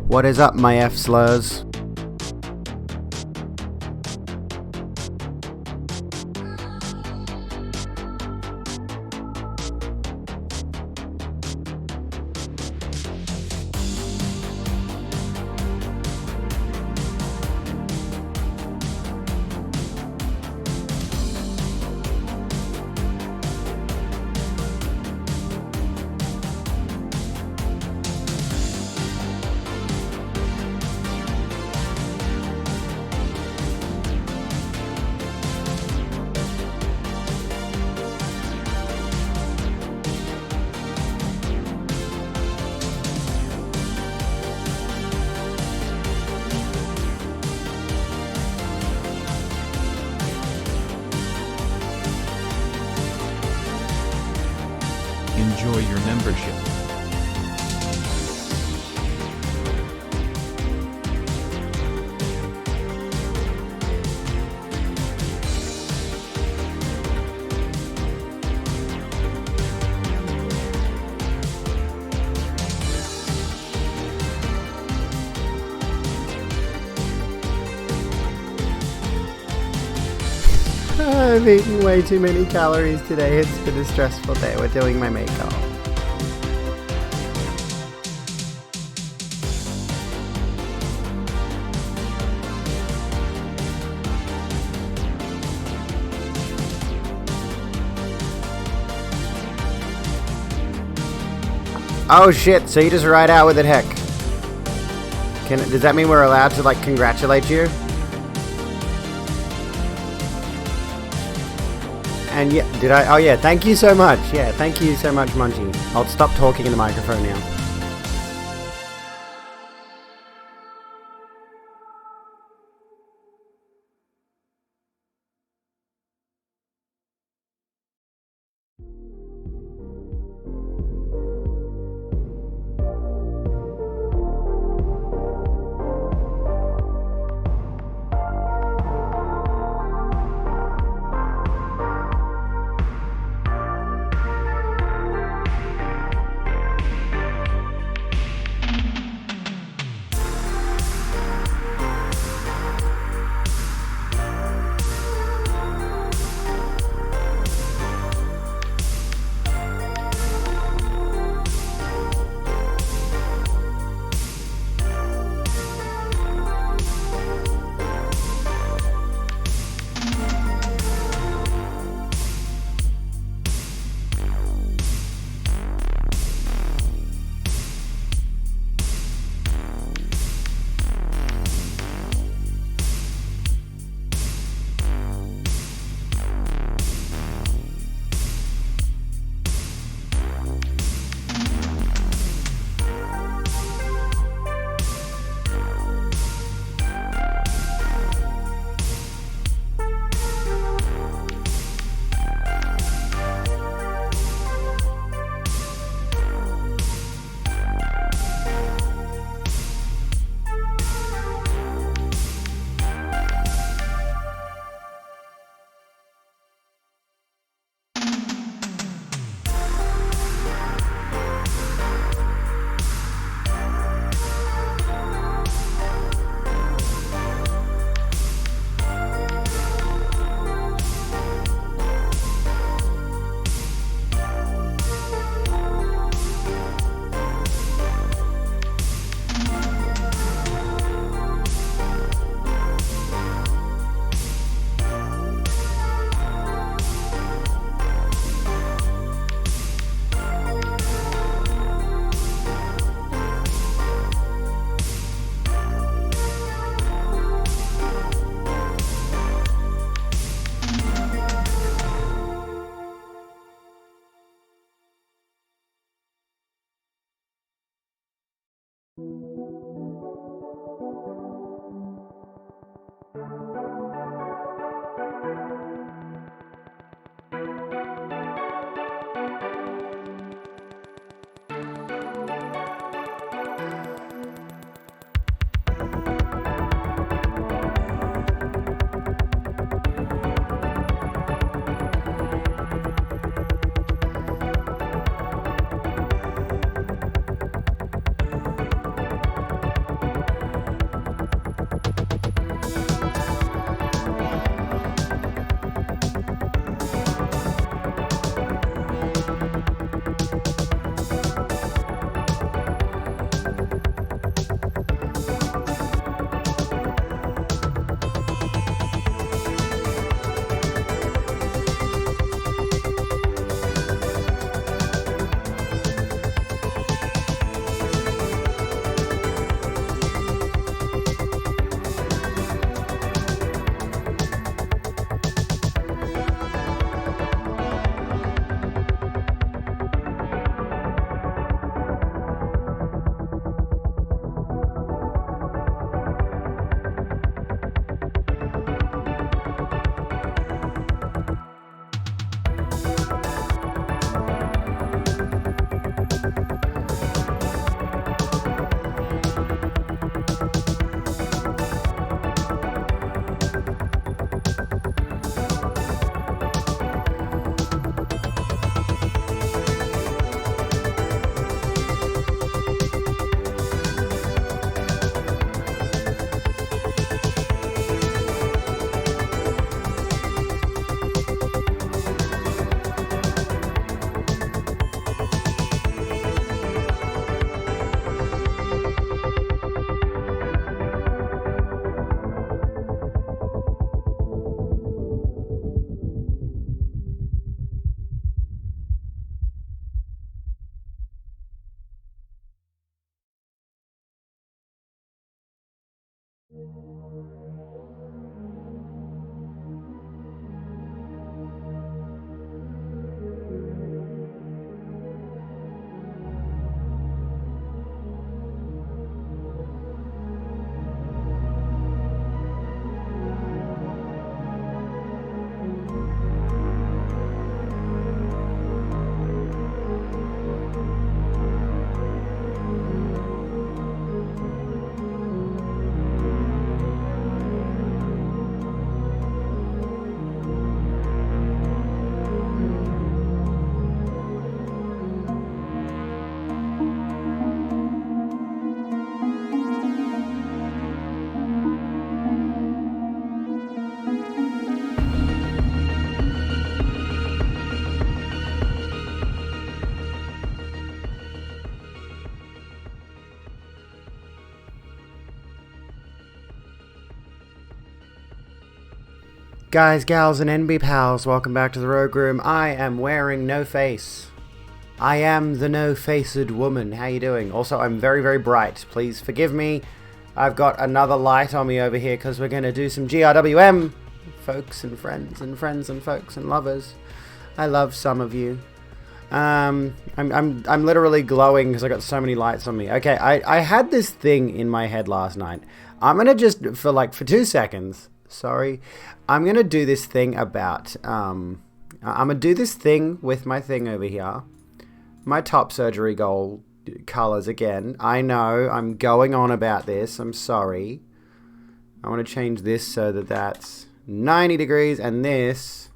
What is up, my F-slurs? Enjoy your membership. I've eaten way too many calories today. It's been a stressful day. We're doing my makeup. Oh shit, so you just ride out with it, heck. Does that mean we're allowed to, like, congratulate you? And yeah, did I? Oh yeah, thank you so much. Yeah, thank you so much, Munchie. I'll stop talking in the microphone now. Guys, gals, and NB pals, welcome back to the Rogue Room. I am wearing no face. I am the no-faced woman. How you doing? Also, I'm very, very bright. Please forgive me. I've got another light on me over here because we're going to do some GRWM. Folks and friends and friends and folks and lovers. I love some of you. I'm literally glowing because I got so many lights on me. Okay, I had this thing in my head last night. I'm going to just, for 2 seconds, sorry, I'm going to do this thing about, I'm going to do this thing with my thing over here. My top surgery goal colors again. I know, I'm going on about this. I'm sorry. I want to change this so that that's 90 degrees and this,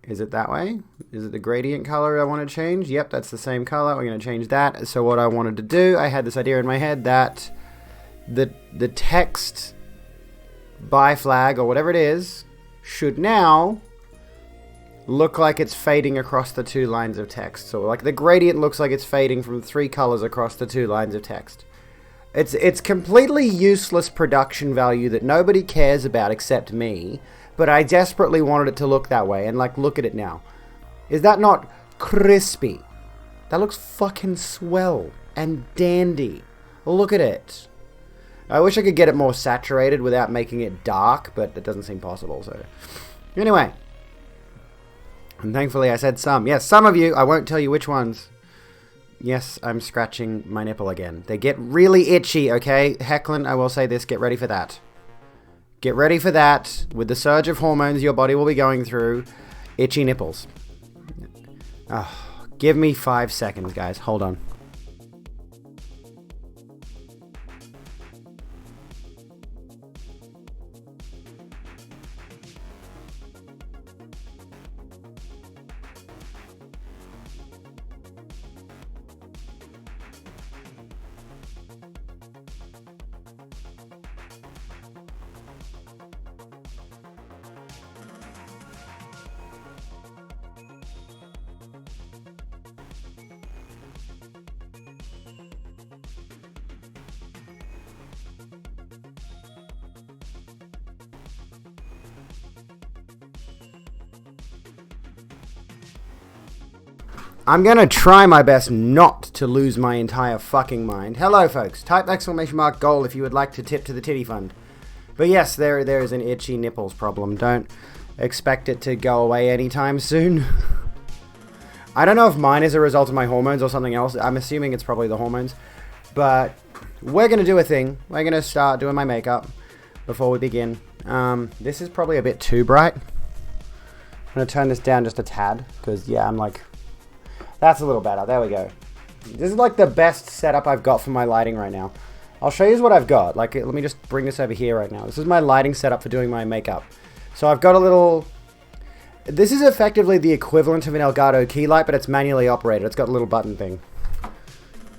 is it that way? Is it the gradient color I want to change? Yep, that's the same color. We're going to change that. So what I wanted to do, I had this idea in my head that the text by flag or whatever it is should now look like it's fading across the 2 lines of text. So like the gradient looks like it's fading from 3 colors across the 2 lines of text. It's completely useless production value that nobody cares about except me, but I desperately wanted it to look that way, and like, look at it now. Is that not crispy? That looks fucking swell and dandy. Look at it. I wish I could get it more saturated without making it dark, but it doesn't seem possible, so. Anyway. And thankfully I said some. Yes, some of you. I won't tell you which ones. Yes, I'm scratching my nipple again. They get really itchy, okay? Hecklin, I will say this. Get ready for that. Get ready for that. With the surge of hormones your body will be going through. Itchy nipples. Oh, give me 5 seconds, guys. Hold on. I'm gonna try my best not to lose my entire fucking mind. Hello, folks. Type ! goal if you would like to tip to the titty fund. But yes, there is an itchy nipples problem. Don't expect it to go away anytime soon. I don't know if mine is a result of my hormones or something else. I'm assuming it's probably the hormones. But we're gonna do a thing. We're gonna start doing my makeup before we begin. This is probably a bit too bright. I'm gonna turn this down just a tad, because yeah, I'm like... That's a little better. There we go. This is like the best setup I've got for my lighting right now. I'll show you what I've got. Like, let me just bring this over here right now. This is my lighting setup for doing my makeup. So I've got a little... This is effectively the equivalent of an Elgato key light, but it's manually operated. It's got a little button thing.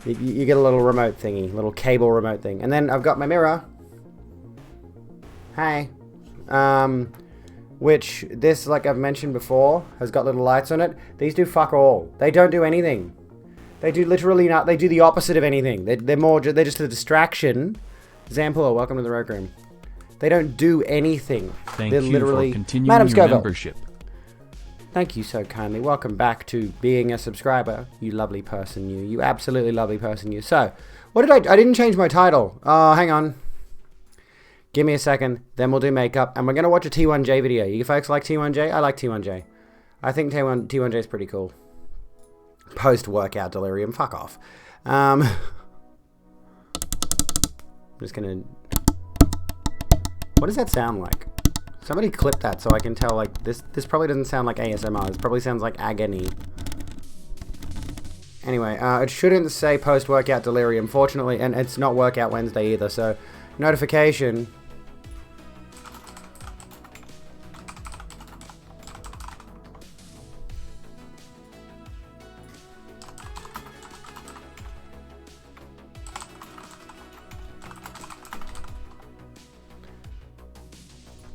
You get a little remote thingy, little cable remote thing. And then I've got my mirror. Hey. Which, this, like I've mentioned before, has got little lights on it. These do fuck all. They don't do anything. They do literally not. They do the opposite of anything. They're just a distraction. Zampur, welcome to the Rogue Room. They don't do anything. Thank they're you literally... for continuing Madam your Scoville. membership. Thank you so kindly. Welcome back to being a subscriber. You lovely person, you. You absolutely lovely person, you. So, what did I didn't change my title. Oh, hang on. Give me a second, then we'll do makeup, and we're going to watch a T1J video. You folks like T1J? I like T1J. I think T1J is pretty cool. Post-workout delirium, fuck off. I'm just going to... What does that sound like? Somebody clip that so I can tell, like, this probably doesn't sound like ASMR. This probably sounds like agony. Anyway, it shouldn't say post-workout delirium, fortunately, and it's not Workout Wednesday either, so notification...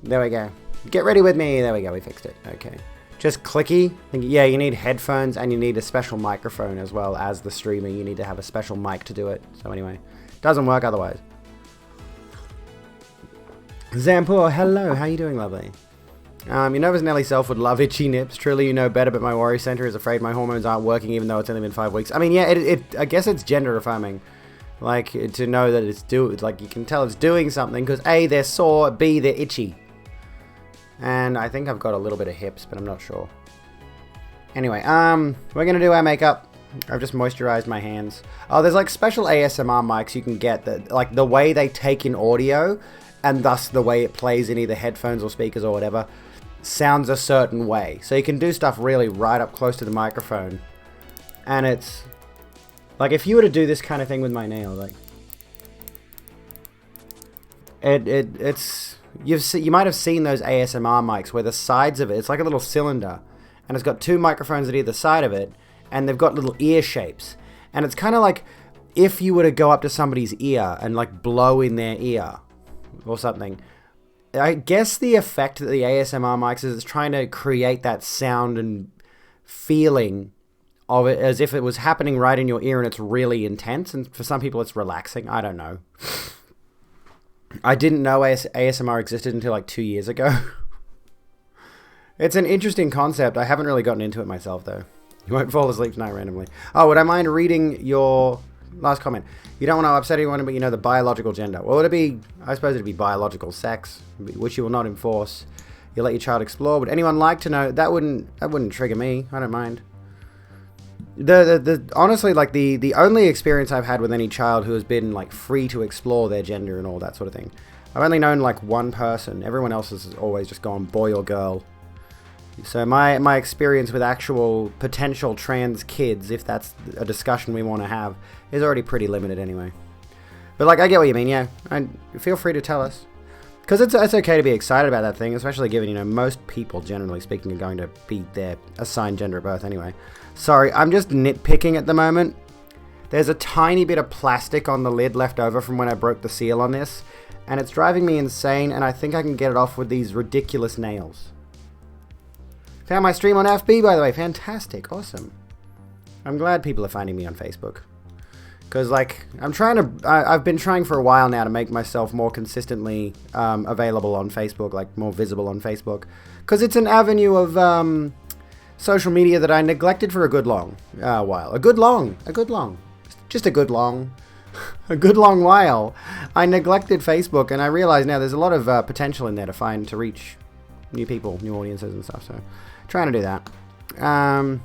There we go. Get ready with me. There we go. We fixed it. Okay. Just clicky. Yeah, you need headphones and you need a special microphone as well as the streamer. You need to have a special mic to do it. So anyway, doesn't work otherwise. Zampur, hello, how you doing, lovely? You know, as Nelly Self would love itchy nips. Truly, you know better, but my worry center is afraid my hormones aren't working, even though it's only been 5 weeks. I mean, yeah, I guess it's gender affirming, like to know that like you can tell it's doing something because A, they're sore, B, they're itchy, and I think I've got a little bit of hips, but I'm not sure. Anyway, we're gonna do our makeup. I've just moisturized my hands. Oh, there's like special ASMR mics you can get that, like the way they take in audio, and thus the way it plays in either headphones or speakers or whatever, sounds a certain way. So you can do stuff really right up close to the microphone. And it's like if you were to do this kind of thing with my nail, like it's you might have seen those ASMR mics where the sides of it's like a little cylinder, and it's got 2 microphones at either side of it, and they've got little ear shapes. And it's kind of like if you were to go up to somebody's ear and like blow in their ear or something. I guess the effect that the ASMR mics is trying to create that sound and feeling of it as if it was happening right in your ear, and it's really intense, and for some people it's relaxing. I don't know. I didn't know ASMR existed until like 2 years ago. It's an interesting concept. I haven't really gotten into it myself, though. You won't fall asleep tonight randomly. Oh, would I mind reading your last comment? You don't want to upset anyone, but you know the biological gender. Well, would it be, I suppose it'd be biological sex, which you will not enforce. You let your child explore. Would anyone like to know? That wouldn't trigger me. I don't mind. Honestly, like the only experience I've had with any child who has been like free to explore their gender and all that sort of thing, I've only known like one person. Everyone else has always just gone boy or girl. So my experience with actual potential trans kids, if that's a discussion we want to have, is already pretty limited anyway. But like, I get what you mean, yeah. Feel free to tell us. Because it's okay to be excited about that thing, especially given, you know, most people, generally speaking, are going to be their assigned gender at birth anyway. Sorry, I'm just nitpicking at the moment. There's a tiny bit of plastic on the lid left over from when I broke the seal on this, and it's driving me insane, and I think I can get it off with these ridiculous nails. Found my stream on FB, by the way. Fantastic. Awesome. I'm glad people are finding me on Facebook. Because, like, I've been trying for a while now to make myself more consistently available on Facebook, like, more visible on Facebook. Because it's an avenue of social media that I neglected for a good long while. A good long. Just a good long. A good long while. I neglected Facebook, and I realize now there's a lot of potential in there to reach new people, new audiences and stuff, so trying to do that. And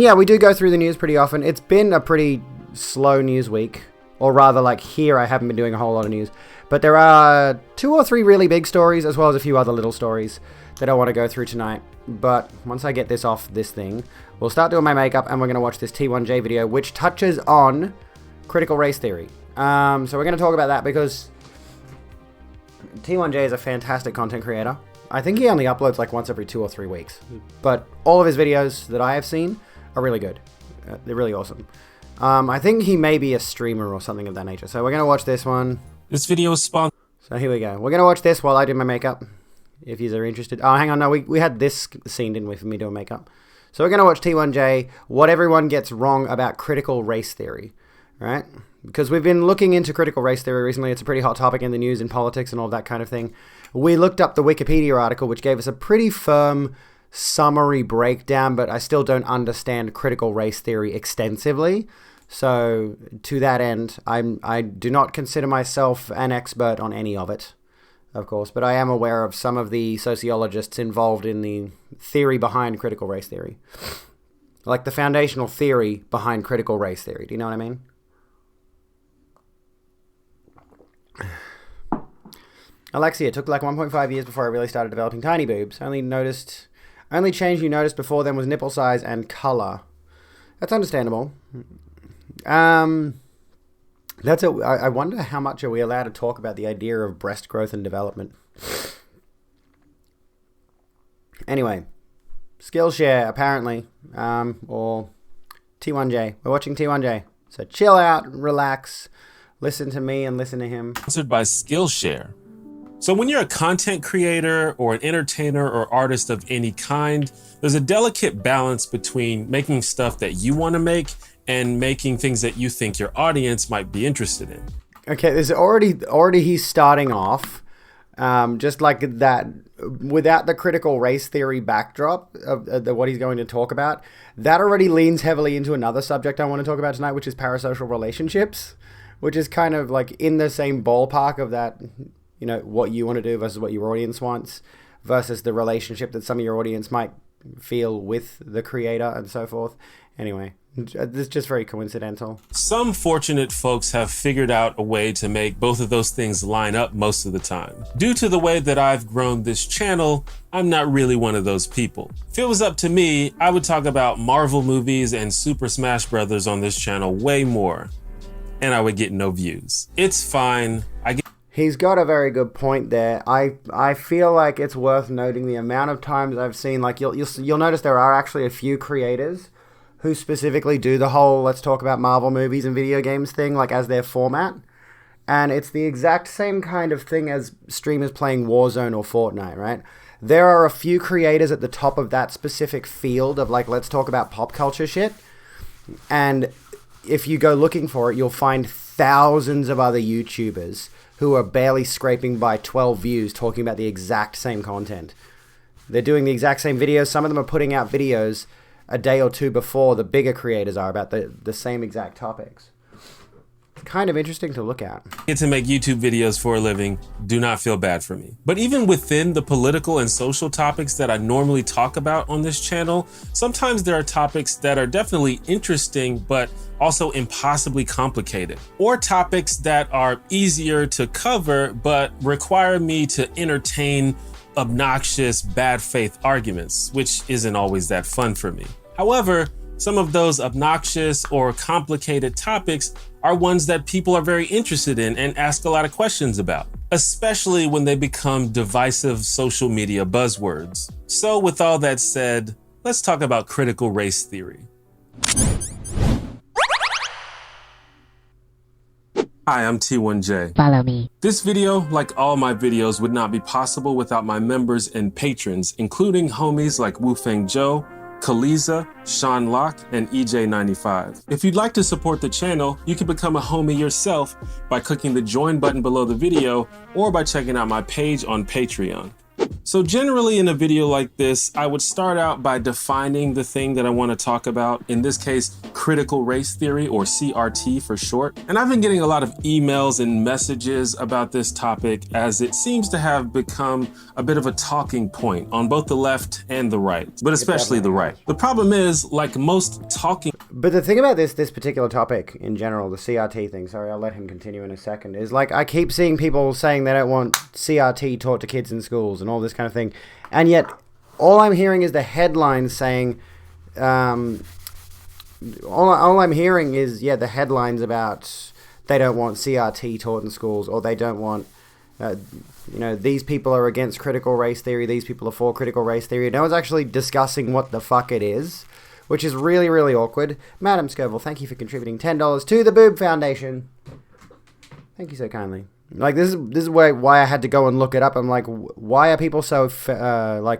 yeah, we do go through the news pretty often. It's been a pretty slow news week, or rather, like, here I haven't been doing a whole lot of news, but there are 2 or 3 really big stories, as well as a few other little stories that I want to go through tonight. But once I get this off this thing, we'll start doing my makeup, and we're going to watch this T1J video, which touches on critical race theory. So we're going to talk about that because T1J is a fantastic content creator. I think he only uploads like once every 2 or 3 weeks, but all of his videos that I have seen are really good. They're really awesome. I think he may be a streamer or something of that nature. So we're going to watch this one. This video is sponsored. So here we go. We're going to watch this while I do my makeup, if you are interested. Oh, hang on. No, we had this scene, didn't we, for me doing makeup? So we're going to watch T1J, what everyone gets wrong about critical race theory, right? Because we've been looking into critical race theory recently. It's a pretty hot topic in the news and politics and all that kind of thing. We looked up the Wikipedia article, which gave us a pretty firm summary breakdown, but I still don't understand critical race theory extensively. So to that end, I do not consider myself an expert on any of it, of course, but I am aware of some of the sociologists involved in the theory behind critical race theory. Like the foundational theory behind critical race theory. Do you know what I mean? Alexia, it took like 1.5 years before I really started developing tiny boobs. Only change you noticed before then was nipple size and color. That's understandable. I wonder how much are we allowed to talk about the idea of breast growth and development. Anyway, Skillshare apparently, or T1J. We're watching T1J. So chill out, relax, listen to me and listen to him. Sponsored by Skillshare. So when you're a content creator or an entertainer or artist of any kind, there's a delicate balance between making stuff that you want to make and making things that you think your audience might be interested in. Okay, there's already he's starting off Just like that, without the critical race theory backdrop of what he's going to talk about, that already leans heavily into another subject I want to talk about tonight, which is parasocial relationships, which is kind of like in the same ballpark of that, you know, what you want to do versus what your audience wants, versus the relationship that some of your audience might feel with the creator and so forth. Anyway, this is just very coincidental. Some fortunate folks have figured out a way to make both of those things line up most of the time. Due to the way that I've grown this channel, I'm not really one of those people. If it was up to me, I would talk about Marvel movies and Super Smash Brothers on this channel way more, and I would get no views. It's fine. He's got a very good point there. I feel like it's worth noting the amount of times I've seen, like, you'll notice there are actually a few creators who specifically do the whole let's talk about Marvel movies and video games thing, like, as their format. And it's the exact same kind of thing as streamers playing Warzone or Fortnite, right? There are a few creators at the top of that specific field of, like, let's talk about pop culture shit. And if you go looking for it, you'll find thousands of other YouTubers who are barely scraping by 12 views talking about the exact same content. They're doing the exact same videos. Some of them are putting out videos a day or two before the bigger creators are about the same exact topics. Kind of interesting to look at. Get to make YouTube videos for a living. Do not feel bad for me. But even within the political and social topics that I normally talk about on this channel, sometimes there are topics that are definitely interesting, but also impossibly complicated. Or topics that are easier to cover, but require me to entertain obnoxious, bad faith arguments, which isn't always that fun for me. However, some of those obnoxious or complicated topics are ones that people are very interested in and ask a lot of questions about, especially when they become divisive social media buzzwords. So with all that said, let's talk about critical race theory. Hi, I'm T1J. Follow me. This video, like all my videos, would not be possible without my members and patrons, including homies like Wufeng Joe, Kaliza, Sean Locke, and EJ95. If you'd like to support the channel, you can become a homie yourself by clicking the join button below the video or by checking out my page on Patreon. So generally in a video like this, I would start out by defining the thing that I want to talk about, in this case, critical race theory, or CRT for short. And I've been getting a lot of emails and messages about this topic, as it seems to have become a bit of a talking point on both the left and the right, but especially the right. The problem is, like most talking... But the thing about this particular topic in general, the CRT thing, sorry, I'll let him continue in a second, is like I keep seeing people saying they don't want CRT taught to kids in schools and all this kind of thing. And yet all I'm hearing is the headlines saying, all I'm hearing is, the headlines about they don't want CRT taught in schools, or they don't want, these people are against critical race theory, these people are for critical race theory. No one's actually discussing what the fuck it is, which is really, really awkward. Madam Scoville, thank you for contributing $10 to the Boob Foundation. Thank you so kindly. Like, this is why I had to go and look it up. I'm like, why are people so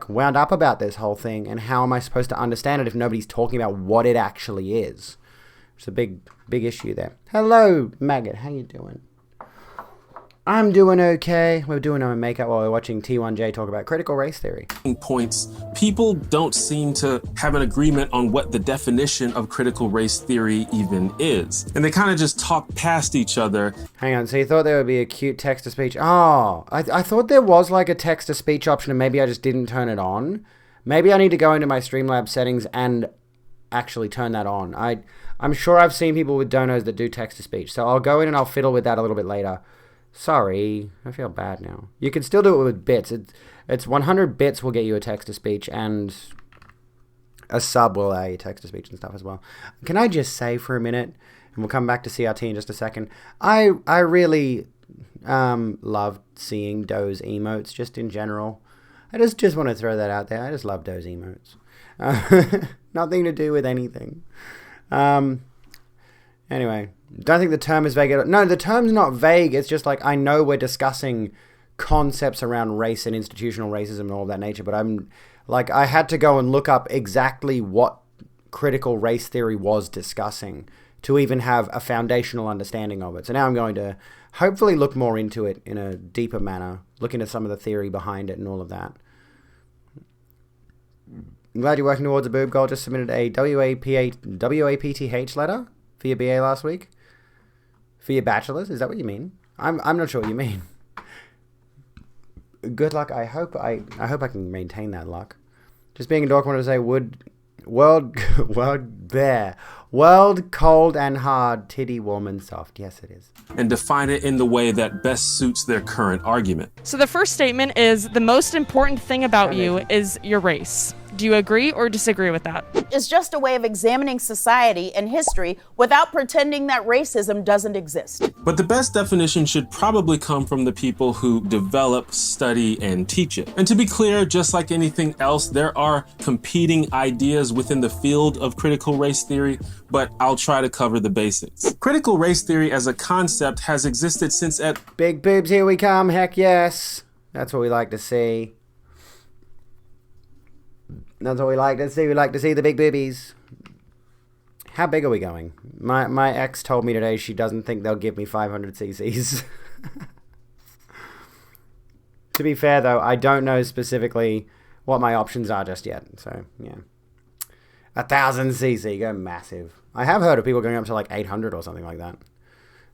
wound up about this whole thing, and how am I supposed to understand it if nobody's talking about what it actually is? It's a big issue there. Hello, Maggot. How you doing? I'm doing okay. We're doing our makeup while we're watching T1J talk about critical race theory. Points, people don't seem to have an agreement on what the definition of critical race theory even is. And they kind of just talk past each other. Hang on, so you thought there would be a cute text-to-speech? Oh, I thought there was like a text-to-speech option, and maybe I just didn't turn it on. Maybe I need to go into my Streamlabs settings and actually turn that on. I'm sure I've seen people with donos that do text-to-speech, so I'll go in and I'll fiddle with that a little bit later. Sorry, I feel bad now. You can still do it with bits. It's 100 bits will get you a text-to-speech, and a sub will allow you text-to-speech and stuff as well. Can I just say for a minute, and we'll come back to CRT in just a second, I really loved seeing Doe's emotes just in general. I just want to throw that out there. I just love Doe's emotes. Nothing to do with anything. Anyway, don't think the term is vague at all. No, the term's not vague. It's just like, I know we're discussing concepts around race and institutional racism and all of that nature, but I'm like, I had to go and look up exactly what critical race theory was discussing to even have a foundational understanding of it. So now I'm going to hopefully look more into it in a deeper manner, look into some of the theory behind it and all of that. I'm glad you're working towards a boob goal. Just submitted a WAPTH letter for your BA last week. For your bachelor's, is that what you mean? I'm not sure what you mean. Good luck. I hope I can maintain that luck. Just being a dork, I wanted to say world cold and hard, titty warm and soft. Yes, it is. And define it in the way that best suits their current argument. So the first statement is the most important thing about you is your race. Do you agree or disagree with that? It's just a way of examining society and history without pretending that racism doesn't exist. But the best definition should probably come from the people who develop, study, and teach it. And to be clear, just like anything else, there are competing ideas within the field of critical race theory, but I'll try to cover the basics. Critical race theory as a concept has existed since at... Big boobs, here we come, heck yes. That's what we like to see. That's what we like to see. We like to see the big boobies. How big are we going? My ex told me today she doesn't think they'll give me 500 cc's. To be fair, though, I don't know specifically what my options are just yet. So, yeah. 1,000 cc, go massive. I have heard of people going up to like 800 or something like that.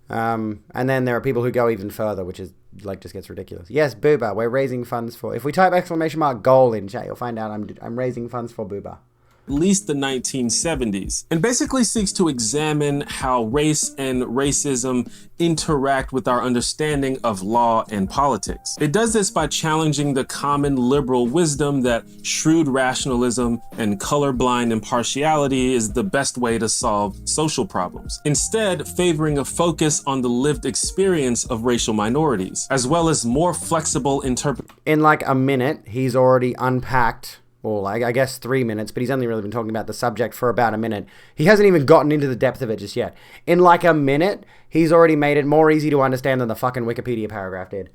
And then there are people who go even further, which is like just gets ridiculous. Yes, Booba, we're raising funds for. If we type exclamation mark goal in chat, you'll find out I'm raising funds for Booba. Least the 1970s, and basically seeks to examine how race and racism interact with our understanding of law and politics. It does this by challenging the common liberal wisdom that shrewd rationalism and colorblind impartiality is the best way to solve social problems, instead favoring a focus on the lived experience of racial minorities, as well as more flexible interpretation. In like a minute, he's already unpacked, or like, I guess 3 minutes, but he's only really been talking about the subject for about a minute. He hasn't even gotten into the depth of it just yet. In like a minute, he's already made it more easy to understand than the fucking Wikipedia paragraph did.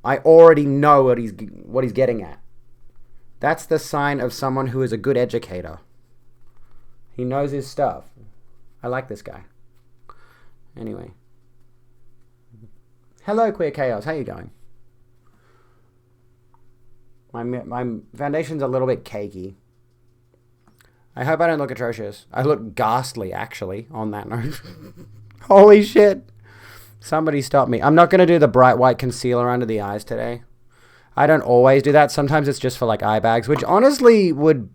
I already know what he's getting at. That's the sign of someone who is a good educator. He knows his stuff. I like this guy. Anyway. Hello, Queer Chaos. How you going? My foundation's a little bit cakey. I hope I don't look atrocious. I look ghastly, actually, on that note. Holy shit. Somebody stop me. I'm not going to do the bright white concealer under the eyes today. I don't always do that. Sometimes it's just for like eye bags, which honestly would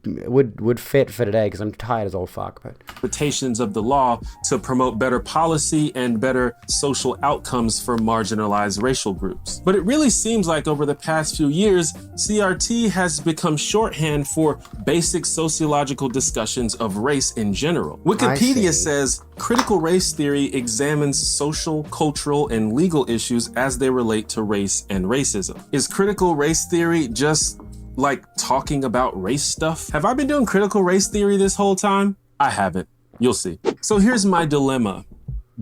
fit for today because I'm tired as all fuck. But interpretations of the law to promote better policy and better social outcomes for marginalized racial groups. But it really seems like over the past few years, CRT has become shorthand for basic sociological discussions of race in general. Wikipedia says critical race theory examines social, cultural, and legal issues as they relate to race and racism. Is critical race theory just like talking about race stuff? Have I been doing critical race theory this whole time? I haven't. You'll see. So here's my dilemma.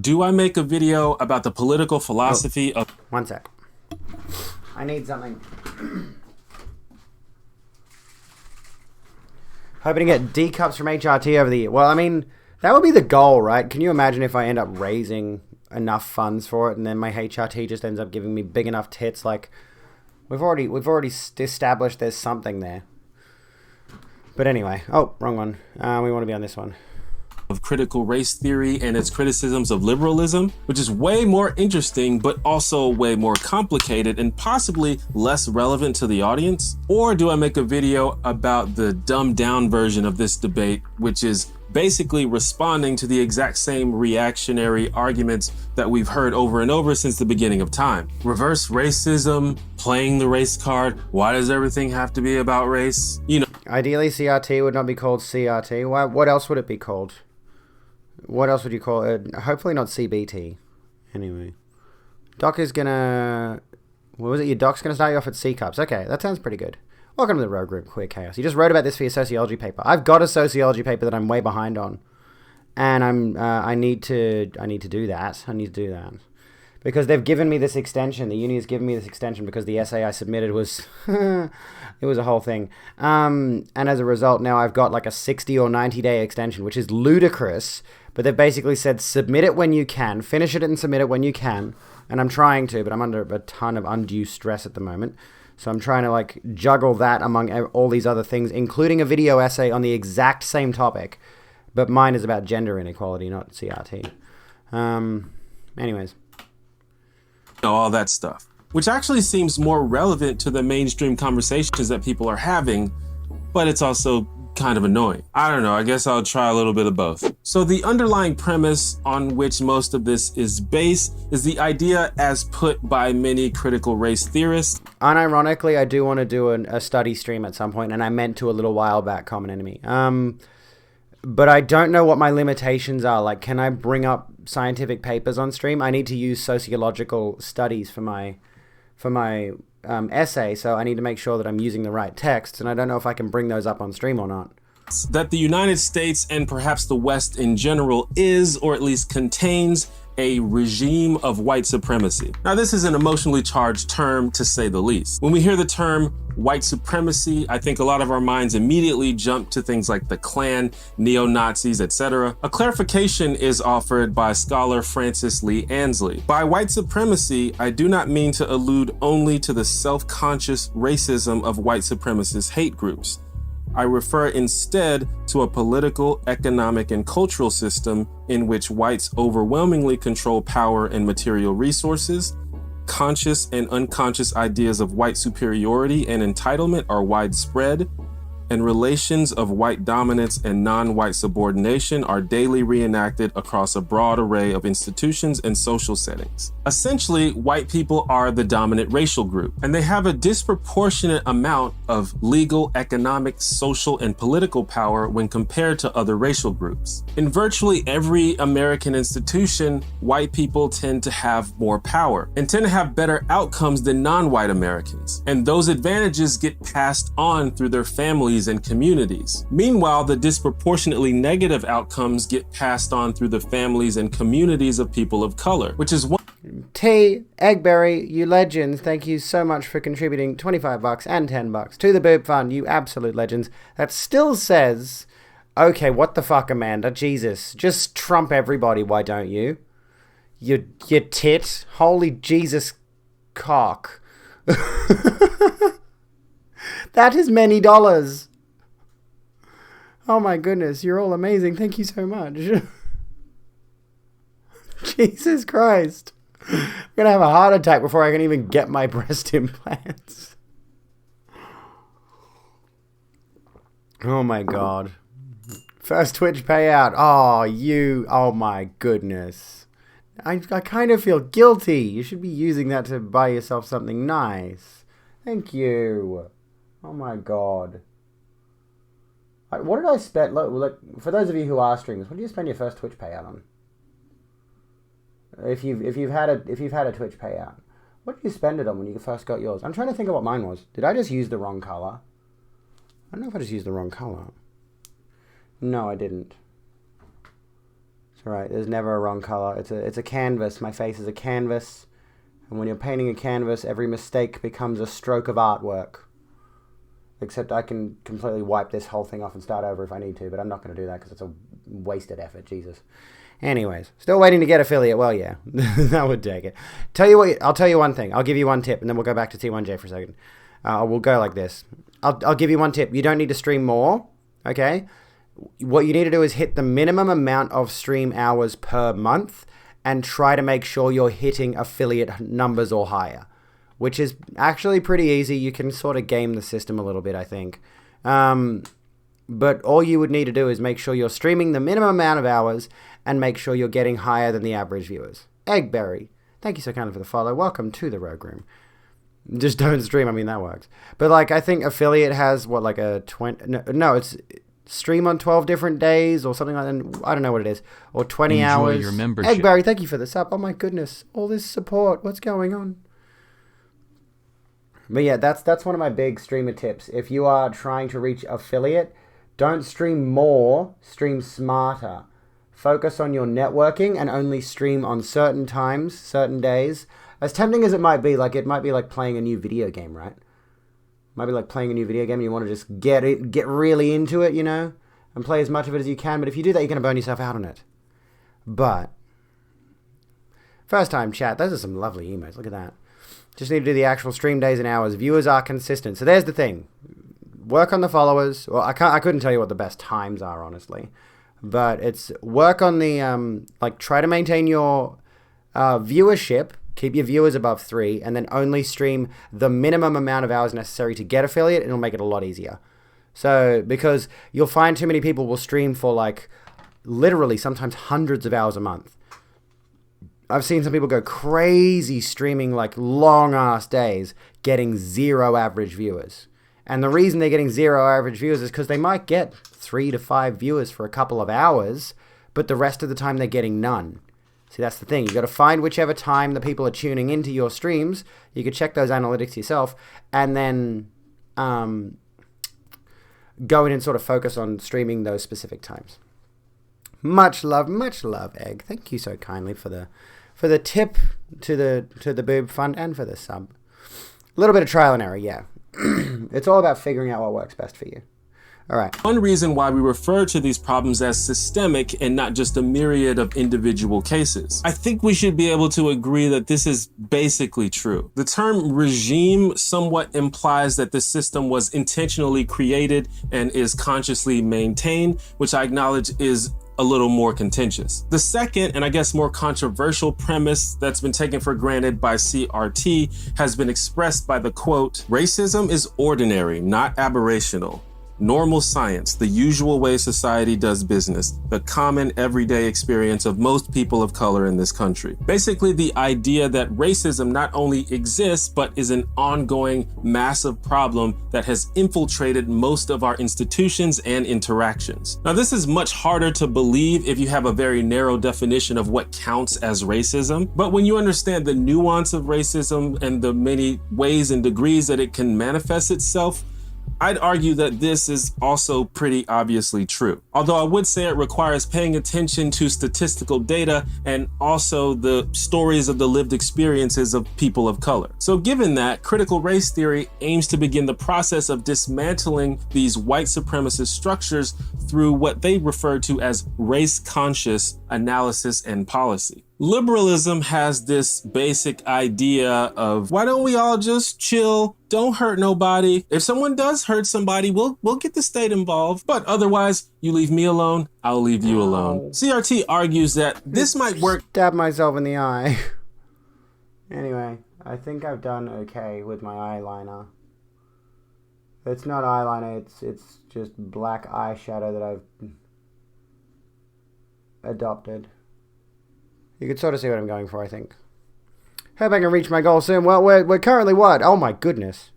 Do I make a video about the political philosophy of... One sec. I need something. Hoping to get D cups from HRT over the year. Well, I mean, that would be the goal, right? Can you imagine if I end up raising enough funds for it and then my HRT just ends up giving me big enough tits? Like, we've already established there's something there. But anyway, oh, wrong one. We want to be on this one. Of critical race theory and its criticisms of liberalism, which is way more interesting, but also way more complicated and possibly less relevant to the audience? Or do I make a video about the dumbed down version of this debate, which is basically responding to the exact same reactionary arguments that we've heard over and over since the beginning of time? Reverse racism, playing the race card, why does everything have to be about race? You know. Ideally, CRT would not be called CRT. What else would it be called? What else would you call it? Hopefully not CBT. Anyway. Doc is gonna... What was it? Your doc's gonna start you off at C cups. Okay, that sounds pretty good. Welcome to the Rogue Group, Queer Chaos. You just wrote about this for your sociology paper. I've got a sociology paper that I'm way behind on. And I need to do that. because they've given me this extension. The uni has given me this extension because the essay I submitted was, it was a whole thing. And as a result, now I've got like a 60 or 90-day extension, which is ludicrous. But they've basically said, submit it when you can, finish it and submit it when you can. And I'm trying to, but I'm under a ton of undue stress at the moment. So I'm trying to like juggle that among all these other things, including a video essay on the exact same topic. But mine is about gender inequality, not CRT. Anyways. All that stuff, which actually seems more relevant to the mainstream conversations that people are having, but it's also kind of annoying. I don't know, I guess I'll try a little bit of both. So the underlying premise on which most of this is based is the idea as put by many critical race theorists. Unironically, I do want to do a study stream at some point, and I meant to a little while back, Common Enemy. But I don't know what my limitations are. Like, can I bring up scientific papers on stream? I need to use sociological studies for my essay, so I need to make sure that I'm using the right texts, and I don't know if I can bring those up on stream or not. That the United States and perhaps the West in general is, or at least contains, a regime of white supremacy. Now, this is an emotionally charged term, to say the least. When we hear the term white supremacy, I think a lot of our minds immediately jump to things like the Klan, neo-Nazis, etc. A clarification is offered by scholar Francis Lee Ansley. By white supremacy, I do not mean to allude only to the self-conscious racism of white supremacist hate groups. I refer instead to a political, economic, and cultural system in which whites overwhelmingly control power and material resources. Conscious and unconscious ideas of white superiority and entitlement are widespread, and relations of white dominance and non-white subordination are daily reenacted across a broad array of institutions and social settings. Essentially, white people are the dominant racial group, and they have a disproportionate amount of legal, economic, social, and political power when compared to other racial groups. In virtually every American institution, white people tend to have more power and tend to have better outcomes than non-white Americans, and those advantages get passed on through their families and communities. Meanwhile, the disproportionately negative outcomes get passed on through the families and communities of people of color, which is one. T. Eggberry, you legends, thank you so much for contributing $25 and $10 to the Boob Fund, you absolute legends. That still says, okay, what the fuck, Amanda? Jesus, just trump everybody, why don't you? You tit. Holy Jesus cock. That is many dollars. Oh my goodness, you're all amazing. Thank you so much. Jesus Christ. I'm going to have a heart attack before I can even get my breast implants. Oh my God. First Twitch payout. Oh my goodness. I kind of feel guilty. You should be using that to buy yourself something nice. Thank you. Oh my God. What did I spend? Look, for those of you who are streamers, what did you spend your first Twitch payout on? If you've had a Twitch payout, what did you spend it on when you first got yours? I'm trying to think of what mine was. Did I just use the wrong color? I don't know if I just used the wrong color. No, I didn't. It's alright. There's never a wrong color. It's a canvas. My face is a canvas, and when you're painting a canvas, every mistake becomes a stroke of artwork. Except I can completely wipe this whole thing off and start over if I need to, but I'm not going to do that because it's a wasted effort, Jesus. Anyways, still waiting to get affiliate. Well, yeah, that would take it. Tell you what, I'll tell you one thing. I'll give you one tip, and then we'll go back to T1J for a second. We'll go like this. I'll give you one tip. You don't need to stream more, okay? What you need to do is hit the minimum amount of stream hours per month and try to make sure you're hitting affiliate numbers or higher, which is actually pretty easy. You can sort of game the system a little bit, I think. But all you would need to do is make sure you're streaming the minimum amount of hours and make sure you're getting higher than the average viewers. Eggberry, thank you so kindly for the follow. Welcome to the Rogue Room. Just don't stream. I mean, that works. But, like, I think affiliate has, what, like a 20... No, it's stream on 12 different days or something like that. I don't know what it is. Or 20 Enjoy hours. your membership. Eggberry, thank you for the sub. Oh, my goodness. All this support. What's going on? But yeah, that's one of my big streamer tips. If you are trying to reach affiliate, don't stream more, stream smarter. focus on your networking and only stream on certain times, certain days. As tempting as it might be like playing a new video game, right? Might be like playing a new video game and you want to just get really into it, and play as much of it as you can. But if you do that, you're going to burn yourself out on it. But first time chat, those are some lovely emails. Look at that. Just need to do the actual stream days and hours. Viewers are consistent. So there's the thing. Work on the followers. Well, I couldn't tell you what the best times are, honestly. But it's work on the, try to maintain your viewership. Keep your viewers above 3. And then only stream the minimum amount of hours necessary to get affiliate. And it'll make it a lot easier. So, because you'll find too many people will stream for, literally sometimes hundreds of hours a month. I've seen some people go crazy streaming long ass days, getting 0 average viewers. And the reason they're getting 0 average viewers is because they might get 3 to 5 viewers for a couple of hours, but the rest of the time they're getting none. See, that's the thing. You've got to find whichever time the people are tuning into your streams. You can check those analytics yourself, and then go in and sort of focus on streaming those specific times. Much love, Egg. Thank you so kindly for the tip to the boob fund and for the sub. A little bit of trial and error, yeah. It's all about figuring out what works best for you. All right. One reason why we refer to these problems as systemic and not just a myriad of individual cases. I think we should be able to agree that this is basically true. The term regime somewhat implies that the system was intentionally created and is consciously maintained, which I acknowledge is a little more contentious. The second, and I guess more controversial premise that's been taken for granted by CRT has been expressed by the quote, "Racism is ordinary, not aberrational. Normal science, the usual way society does business, the common everyday experience of most people of color in this country." Basically, the idea that racism not only exists, but is an ongoing massive problem that has infiltrated most of our institutions and interactions. Now, this is much harder to believe if you have a very narrow definition of what counts as racism. But when you understand the nuance of racism and the many ways and degrees that it can manifest itself, I'd argue that this is also pretty obviously true. Although I would say it requires paying attention to statistical data and also the stories of the lived experiences of people of color. So given that, critical race theory aims to begin the process of dismantling these white supremacist structures through what they refer to as race-conscious analysis and policy. Liberalism has this basic idea of, why don't we all just chill? Don't hurt nobody. If someone does hurt somebody, we'll get the state involved. But otherwise, you leave me alone, I'll leave you alone. CRT argues that this might work. Stab myself in the eye. Anyway, I think I've done okay with my eyeliner. It's not eyeliner, it's just black eyeshadow that I've adopted. You can sort of see what I'm going for, I think. Hope I can reach my goal soon. Well, we're currently what? Oh my goodness.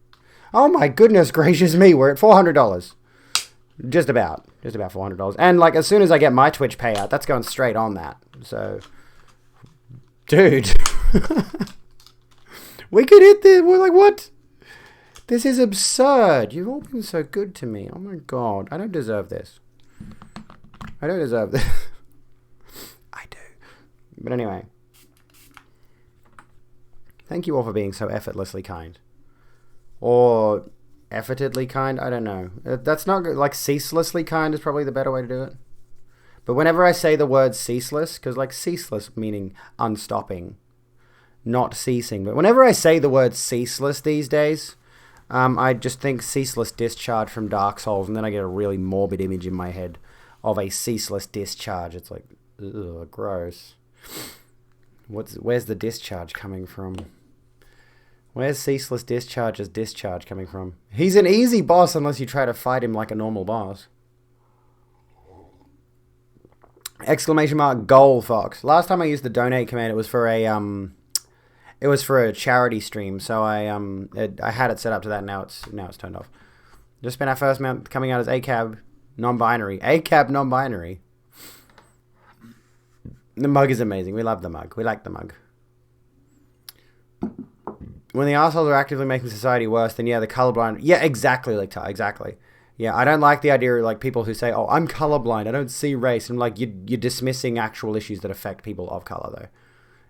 Oh my goodness gracious me. We're at $400. Just about $400. And as soon as I get my Twitch payout, that's going straight on that. So, dude. We could hit this. We're like, what? This is absurd. You've all been so good to me. Oh my God. I don't deserve this. I don't deserve this. But anyway, thank you all for being so effortlessly kind. Or effortedly kind, I don't know. That's not good. Ceaselessly kind is probably the better way to do it. But whenever I say the word ceaseless, because ceaseless meaning unstopping, not ceasing. But whenever I say the word ceaseless these days, I just think ceaseless discharge from Dark Souls, and then I get a really morbid image in my head of a ceaseless discharge. It's like, ugh, gross. Where's the discharge coming from? Where's Ceaseless Discharge's discharge coming from? He's an easy boss unless you try to fight him like a normal boss. Exclamation mark goal fox. Last time I used the donate command, it was for a charity stream, so I had it set up to that. Now it's turned off. Just spent our first month coming out as ACAB non-binary. ACAB non-binary. The mug is amazing. We love the mug. We like the mug. When the assholes are actively making society worse, then yeah, the colorblind. Yeah, exactly, exactly. Yeah, I don't like the idea of like people who say, "Oh, I'm colorblind. I don't see race." And like you're dismissing actual issues that affect people of color, though.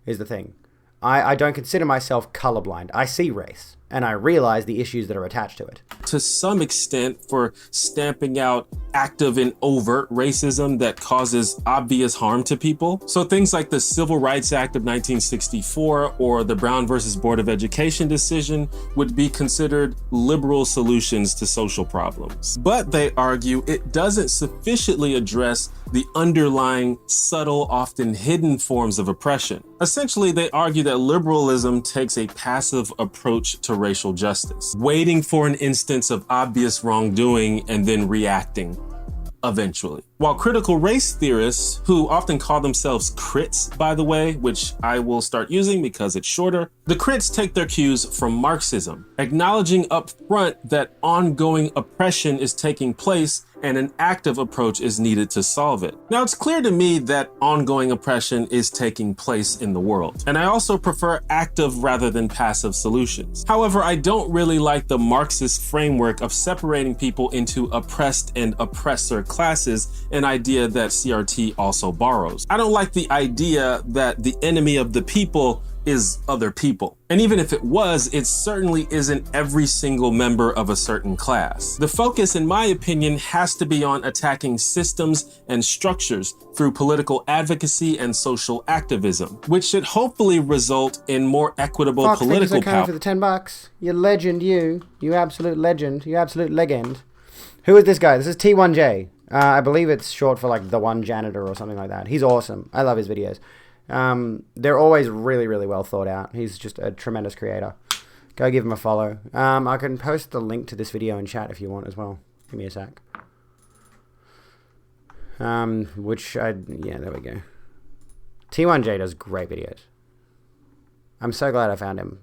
Is the thing. I don't consider myself colorblind. I see race, and I realize the issues that are attached to it. To some extent, for stamping out active and overt racism that causes obvious harm to people. So things like the Civil Rights Act of 1964 or the Brown versus Board of Education decision would be considered liberal solutions to social problems. But they argue it doesn't sufficiently address the underlying subtle, often hidden forms of oppression. Essentially, they argue that liberalism takes a passive approach to racial justice, waiting for an instance of obvious wrongdoing and then reacting eventually. While critical race theorists, who often call themselves crits, by the way, which I will start using because it's shorter, the crits take their cues from Marxism, acknowledging up front that ongoing oppression is taking place and an active approach is needed to solve it. Now, it's clear to me that ongoing oppression is taking place in the world, and I also prefer active rather than passive solutions. However, I don't really like the Marxist framework of separating people into oppressed and oppressor classes, an idea that CRT also borrows. I don't like the idea that the enemy of the people is other people. And even if it was, it certainly isn't every single member of a certain class. The focus, in my opinion, has to be on attacking systems and structures through political advocacy and social activism, which should hopefully result in more equitable political power. For the $10. You legend, you absolute legend, you absolute legend. Who is this guy? This is T1J. I believe it's short for like the one janitor or something like that. He's awesome. I love his videos. They're always really, really well thought out. He's just a tremendous creator. Go give him a follow. I can post the link to this video in chat if you want as well. Give me a sec. Yeah, there we go. T1J does great videos. I'm so glad I found him.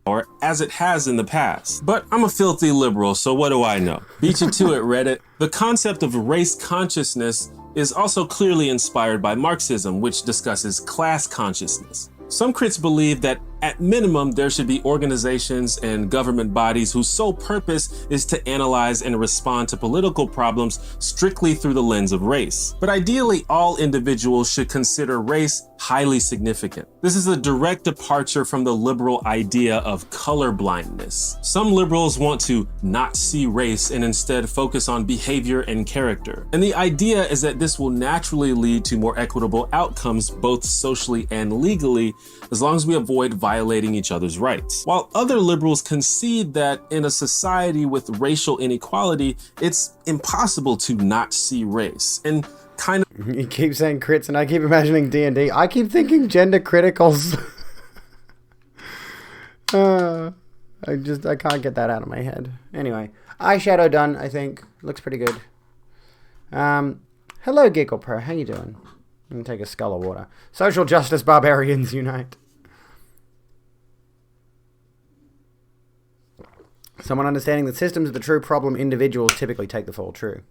Or as it has in the past. But I'm a filthy liberal, so what do I know? Beat you to it, Reddit. The concept of race consciousness is also clearly inspired by Marxism, which discusses class consciousness. Some critics believe that at minimum, there should be organizations and government bodies whose sole purpose is to analyze and respond to political problems strictly through the lens of race. But ideally, all individuals should consider race highly significant. This is a direct departure from the liberal idea of color blindness. Some liberals want to not see race and instead focus on behavior and character. And the idea is that this will naturally lead to more equitable outcomes, both socially and legally, as long as we avoid violating each other's rights. While other liberals concede that in a society with racial inequality, it's impossible to not see race. And kind of... You keep saying crits and I keep imagining D&D. I keep thinking gender criticals. I can't get that out of my head. Anyway, eyeshadow done, I think. Looks pretty good. Hello, Giggle Pro. How you doing? I'm gonna take a skull of water. Social justice barbarians unite. Someone understanding that systems are the true problem, individuals typically take the fall. True.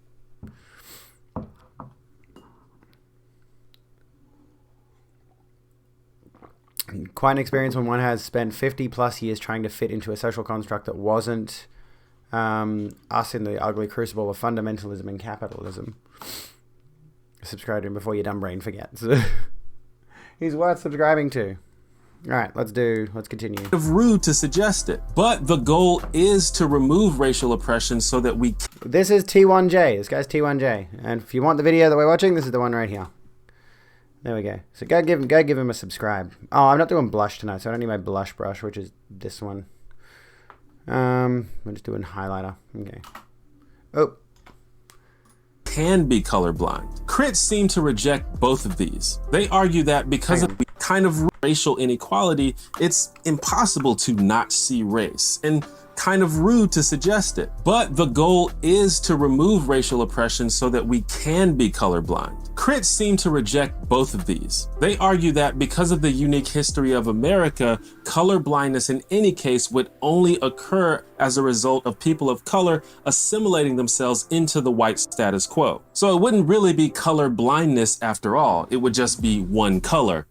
Quite an experience when one has spent 50 plus years trying to fit into a social construct that wasn't us in the ugly crucible of fundamentalism and capitalism. Subscribe to him before your dumb brain forgets. He's worth subscribing to. All right, let's continue. Rude to suggest it, but the goal is to remove racial oppression so that we... This is T1J. This guy's T1J. And if you want the video that we're watching, this is the one right here. There we go. So go give him a subscribe. Oh, I'm not doing blush tonight, so I don't need my blush brush, which is this one. We're just doing highlighter. Okay. Oh. Can be colorblind. Crits seem to reject both of these. They argue that because of the kind of racial inequality, it's impossible to not see race, and kind of rude to suggest it. But the goal is to remove racial oppression so that we can be colorblind. Crits seem to reject both of these. They argue that because of the unique history of America, color blindness in any case would only occur as a result of people of color assimilating themselves into the white status quo. So it wouldn't really be color blindness after all. It would just be one color,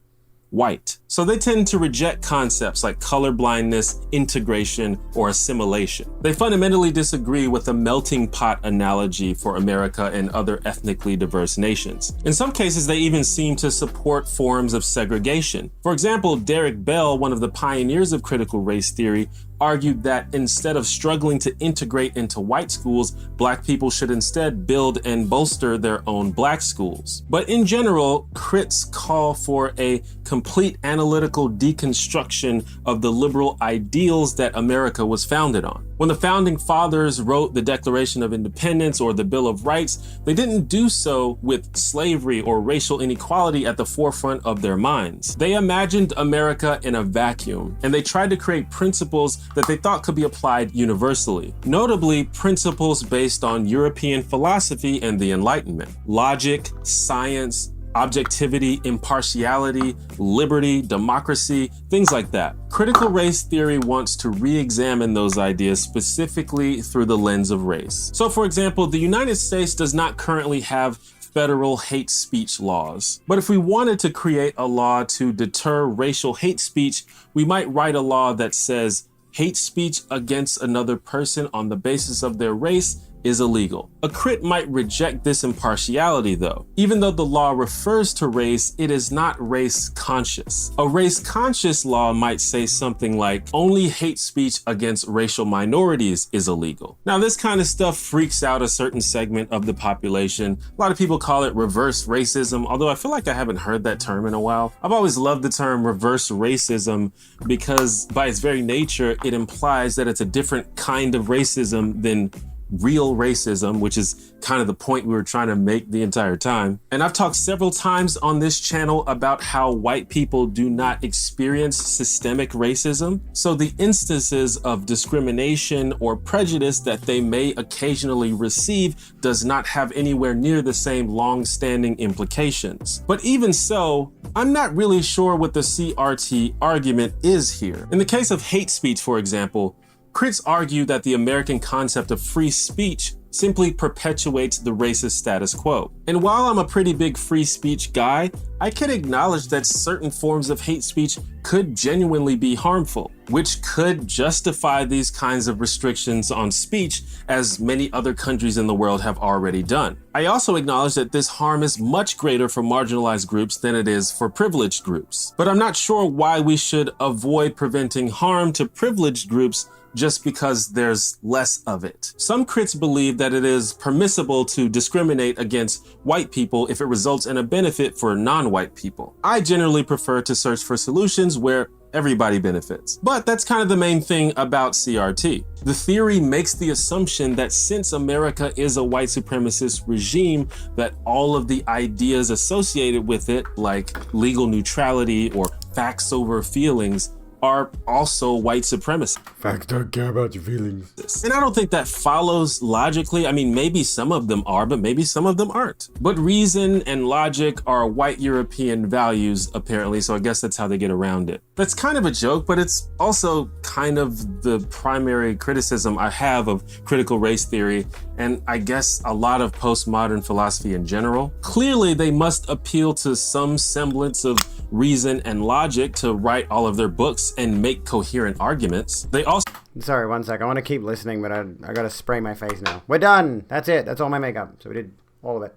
white. So they tend to reject concepts like colorblindness, integration, or assimilation. They fundamentally disagree with the melting pot analogy for America and other ethnically diverse nations. In some cases, they even seem to support forms of segregation. For example, Derek Bell, one of the pioneers of critical race theory, argued that instead of struggling to integrate into white schools, black people should instead build and bolster their own black schools. But in general, crits call for a complete analytical deconstruction of the liberal ideals that America was founded on. When the founding fathers wrote the Declaration of Independence or the Bill of Rights, they didn't do so with slavery or racial inequality at the forefront of their minds. They imagined America in a vacuum, and they tried to create principles that they thought could be applied universally. Notably, principles based on European philosophy and the Enlightenment. Logic, science, objectivity, impartiality, liberty, democracy, things like that. Critical race theory wants to re-examine those ideas specifically through the lens of race. So for example, the United States does not currently have federal hate speech laws. But if we wanted to create a law to deter racial hate speech, we might write a law that says hate speech against another person on the basis of their race is illegal. A crit might reject this impartiality though. Even though the law refers to race, it is not race conscious. A race conscious law might say something like, only hate speech against racial minorities is illegal. Now this kind of stuff freaks out a certain segment of the population. A lot of people call it reverse racism, although I feel like I haven't heard that term in a while. I've always loved the term reverse racism because by its very nature, it implies that it's a different kind of racism than real racism, which is kind of the point we were trying to make the entire time. And I've talked several times on this channel about how white people do not experience systemic racism. So the instances of discrimination or prejudice that they may occasionally receive does not have anywhere near the same long-standing implications. But even so, I'm not really sure what the CRT argument is here. In the case of hate speech, for example, critics argue that the American concept of free speech simply perpetuates the racist status quo. And while I'm a pretty big free speech guy, I can acknowledge that certain forms of hate speech could genuinely be harmful, which could justify these kinds of restrictions on speech, as many other countries in the world have already done. I also acknowledge that this harm is much greater for marginalized groups than it is for privileged groups. But I'm not sure why we should avoid preventing harm to privileged groups just because there's less of it. Some critics believe that it is permissible to discriminate against white people if it results in a benefit for non-white people. I generally prefer to search for solutions where everybody benefits. But that's kind of the main thing about CRT. The theory makes the assumption that since America is a white supremacist regime, that all of the ideas associated with it, like legal neutrality or facts over feelings, are also white supremacy. Facts don't care about your feelings. And I don't think that follows logically. I mean, maybe some of them are, but maybe some of them aren't. But reason and logic are white European values, apparently, so I guess that's how they get around it. That's kind of a joke, but it's also kind of the primary criticism I have of critical race theory, and I guess a lot of postmodern philosophy in general. Clearly, they must appeal to some semblance of reason and logic to write all of their books and make coherent arguments. They also— Sorry, one sec. I want to keep listening, but I gotta spray my face now. We're done. That's it. That's all my makeup. So we did all of it.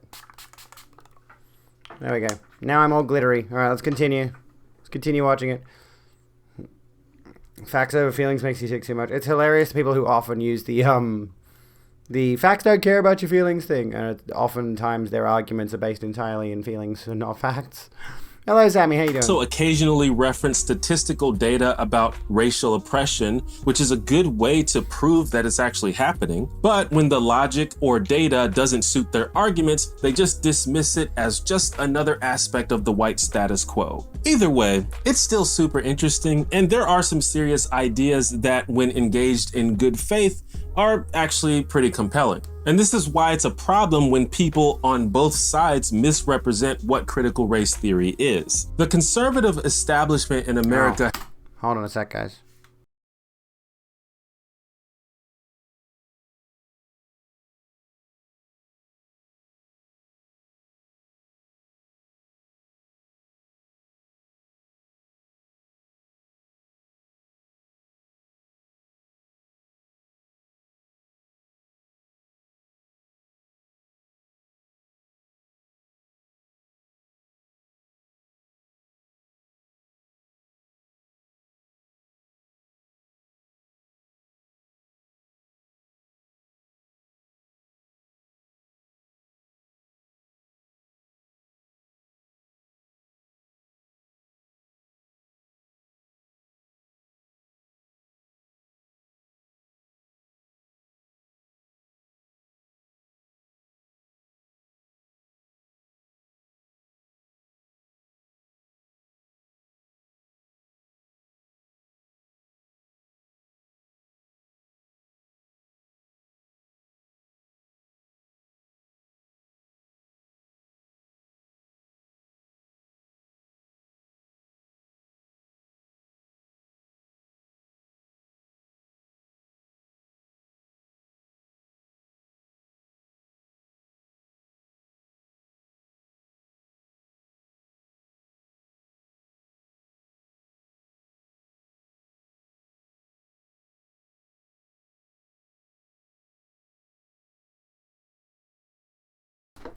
There we go. Now I'm all glittery. All right, let's continue. Let's continue watching it. Facts over feelings makes you sick too much. It's hilarious to people who often use the facts don't care about your feelings thing. Oftentimes their arguments are based entirely in feelings and not facts. Hello, Sammy. How you doing? So occasionally reference statistical data about racial oppression, which is a good way to prove that it's actually happening. But when the logic or data doesn't suit their arguments, they just dismiss it as just another aspect of the white status quo. Either way, it's still super interesting, and there are some serious ideas that, when engaged in good faith, are actually pretty compelling. And this is why it's a problem when people on both sides misrepresent what critical race theory is. The conservative establishment in America— Hold on a sec, guys.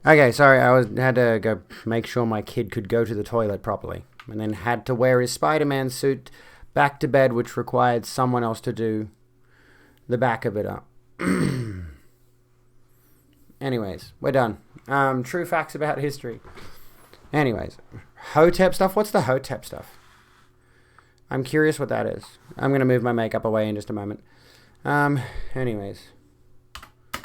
Okay, sorry, had to go make sure my kid could go to the toilet properly, and then had to wear his Spider-Man suit back to bed, which required someone else to do the back of it up. Anyways, we're done. True facts about history. Anyways, Hotep stuff. What's the Hotep stuff? I'm curious what that is. I'm going to move my makeup away in just a moment. Anyways.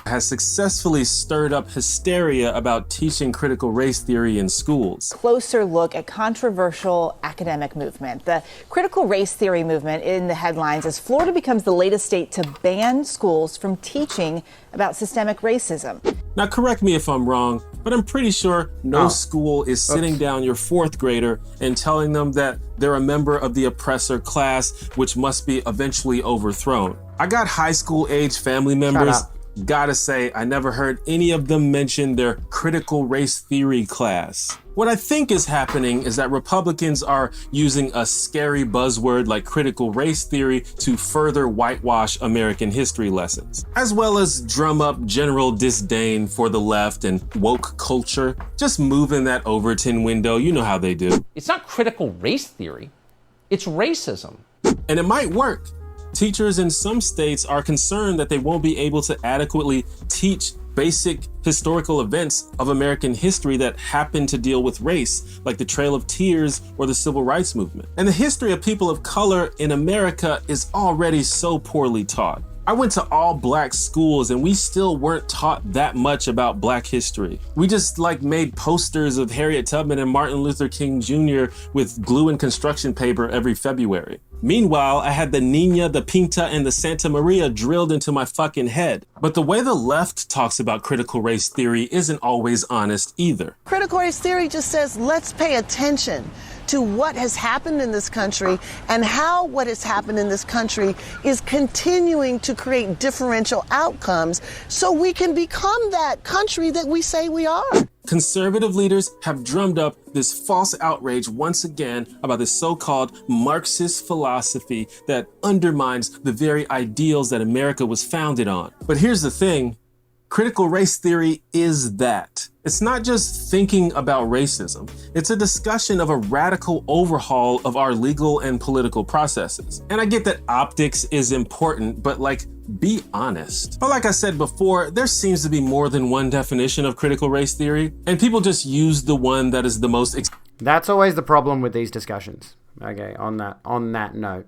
Has successfully stirred up hysteria about teaching critical race theory in schools. Closer look at controversial academic movement. The critical race theory movement in the headlines as Florida becomes the latest state to ban schools from teaching about systemic racism. Now, correct me if I'm wrong, but I'm pretty sure no school is sitting down your fourth grader and telling them that they're a member of the oppressor class, which must be eventually overthrown. I got high school age family members. Gotta say, I never heard any of them mention their critical race theory class. What I think is happening is that Republicans are using a scary buzzword like critical race theory to further whitewash American history lessons, as well as drum up general disdain for the left and woke culture. Just moving that Overton window, you know how they do. It's not critical race theory, it's racism. And it might work. Teachers in some states are concerned that they won't be able to adequately teach basic historical events of American history that happen to deal with race, like the Trail of Tears or the Civil Rights Movement. And the history of people of color in America is already so poorly taught. I went to all black schools and we still weren't taught that much about black history. We just made posters of Harriet Tubman and Martin Luther King Jr. with glue and construction paper every February. Meanwhile, I had the Nina, the Pinta, and the Santa Maria drilled into my fucking head. But the way the left talks about critical race theory isn't always honest either. Critical race theory just says, let's pay attention to what has happened in this country and how what has happened in this country is continuing to create differential outcomes so we can become that country that we say we are. Conservative leaders have drummed up this false outrage once again about this so-called Marxist philosophy that undermines the very ideals that America was founded on. But here's the thing. Critical race theory is that. It's not just thinking about racism. It's a discussion of a radical overhaul of our legal and political processes. And I get that optics is important, but be honest. But like I said before, there seems to be more than one definition of critical race theory, and people just use the one that is the most... That's always the problem with these discussions. Okay, on that note.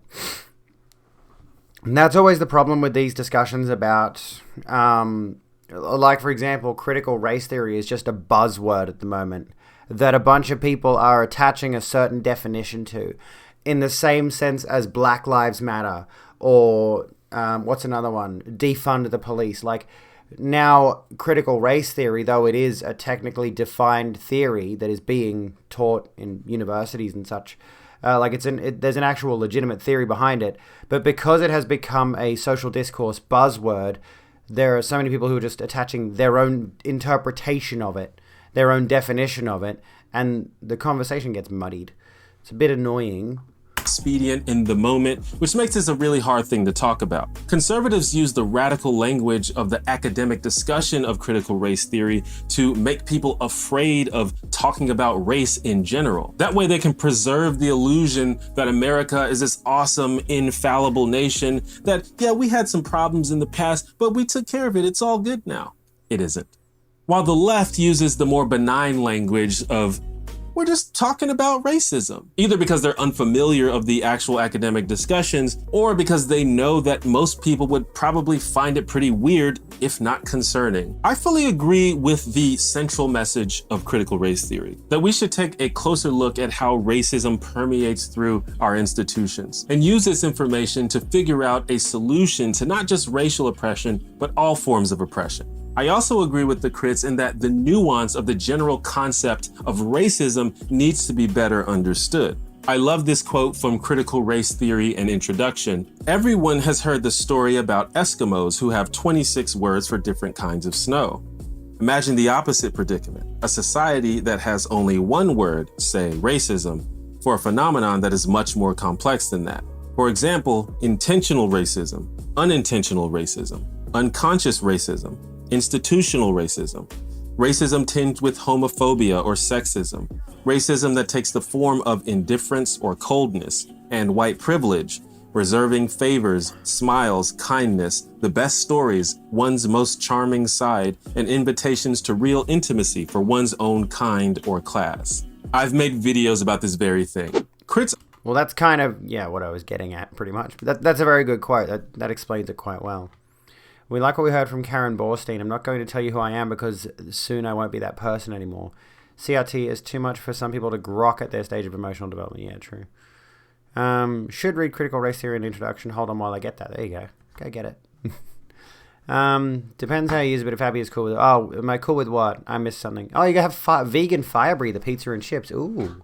And that's always the problem with these discussions about... for example, critical race theory is just a buzzword at the moment that a bunch of people are attaching a certain definition to in the same sense as Black Lives Matter or what's another one? Defund the police. Now, critical race theory, though it is a technically defined theory that is being taught in universities and such, there's an actual legitimate theory behind it, but because it has become a social discourse buzzword, there are so many people who are just attaching their own interpretation of it, their own definition of it, and the conversation gets muddied. It's a bit annoying. Expedient in the moment, which makes this a really hard thing to talk about. Conservatives use the radical language of the academic discussion of critical race theory to make people afraid of talking about race in general. That way they can preserve the illusion that America is this awesome, infallible nation that, yeah, we had some problems in the past, but we took care of it. It's all good now. It isn't. While the left uses the more benign language of we're just talking about racism, either because they're unfamiliar of the actual academic discussions or because they know that most people would probably find it pretty weird, if not concerning. I fully agree with the central message of critical race theory, that we should take a closer look at how racism permeates through our institutions and use this information to figure out a solution to not just racial oppression, but all forms of oppression. I also agree with the crits in that the nuance of the general concept of racism needs to be better understood. I love this quote from Critical Race Theory and Introduction. Everyone has heard the story about Eskimos who have 26 words for different kinds of snow. Imagine the opposite predicament, a society that has only one word, say racism, for a phenomenon that is much more complex than that. For example, intentional racism, unintentional racism, unconscious racism, institutional racism. racism tinged with homophobia or sexism, racism that takes the form of indifference or coldness, and white privilege, reserving favors, smiles, kindness, the best stories, one's most charming side, and invitations to real intimacy for one's own kind or class. I've made videos about this very thing. Crits. Well, that's kind of, yeah, what I was getting at, pretty much. That's a very good quote. That explains it quite well. We like what we heard from Karen Borstein. I'm not going to tell you who I am because soon I won't be that person anymore. CRT is too much for some people to grok at their stage of emotional development. Yeah, true. Should read critical race theory in introduction. Hold on while I get that. There you go. Go get it. Depends how you use it, but if happy is cool with it. Oh, am I cool with what? I missed something. Oh, you have vegan fire breather pizza and chips. Ooh.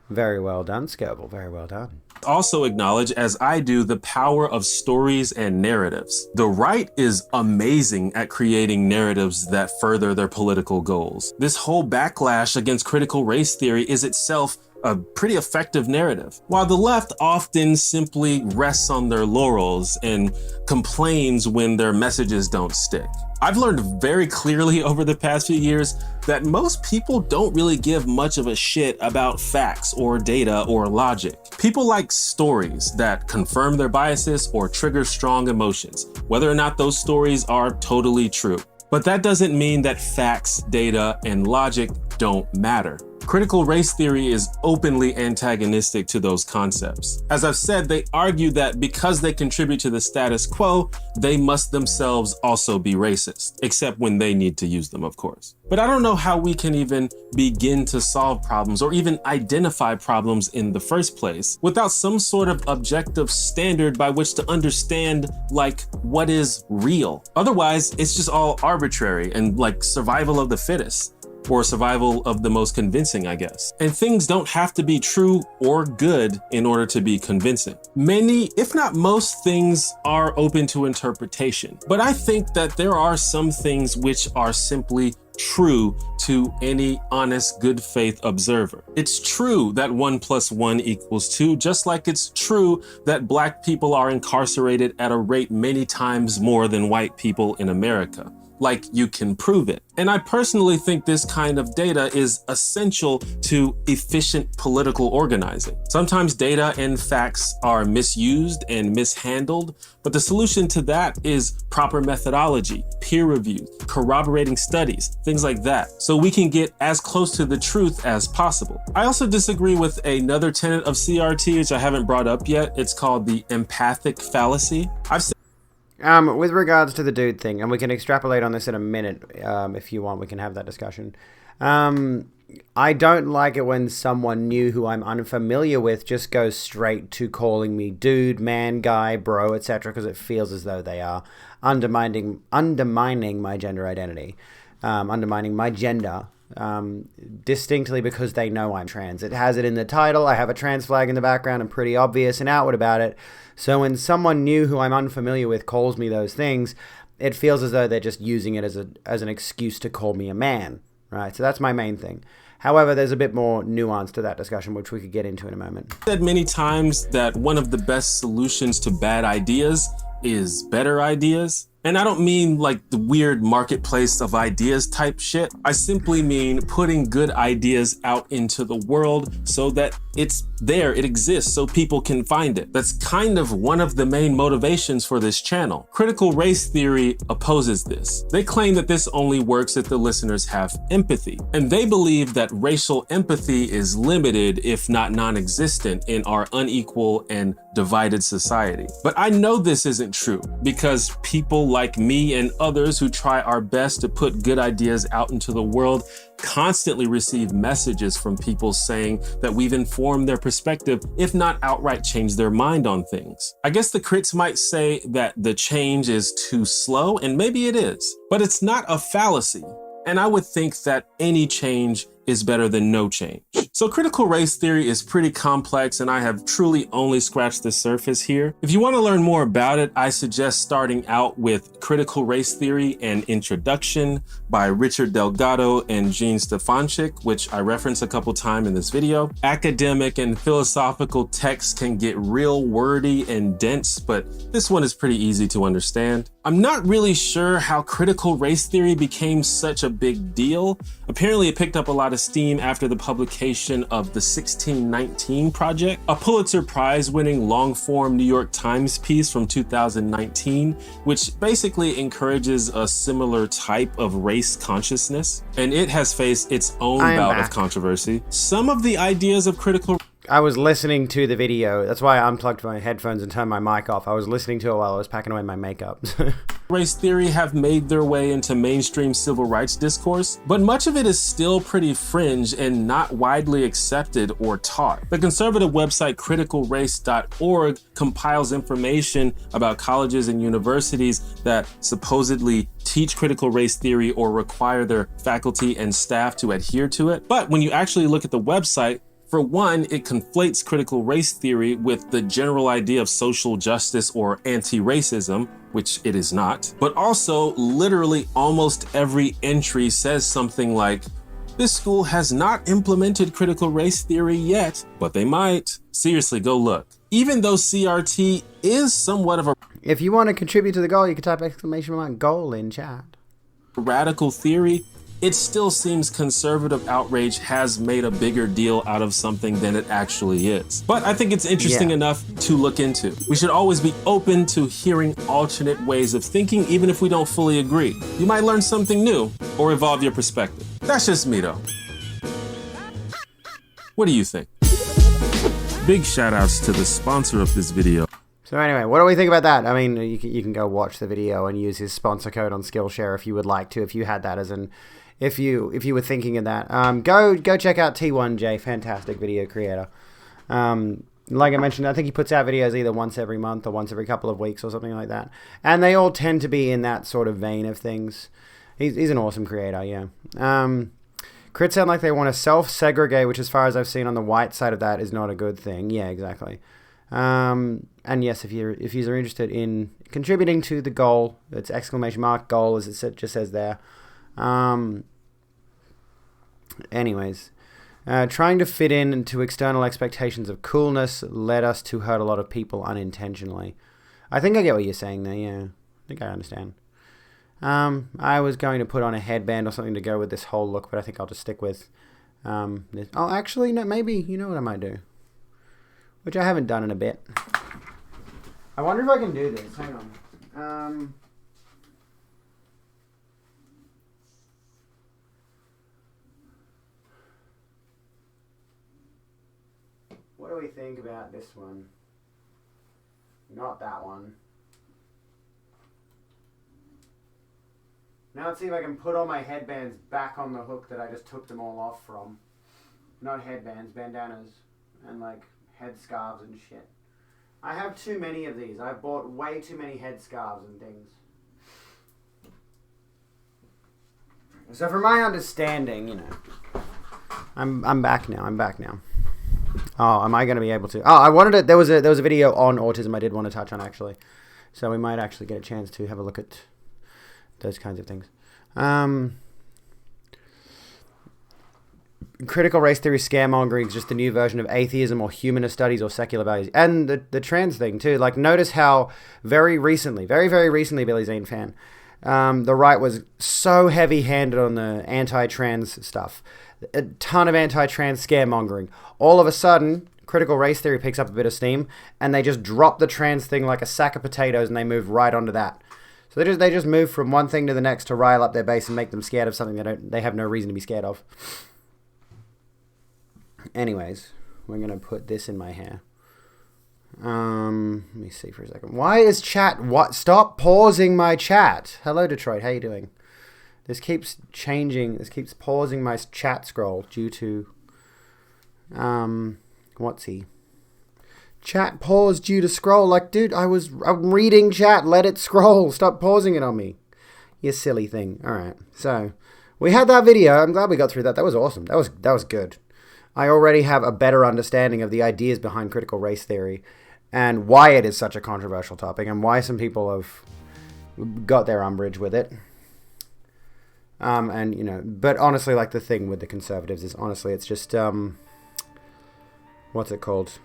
Very well done, Scoble. Very well done. Also acknowledge, as I do, the power of stories and narratives. The right is amazing at creating narratives that further their political goals. This whole backlash against critical race theory is itself a pretty effective narrative, while the left often simply rests on their laurels and complains when their messages don't stick. I've learned very clearly over the past few years that most people don't really give much of a shit about facts or data or logic. People like stories that confirm their biases or trigger strong emotions, whether or not those stories are totally true. But that doesn't mean that facts, data, and logic don't matter. Critical race theory is openly antagonistic to those concepts. As I've said, they argue that because they contribute to the status quo, they must themselves also be racist, except when they need to use them, of course. But I don't know how we can even begin to solve problems or even identify problems in the first place without some sort of objective standard by which to understand, like, what is real. Otherwise, it's just all arbitrary and like survival of the fittest. Or survival of the most convincing, I guess. And things don't have to be true or good in order to be convincing. Many, if not most things, are open to interpretation. But I think that there are some things which are simply true to any honest, good faith observer. It's true that 1 + 1 = 2, just like it's true that Black people are incarcerated at a rate many times more than white people in America. Like, you can prove it. And I personally think this kind of data is essential to efficient political organizing. Sometimes data and facts are misused and mishandled, but the solution to that is proper methodology, peer review, corroborating studies, things like that, so we can get as close to the truth as possible. I also disagree with another tenet of CRT, which I haven't brought up yet. It's called the empathic fallacy. With regards to the dude thing, and we can extrapolate on this in a minute, if you want, we can have that discussion. I don't like it when someone new who I'm unfamiliar with just goes straight to calling me dude, man, guy, bro, etc., because it feels as though they are undermining my gender identity, undermining my gender, distinctly because they know I'm trans. It has it in the title. I have a trans flag in the background. I'm pretty obvious and outward about it. So when someone new who I'm unfamiliar with calls me those things, it feels as though they're just using it as an excuse to call me a man, right? So that's my main thing. However, there's a bit more nuance to that discussion, which we could get into in a moment. I've said many times that one of the best solutions to bad ideas is better ideas. And I don't mean like the weird marketplace of ideas type shit. I simply mean putting good ideas out into the world so that it's there, it exists, so people can find it. That's kind of one of the main motivations for this channel. Critical race theory opposes this. They claim that this only works if the listeners have empathy. And they believe that racial empathy is limited, if not non-existent, in our unequal and divided society. But I know this isn't true because people like me and others who try our best to put good ideas out into the world constantly receive messages from people saying that we've informed their perspective, if not outright changed their mind on things. I guess the critics might say that the change is too slow, and maybe it is, but it's not a fallacy. And I would think that any change is better than no change. So critical race theory is pretty complex, and I have truly only scratched the surface here. If you want to learn more about it, I suggest starting out with Critical Race Theory and Introduction by Richard Delgado and Jean Stefanchik, which I reference a couple times in this video. Academic and philosophical texts can get real wordy and dense, but this one is pretty easy to understand. I'm not really sure how critical race theory became such a big deal. Apparently it picked up a lot of steam after the publication of the 1619 Project, a Pulitzer Prize winning long-form New York Times piece from 2019, which basically encourages a similar type of race consciousness. And it has faced its own bout of controversy. Some of the ideas of critical I was listening to the video. That's why I unplugged my headphones and turned my mic off. I was listening to it while I was packing away my makeup. race theory have made their way into mainstream civil rights discourse, but much of it is still pretty fringe and not widely accepted or taught. The conservative website criticalrace.org compiles information about colleges and universities that supposedly teach critical race theory or require their faculty and staff to adhere to it. But when you actually look at the website, for one, it conflates critical race theory with the general idea of social justice or anti-racism, which it is not. But also, literally almost every entry says something like, this school has not implemented critical race theory yet, but they might. Seriously, go look. Even though CRT is somewhat of a If you want to contribute to the goal, you can type exclamation mark goal in chat. Radical theory, it still seems conservative outrage has made a bigger deal out of something than it actually is. But I think it's interesting enough to look into. We should always be open to hearing alternate ways of thinking, even if we don't fully agree. You might learn something new or evolve your perspective. That's just me though. What do you think? Big shout outs to the sponsor of this video. So anyway, what do we think about that? I mean, you can go watch the video and use his sponsor code on Skillshare if you would like to, if you had that as an, if you were thinking of that. Go check out T1J, fantastic video creator. Like I mentioned, I think he puts out videos either once every month or once every couple of weeks or something like that. And they all tend to be in that sort of vein of things. He's an awesome creator, yeah. Crits sound like they want to self-segregate, which as far as I've seen on the white side of that is not a good thing. Yeah, exactly. And yes, if you're interested in contributing to the goal, it's exclamation mark goal as it just says there. Anyways, trying to fit in into external expectations of coolness led us to hurt a lot of people unintentionally. I think I get what you're saying there. Yeah, I think I understand. I was going to put on a headband or something to go with this whole look, but I think I'll just stick with this. Oh, actually, no, maybe, you know what I might do? Which I haven't done in a bit. I wonder if I can do this. Hang on. What do we think about this one? Not that one. Now let's see if I can put all my headbands back on the hook that I just took them all off from. Not headbands, bandanas, and like headscarves and shit. I have too many of these. I've bought way too many headscarves and things. So from my understanding, you know, I'm back now. I'm back now. Oh, am I going to be able to? Oh, I wanted to. There was a video on autism I did want to touch on actually, so we might actually get a chance to have a look at those kinds of things. Critical race theory scaremongering is just the new version of atheism or humanist studies or secular values. And the trans thing too. Like, notice how very recently, very recently, Billy Zane fan, the right was so heavy-handed on the anti-trans stuff. A ton of anti-trans scaremongering. All of a sudden, critical race theory picks up a bit of steam, and they just drop the trans thing like a sack of potatoes, and they move right onto that. So they just move from one thing to the next to rile up their base and make them scared of something they have no reason to be scared of. Anyways, we're going to put this in my hair. Let me see for a second. Why is chat... What? Stop pausing my chat. Hello, Detroit. How you doing? This keeps changing. This keeps pausing my chat scroll due to... What's he? Chat paused due to scroll. Like, dude, I'm reading chat. Let it scroll. Stop pausing it on me. You silly thing. Alright, so... we had that video. I'm glad we got through that. That was awesome. That was good. I already have a better understanding of the ideas behind critical race theory and why it is such a controversial topic and why some people have got their umbrage with it. And, you know, but honestly, like, the thing with the conservatives is, honestly, it's just, what's it called?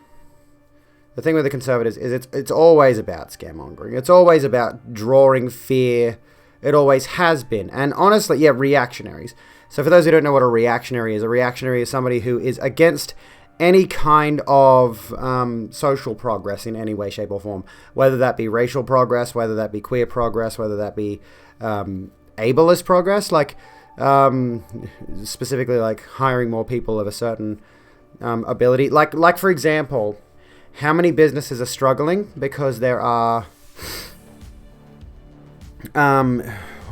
The thing with the conservatives is it's always about scaremongering. It's always about drawing fear. It always has been. And honestly, yeah, reactionaries. So for those who don't know what a reactionary is somebody who is against any kind of social progress in any way, shape, or form. Whether that be racial progress, whether that be queer progress, whether that be ableist progress, like specifically like hiring more people of a certain ability. Like for example, how many businesses are struggling because there are let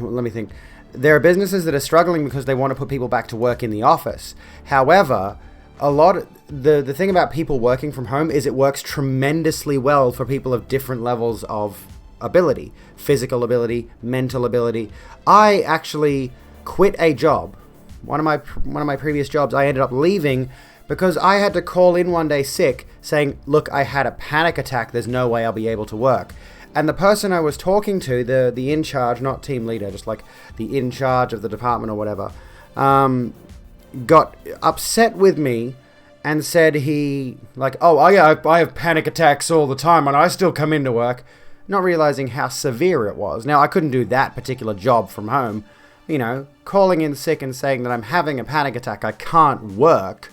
me think. There are businesses that are struggling because they want to put people back to work in the office. However, the thing about people working from home is it works tremendously well for people of different levels of ability, physical ability, mental ability. I actually quit a job. One of my previous jobs, I ended up leaving because I had to call in one day sick saying, look, I had a panic attack. There's no way I'll be able to work. And the person I was talking to, the in charge, not team leader, just like the in charge of the department or whatever, got upset with me and said I have panic attacks all the time and I still come into work, not realizing how severe it was. Now, I couldn't do that particular job from home. You know, calling in sick and saying that I'm having a panic attack, I can't work,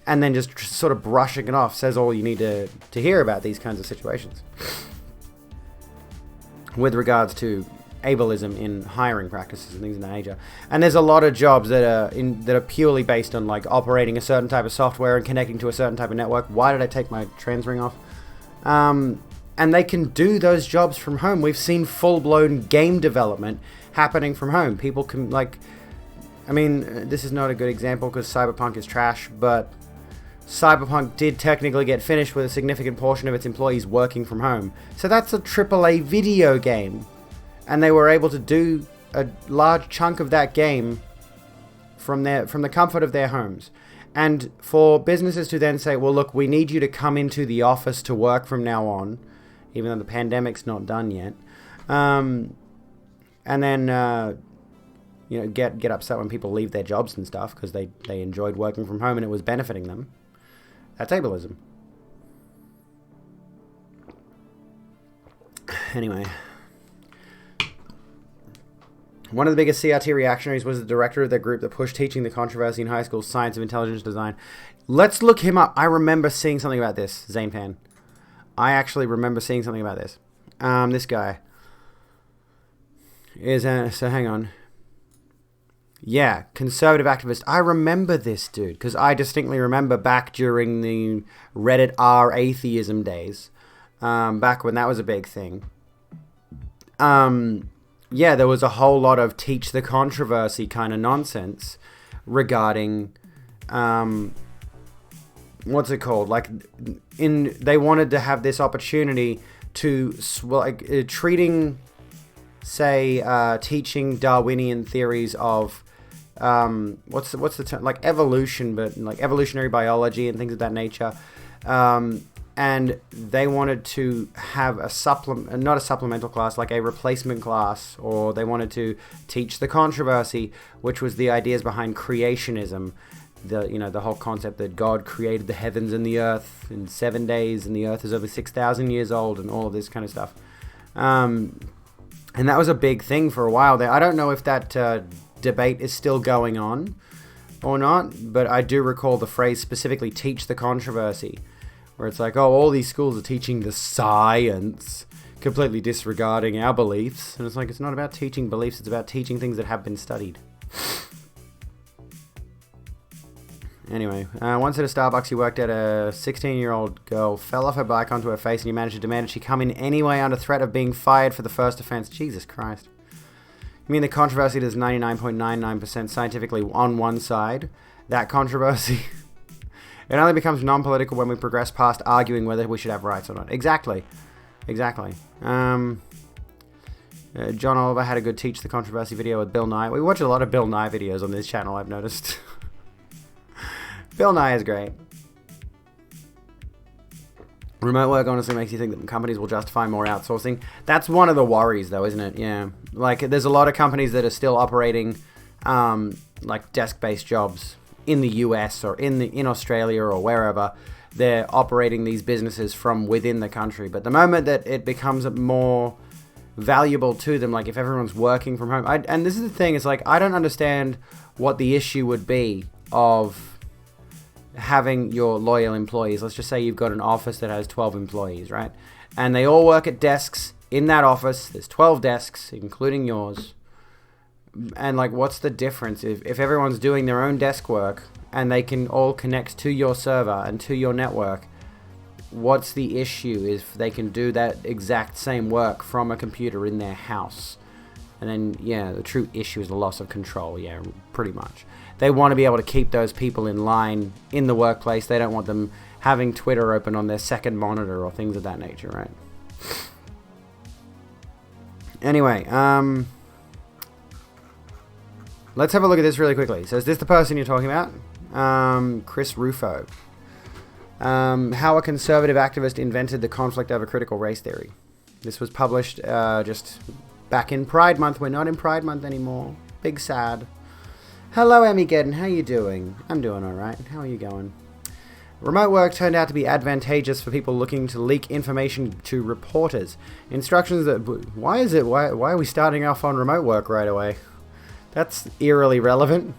and then just sort of brushing it off says all you need to hear about these kinds of situations with regards to ableism in hiring practices and things of that nature. And there's a lot of jobs that are purely based on like operating a certain type of software and connecting to a certain type of network. Why did I take my trans ring off? And they can do those jobs from home. We've seen full-blown game development happening from home. People can, like, I mean, this is not a good example because Cyberpunk is trash, but Cyberpunk did technically get finished with a significant portion of its employees working from home. So that's a AAA video game. And they were able to do a large chunk of that game from the comfort of their homes. And for businesses to then say, well, look, we need you to come into the office to work from now on, even though the pandemic's not done yet. And then, get upset when people leave their jobs and stuff because they enjoyed working from home and it was benefiting them. That's ableism. Anyway. One of the biggest CRT reactionaries was the director of the group that pushed teaching the controversy in high school, Science of Intelligence Design. Let's look him up. I remember seeing something about this, Zane Pan. I actually remember seeing something about this. This guy is, so hang on. Yeah, conservative activist. I remember this dude, because I distinctly remember back during the Reddit R atheism days, back when that was a big thing. Yeah, there was a whole lot of teach the controversy kind of nonsense regarding, what's it called? Like, they wanted to have this opportunity to, treating, say, teaching Darwinian theories of, what's the term? Like evolution, but like evolutionary biology and things of that nature. And they wanted to have not a supplemental class, like a replacement class, or they wanted to teach the controversy, which was the ideas behind creationism. The whole concept that God created the heavens and the earth in 7 days, and the earth is over 6,000 years old, and all of this kind of stuff. And that was a big thing for a while there. I don't know if that debate is still going on or not, but I do recall the phrase specifically, teach the controversy, where it's like, oh, all these schools are teaching the science, completely disregarding our beliefs. And it's like, it's not about teaching beliefs, it's about teaching things that have been studied. Anyway, once at a Starbucks, you worked at a 16-year-old girl, fell off her bike onto her face, and you managed to demand that she come in anyway under threat of being fired for the first offense. Jesus Christ. You mean the controversy is 99.99% scientifically on one side? That controversy... It only becomes non-political when we progress past arguing whether we should have rights or not. Exactly. John Oliver had a good Teach the Controversy video with Bill Nye. We watch a lot of Bill Nye videos on this channel, I've noticed. Bill Nye is great. Remote work honestly makes you think that companies will justify more outsourcing. That's one of the worries, though, isn't it? Yeah. Like, there's a lot of companies that are still operating, like, desk-based jobs in the US or in Australia or wherever. They're operating these businesses from within the country. But the moment that it becomes more valuable to them, like if everyone's working from home, and this is the thing, it's like, I don't understand what the issue would be of having your loyal employees. Let's just say you've got an office that has 12 employees, right? And they all work at desks in that office. There's 12 desks, including yours. And like, what's the difference if everyone's doing their own desk work and they can all connect to your server and to your network? What's the issue if they can do that exact same work from a computer in their house? And then, yeah, the true issue is the loss of control. Yeah, pretty much. They want to be able to keep those people in line in the workplace. They don't want them having Twitter open on their second monitor or things of that nature, right? Anyway, let's have a look at this really quickly. So is this the person you're talking about? Chris Rufo. How a conservative activist invented the conflict over critical race theory. This was published just back in Pride Month. We're not in Pride Month anymore. Big sad. Hello, Emmy Geddon. How you doing? I'm doing alright. How are you going? Remote work turned out to be advantageous for people looking to leak information to reporters. Instructions that... Why are we starting off on remote work right away? That's eerily relevant.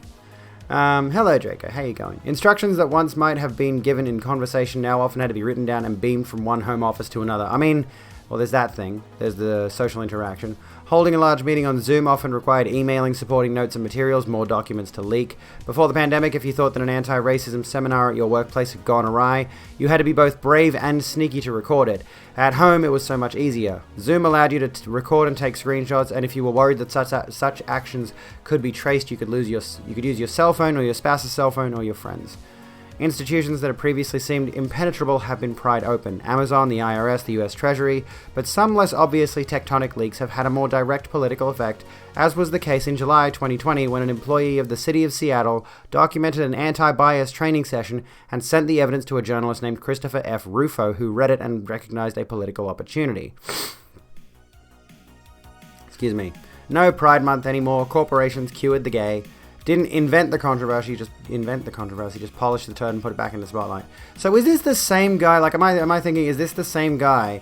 Hello, Draco. How you going? Instructions that once might have been given in conversation now often had to be written down and beamed from one home office to another. I mean, well, there's that thing. There's the social interaction. Holding a large meeting on Zoom often required emailing supporting notes and materials, more documents to leak. Before the pandemic, if you thought that an anti-racism seminar at your workplace had gone awry, you had to be both brave and sneaky to record it. At home, it was so much easier. Zoom allowed you to record and take screenshots, and if you were worried that such actions could be traced, you could use your cell phone or your spouse's cell phone or your friends. Institutions that had previously seemed impenetrable have been pried open. Amazon, the IRS, the US Treasury, but some less obviously tectonic leaks have had a more direct political effect, as was the case in July 2020 when an employee of the city of Seattle documented an anti-bias training session and sent the evidence to a journalist named Christopher F. Rufo, who read it and recognized a political opportunity. Excuse me. No Pride Month anymore. Corporations cured the gay. Didn't invent the controversy, just polish the turd and put it back in the spotlight. So is this the same guy, like, am I thinking, is this the same guy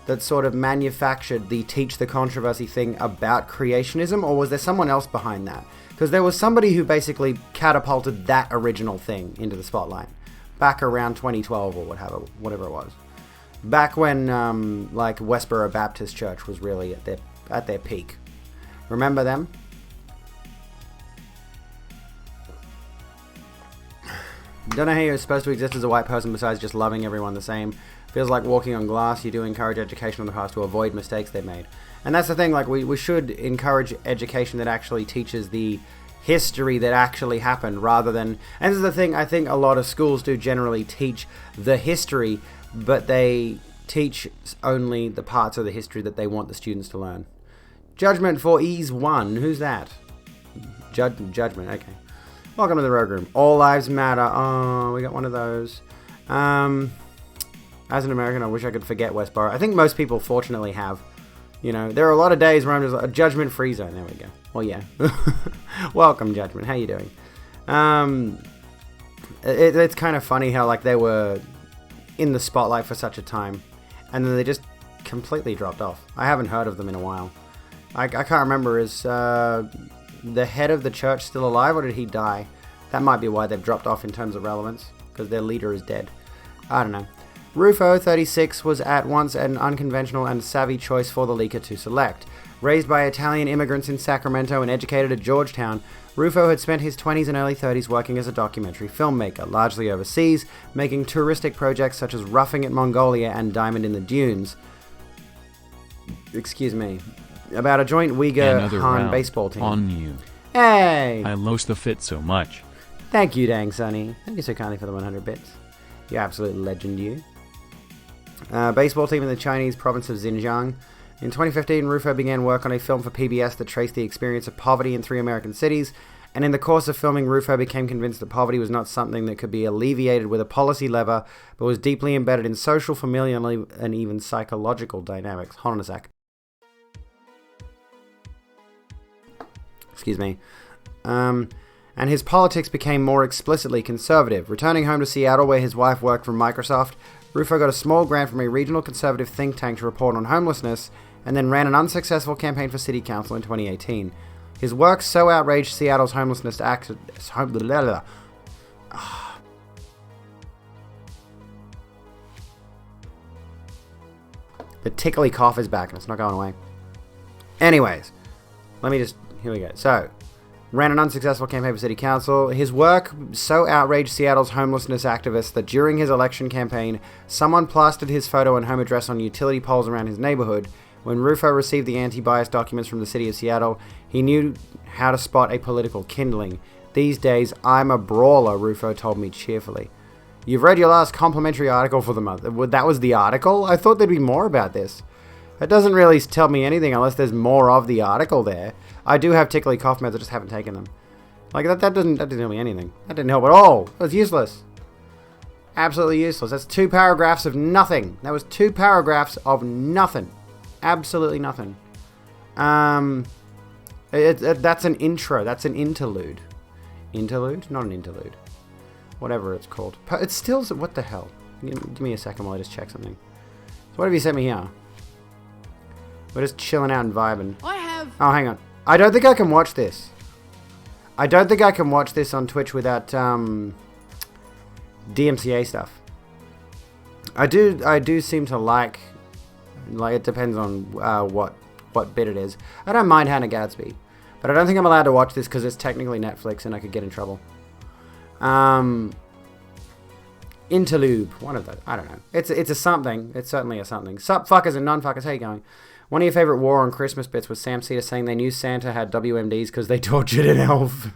that sort of manufactured the Teach the Controversy thing about creationism, or was there someone else behind that? Because there was somebody who basically catapulted that original thing into the spotlight, back around 2012 or whatever it was. Back when, like, Westboro Baptist Church was really at their peak. Remember them? Don't know how you're supposed to exist as a white person besides just loving everyone the same. Feels like walking on glass. You do encourage education on the past to avoid mistakes they've made. And that's the thing, like, we should encourage education that actually teaches the history that actually happened rather than... And this is the thing, I think a lot of schools do generally teach the history, but they teach only the parts of the history that they want the students to learn. Judgment for Ease 1. Who's that? Judgment, okay. Welcome to the Rogue Room. All lives matter. Oh, we got one of those. As an American, I wish I could forget Westboro. I think most people, fortunately, have. You know, there are a lot of days where I'm just like, a judgment-free zone. There we go. Well, yeah. Welcome, Judgment. How you doing? It's kind of funny how, like, they were in the spotlight for such a time, and then they just completely dropped off. I haven't heard of them in a while. I can't remember. Is the head of the church still alive, or did he die? That might be why they've dropped off in terms of relevance, because their leader is dead. I don't know. Rufo, 36, was at once an unconventional and savvy choice for the leaker to select. Raised by Italian immigrants in Sacramento and educated at Georgetown, Rufo had spent his 20s and early 30s working as a documentary filmmaker, largely overseas, making touristic projects such as Roughing It Mongolia and Diamond in the Dunes. Excuse me. About a joint Uyghur-Han baseball team. On you. Hey! I lost the fit so much. Thank you, dang Sonny. Thank you so kindly for the 100 bits. You absolute legend, you. Baseball team in the Chinese province of Xinjiang. In 2015, Rufo began work on a film for PBS that traced the experience of poverty in 3 American cities, and in the course of filming, Rufo became convinced that poverty was not something that could be alleviated with a policy lever, but was deeply embedded in social, familial, and even psychological dynamics. Hold on a sec. Excuse me. And his politics became more explicitly conservative. Returning home to Seattle, where his wife worked for Microsoft, Rufo got a small grant from a regional conservative think tank to report on homelessness, and then ran an unsuccessful campaign for city council in 2018. His work so outraged Seattle's homelessness The tickly cough is back and it's not going away. Anyways, here we go. So, ran an unsuccessful campaign for city council. His work so outraged Seattle's homelessness activists that during his election campaign, someone plastered his photo and home address on utility poles around his neighborhood. When Rufo received the anti-bias documents from the city of Seattle, he knew how to spot a political kindling. These days, I'm a brawler, Rufo told me cheerfully. You've read your last complimentary article for the month. That was the article? I thought there'd be more about this. That doesn't really tell me anything unless there's more of the article there. I do have tickly cough meds, I just haven't taken them. Like, that didn't tell me anything. That didn't help at all. It was useless. Absolutely useless. That's 2 paragraphs of nothing. That was 2 paragraphs of nothing. Absolutely nothing. That's an intro. That's an interlude. Interlude? Not an interlude. Whatever it's called. It's still... What the hell? Give me a second while I just check something. So what have you sent me here? We're just chilling out and vibing. Oh, hang on. I don't think I can watch this. I don't think I can watch this on Twitch without DMCA stuff. I do seem to like it depends on what bit it is. I don't mind Hannah Gadsby, but I don't think I'm allowed to watch this because it's technically Netflix and I could get in trouble. Interlude, one of those. I don't know. It's a something. It's certainly a something. Sup fuckers and non-fuckers, how you going? One of your favorite War on Christmas bits was Sam Cedar saying they knew Santa had WMDs because they tortured an elf.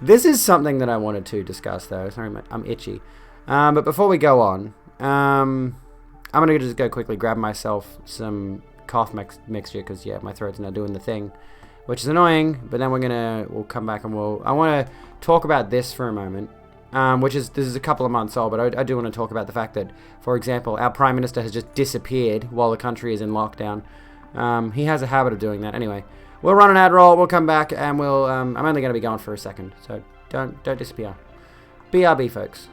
This is something that I wanted to discuss, though. Sorry, I'm itchy. But before we go on, I'm going to just go quickly grab myself some cough mixture because, yeah, my throat's now doing the thing, which is annoying. But then we'll come back and I want to talk about this for a moment. This is a couple of months old, but I do want to talk about the fact that, for example, our Prime Minister has just disappeared while the country is in lockdown. He has a habit of doing that. Anyway, we'll run an ad roll, we'll come back, and I'm only going to be gone for a second, so don't disappear. BRB, folks.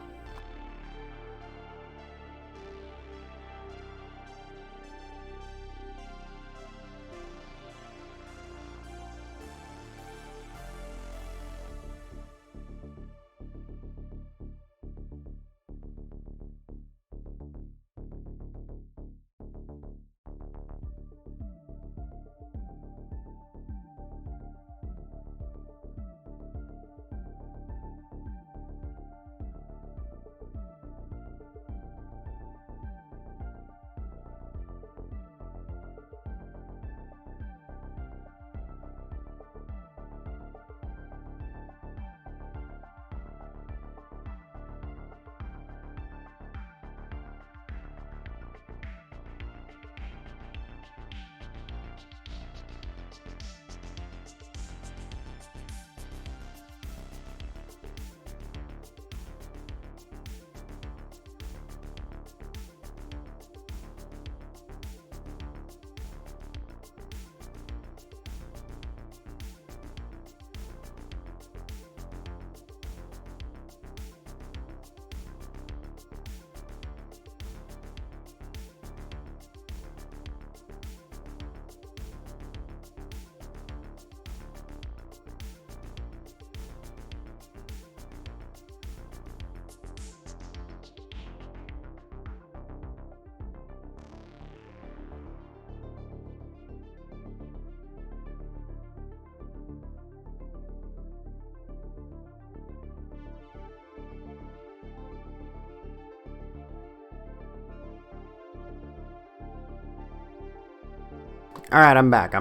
Alright, I'm back.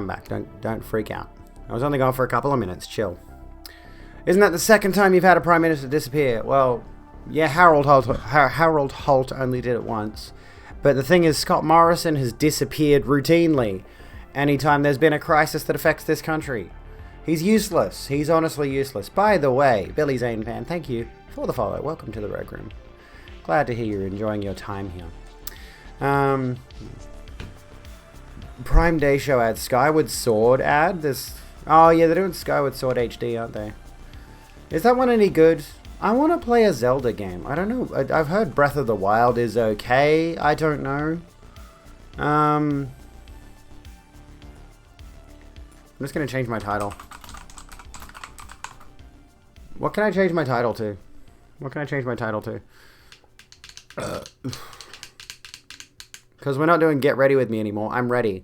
Don't freak out. I was only gone for a couple of minutes. Chill. Isn't that the second time you've had a Prime Minister disappear? Well, yeah, Harold Holt only did it once. But the thing is, Scott Morrison has disappeared routinely anytime there's been a crisis that affects this country. He's useless. He's honestly useless. By the way, Billy Zane fan, thank you for the follow. Welcome to the Rogue Room. Glad to hear you're enjoying your time here. Prime Day Show ad. Skyward Sword ad. This. Oh yeah, they're doing Skyward Sword HD, aren't they? Is that one any good? I want to play a Zelda game. I don't know. I've heard Breath of the Wild is okay. I don't know. I'm just gonna change my title. What can I change my title to? What can I change my title to? Because we're not doing Get Ready With Me anymore. I'm ready.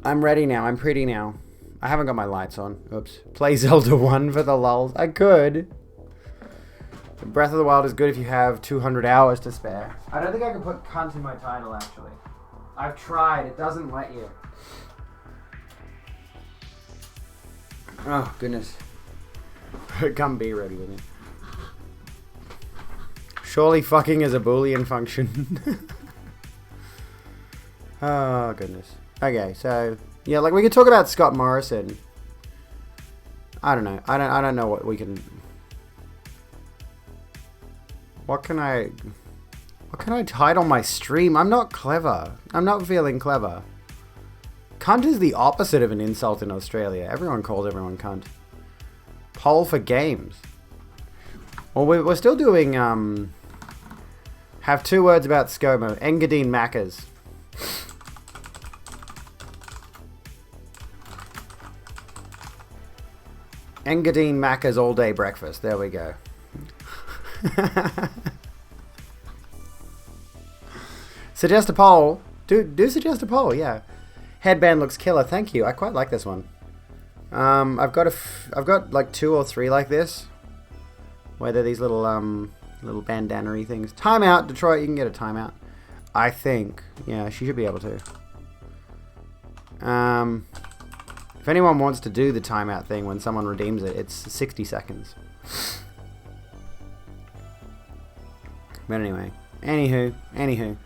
I'm ready now. I'm pretty now. I haven't got my lights on. Oops. Play Zelda 1 for the lulz. I could. Breath of the Wild is good if you have 200 hours to spare. I don't think I can put cunt in my title, actually. I've tried. It doesn't let you. Oh, goodness. Come be ready with me. Surely fucking is a Boolean function. Oh, goodness. Okay, so... yeah, like, we could talk about Scott Morrison. I don't know. I don't know what we can... What can I title my stream? I'm not clever. I'm not feeling clever. Cunt is the opposite of an insult in Australia. Everyone calls everyone cunt. Poll for games. Well, we're still doing, have 2 words about ScoMo. Engadine Macca's. Engadine Macca's all day breakfast. There we go. Suggest a poll. Do suggest a poll, yeah. Headband looks killer. Thank you. I quite like this one. I've got like 2 or 3 like this, where they're these little little bandana-y things. Timeout, Detroit. You can get a timeout. I think. Yeah, she should be able to. If anyone wants to do the timeout thing when someone redeems it, it's 60 seconds. But anyway, anywho.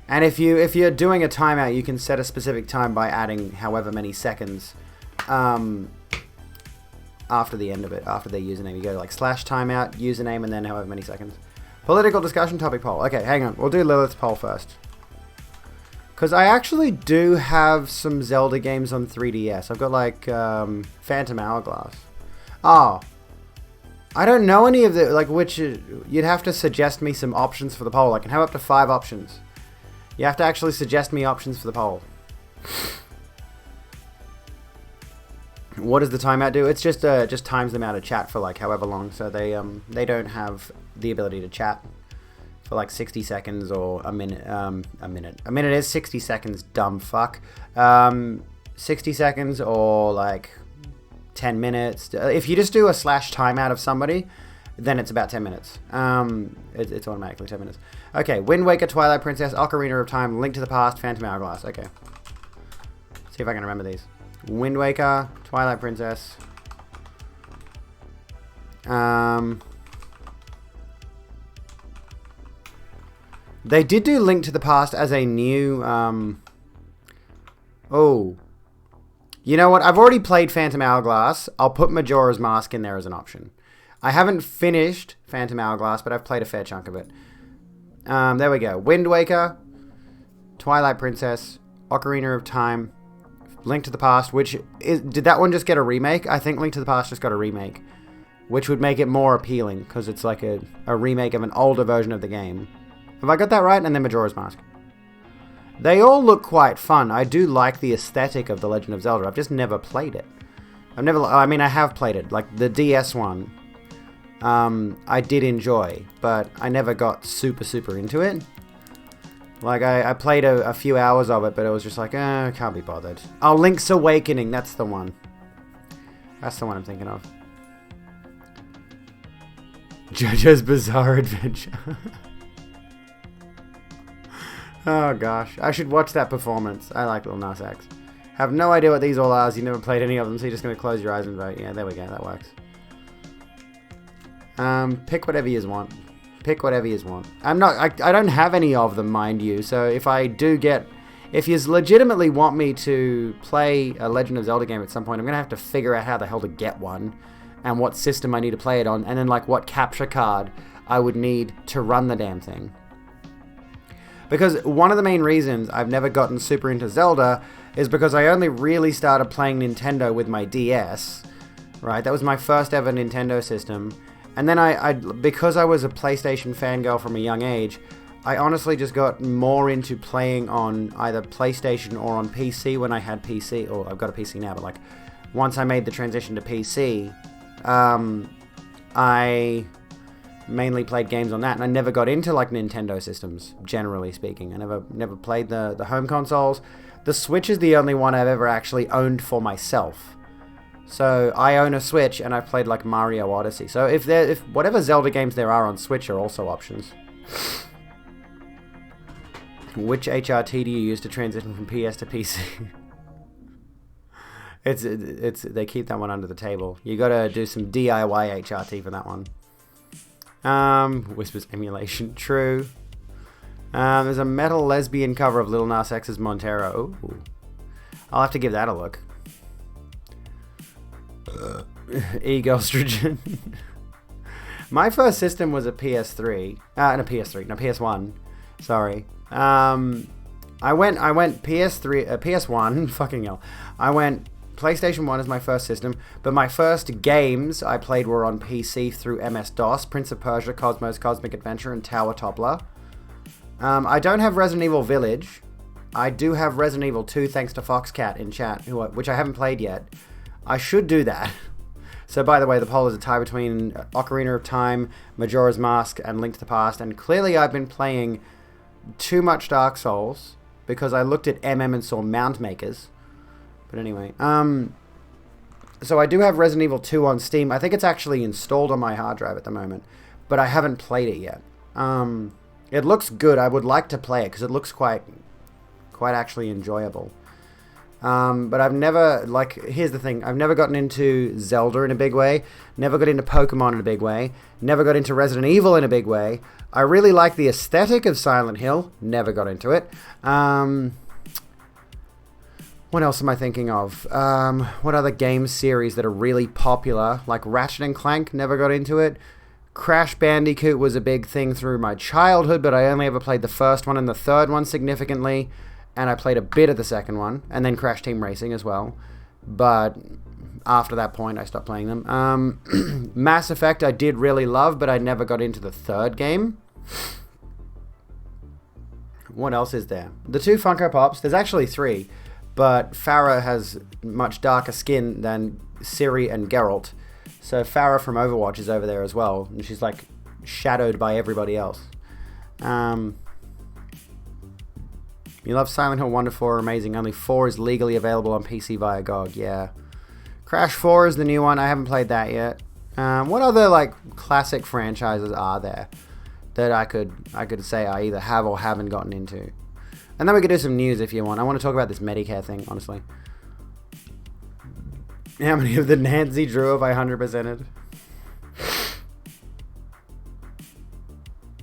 And if you're doing a timeout, you can set a specific time by adding however many seconds after the end of it, after their username. You go to like /timeout, username, and then however many seconds. Political discussion topic poll. Okay, hang on. We'll do Lilith's poll first. Because I actually do have some Zelda games on 3DS. I've got like Phantom Hourglass. Oh. I don't know any of the, like, which, you'd have to suggest me some options for the poll. I can have up to 5 options. You have to actually suggest me options for the poll. What does the timeout do? It's just times them out of chat for like however long, so they don't have the ability to chat for like 60 seconds or a minute. A minute is 60 seconds, dumb fuck. 60 seconds or like 10 minutes. If you just do a /timeout of somebody, then it's about 10 minutes. It's automatically 10 minutes. Okay, Wind Waker, Twilight Princess, Ocarina of Time, Link to the Past, Phantom Hourglass. Okay. See if I can remember these. Wind Waker, Twilight Princess. They did do Link to the Past as a new... Oh. You know what? I've already played Phantom Hourglass. I'll put Majora's Mask in there as an option. I haven't finished Phantom Hourglass, but I've played a fair chunk of it. There we go. Wind Waker, Twilight Princess, Ocarina of Time, Link to the Past, which is... Did that one just get a remake? I think Link to the Past just got a remake, which would make it more appealing, because it's like a remake of an older version of the game. Have I got that right? And then Majora's Mask. They all look quite fun. I do like the aesthetic of The Legend of Zelda. I've just never played it. I mean, I have played it. Like, the DS one, I did enjoy, but I never got super into it. Like, I played a few hours of it, but it was just like, I can't be bothered. Oh, Link's Awakening, that's the one. That's the one I'm thinking of. JoJo's Bizarre Adventure. Oh gosh, I should watch that performance. I like Lil Nas X. Have no idea what these all are, as you never played any of them, so you're just going to close your eyes and vote. Yeah, there we go, that works. Pick whatever you want. Pick whatever you want. I don't have any of them, mind you. So if you legitimately want me to play a Legend of Zelda game at some point, I'm going to have to figure out how the hell to get one and what system I need to play it on, and then like what capture card I would need to run the damn thing. Because one of the main reasons I've never gotten super into Zelda is because I only really started playing Nintendo with my DS, right? That was my first ever Nintendo system. And then because I was a PlayStation fangirl from a young age, I honestly just got more into playing on either PlayStation or on PC when I had PC, or I've got a PC now, but like once I made the transition to PC, I mainly played games on that, and I never got into like Nintendo systems, generally speaking. I never played the home consoles. The Switch is the only one I've ever actually owned for myself. So I own a Switch, and I've played like Mario Odyssey. So if whatever Zelda games there are on Switch are also options. Which HRT do you use to transition from PS to PC? it's they keep that one under the table. You gotta do some DIY HRT for that one. Whispers emulation, true. There's a metal lesbian cover of Lil Nas X's Montero. Ooh. I'll have to give that a look. Egostrogen. My first system was a PS3. PS1. Sorry. I went PS3, PS1. Fucking hell. I went PlayStation 1 as my first system, but my first games I played were on PC through MS-DOS, Prince of Persia, Cosmos, Cosmic Adventure, and Tower Toppler. I don't have Resident Evil Village. I do have Resident Evil 2 thanks to Foxcat in chat, which I haven't played yet. I should do that. So by the way, the poll is a tie between Ocarina of Time, Majora's Mask, and Link to the Past, and clearly I've been playing too much Dark Souls because I looked at and saw Mount Makers. But anyway, so I do have Resident Evil 2 on Steam. I think it's actually installed on my hard drive at the moment, but I haven't played it yet. It looks good. I would like to play it because it looks quite actually enjoyable. But I've never, here's the thing, I've never gotten into Zelda in a big way, never got into Pokemon in a big way, never got into Resident Evil in a big way. I really like the aesthetic of Silent Hill, never got into it. What else am I thinking of? What other game series that are really popular, like Ratchet and Clank, never got into it. Crash Bandicoot was a big thing through my childhood, but I only ever played the first one and the third one significantly. And I played a bit of the second one, and then Crash Team Racing as well. But after that point, I stopped playing them. Mass Effect I did really love, but I never got into the third game. What else is there? The 2 Funko Pops, there's actually 3, but Farah has much darker skin than Ciri and Geralt. So Farah from Overwatch is over there as well, and she's like shadowed by everybody else. You love Silent Hill 1 to 4 are amazing. Only 4 is legally available on PC via GOG. Yeah. Crash 4 is the new one. I haven't played that yet. What other classic franchises are there that I could say I either have or haven't gotten into? And then we could do some news if you want. I want to talk about this Medicare thing, honestly. How many of the Nancy Drew have I 100%ed?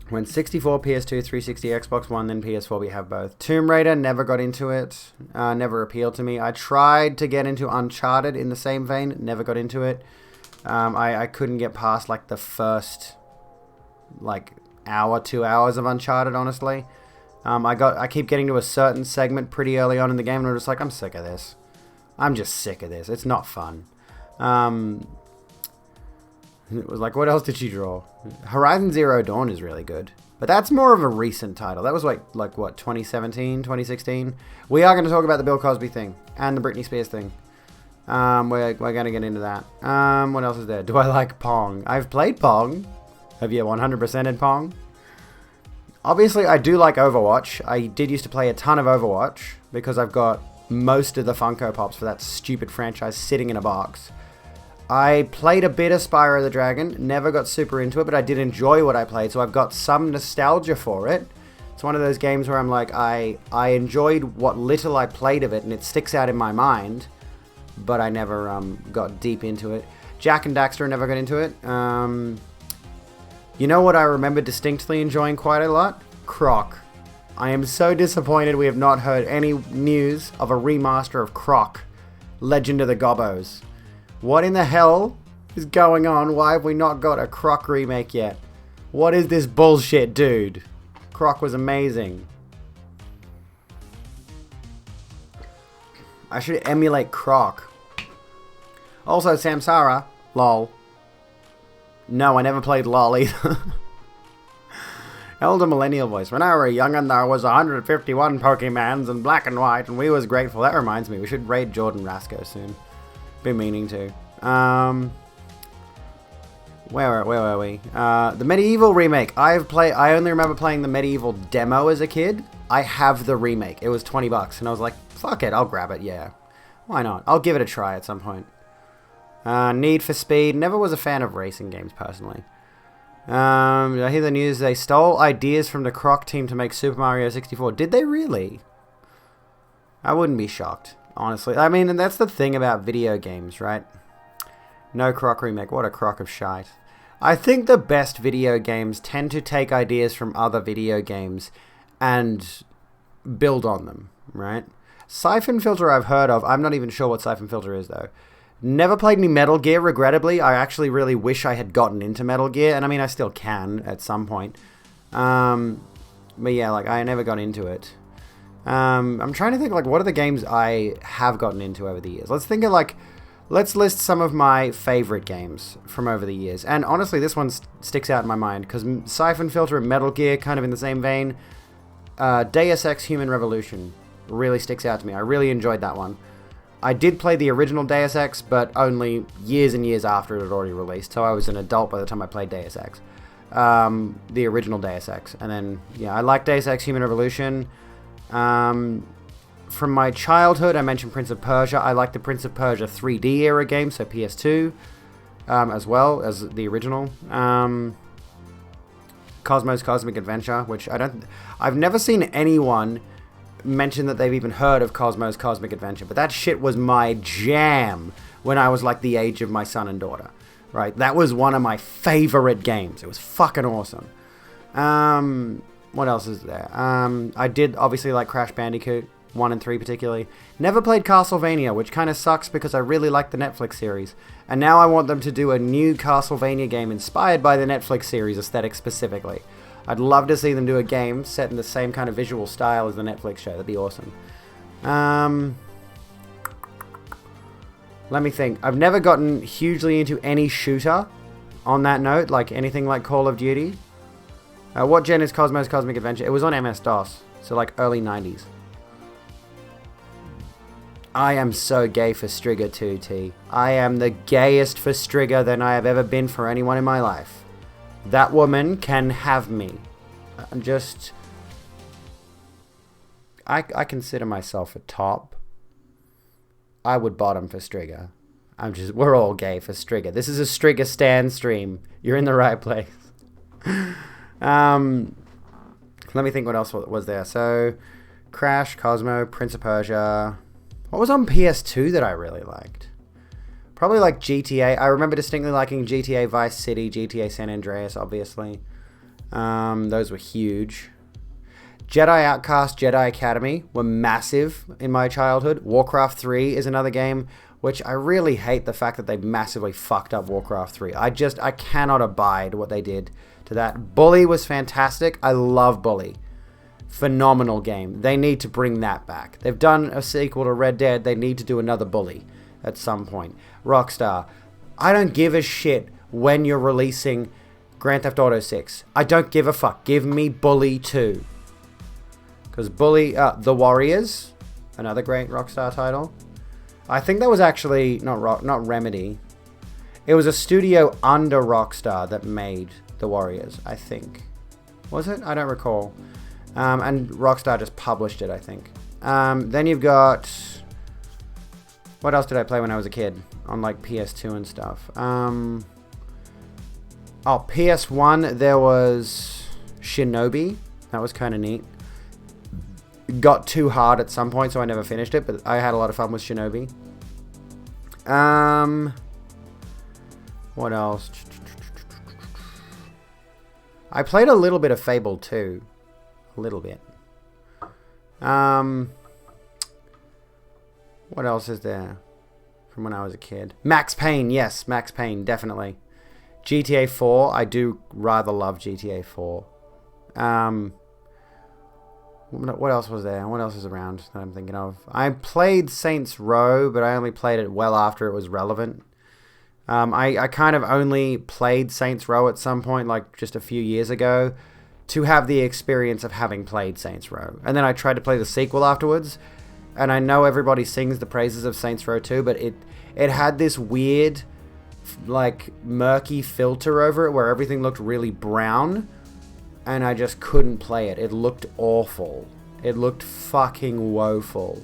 When 64, PS2, 360, Xbox One, then PS4, we have both. Tomb Raider, never got into it. Never appealed to me. I tried to get into Uncharted in the same vein. Never got into it. I couldn't get past the first hour, 2 hours of Uncharted, honestly. I keep getting to a certain segment pretty early on in the game, and I'm just like, I'm sick of this. I'm just sick of this. It's not fun. It was like, what else did she draw? Horizon Zero Dawn is really good. But that's more of a recent title. That was what, 2017, 2016? We are going to talk about the Bill Cosby thing and the Britney Spears thing. We're going to get into that. What else is there? Do I like Pong? I've played Pong. Have you 100%ed Pong? Obviously, I do like Overwatch. I did used to play a ton of Overwatch because I've got most of the Funko Pops for that stupid franchise sitting in a box. I played a bit of Spyro the Dragon, never got super into it, but I did enjoy what I played, so I've got some nostalgia for it. It's one of those games where I'm like, I enjoyed what little I played of it, and it sticks out in my mind, but I never got deep into it. Jak and Daxter, never got into it. You know what I remember distinctly enjoying quite a lot? Croc. I am so disappointed we have not heard any news of a remaster of Croc, Legend of the Gobbos. What in the hell is going on? Why have we not got a Croc remake yet? What is this bullshit, dude? Croc was amazing. I should emulate Croc. Also, Samsara. Lol. No, I never played LOL either. Elder Millennial Voice. When I were young and there was 151 Pokemons in black and white and we was grateful. That reminds me, we should raid Jordan Rasco soon. Been meaning to. Where were we? The Medieval remake. I only remember playing the Medieval demo as a kid. I have the remake. It was $20 and I was like, fuck it, I'll grab it, yeah. Why not? I'll give it a try at some point. Need for Speed. Never was a fan of racing games, personally. I hear the news they stole ideas from the Croc team to make Super Mario 64. Did they really? I wouldn't be shocked, honestly. I mean, and that's the thing about video games, right? No Croc remake. What a crock of shite. I think the best video games tend to take ideas from other video games and build on them, right? Siphon Filter I've heard of. I'm not even sure what Siphon Filter is, though. Never played any Metal Gear, regrettably. I actually really wish I had gotten into Metal Gear, and I mean, I still can at some point. But yeah, like, I never got into it. I'm trying to think, like, what are the games I have gotten into over the years? Let's think of, like, let's list some of my favorite games from over the years. And honestly, this one sticks out in my mind, because Siphon Filter and Metal Gear, kind of in the same vein. Deus Ex Human Revolution really sticks out to me. I really enjoyed that one. I did play the original Deus Ex, but only years and years after it had already released. So I was an adult by the time I played Deus Ex. The original Deus Ex. And then, yeah, I like Deus Ex Human Revolution. From my childhood, I mentioned Prince of Persia. I like the Prince of Persia 3D era game, so PS2, as well as the original. Cosmos Cosmic Adventure, which I've never seen anyone mention that they've even heard of Cosmos Cosmic Adventure, but that shit was my jam when I was like the age of my son and daughter, right? That was one of my favorite games. It was fucking awesome. What else is there? I did obviously like Crash Bandicoot 1 and 3 particularly. Never played Castlevania, which kind of sucks because I really like the Netflix series, and now I want them to do a new Castlevania game inspired by the Netflix series aesthetic specifically. I'd love to see them do a game set in the same kind of visual style as the Netflix show. That'd be awesome. Let me think. I've never gotten hugely into any shooter on that note, like anything like Call of Duty. What gen is Cosmos Cosmic Adventure? It was on MS-DOS, so like early 90s. I am so gay for Striga 2T. I am the gayest for Striga than I have ever been for anyone in my life. That woman can have me. I consider myself a top. I would bottom for Striga. We're all gay for Striga. This is a Striga stan stream. You're in the right place. Let me think what else was there. So, Crash, Cosmo, Prince of Persia. What was on PS2 that I really liked? Probably like GTA. I remember distinctly liking GTA Vice City, GTA San Andreas, obviously. Those were huge. Jedi Outcast, Jedi Academy were massive in my childhood. Warcraft 3 is another game, which I really hate the fact that they massively fucked up Warcraft 3. I cannot abide what they did to that. Bully was fantastic. I love Bully. Phenomenal game. They need to bring that back. They've done a sequel to Red Dead. They need to do another Bully at some point. Rockstar. I don't give a shit when you're releasing Grand Theft Auto 6. I don't give a fuck. Give me Bully 2. Because Bully, The Warriors, another great Rockstar title. I think that was actually not Remedy. It was a studio under Rockstar that made The Warriors, I think. Was it? I don't recall. And Rockstar just published it, I think. Then you've got... What else did I play when I was a kid? On like PS2 and stuff. PS1, there was Shinobi. That was kind of neat. Got too hard at some point, so I never finished it, but I had a lot of fun with Shinobi. What else? I played a little bit of Fable 2. A little bit. What else is there from when I was a kid? Max Payne, yes, Max Payne, definitely. GTA 4, I do rather love GTA 4. What else was there? What else is around that I'm thinking of? I played Saints Row, but I only played it well after it was relevant. I kind of only played Saints Row at some point, like just a few years ago, to have the experience of having played Saints Row. And then I tried to play the sequel afterwards, and I know everybody sings the praises of Saints Row 2, but it had this weird, like, murky filter over it where everything looked really brown, and I just couldn't play it. It looked awful. It looked fucking woeful.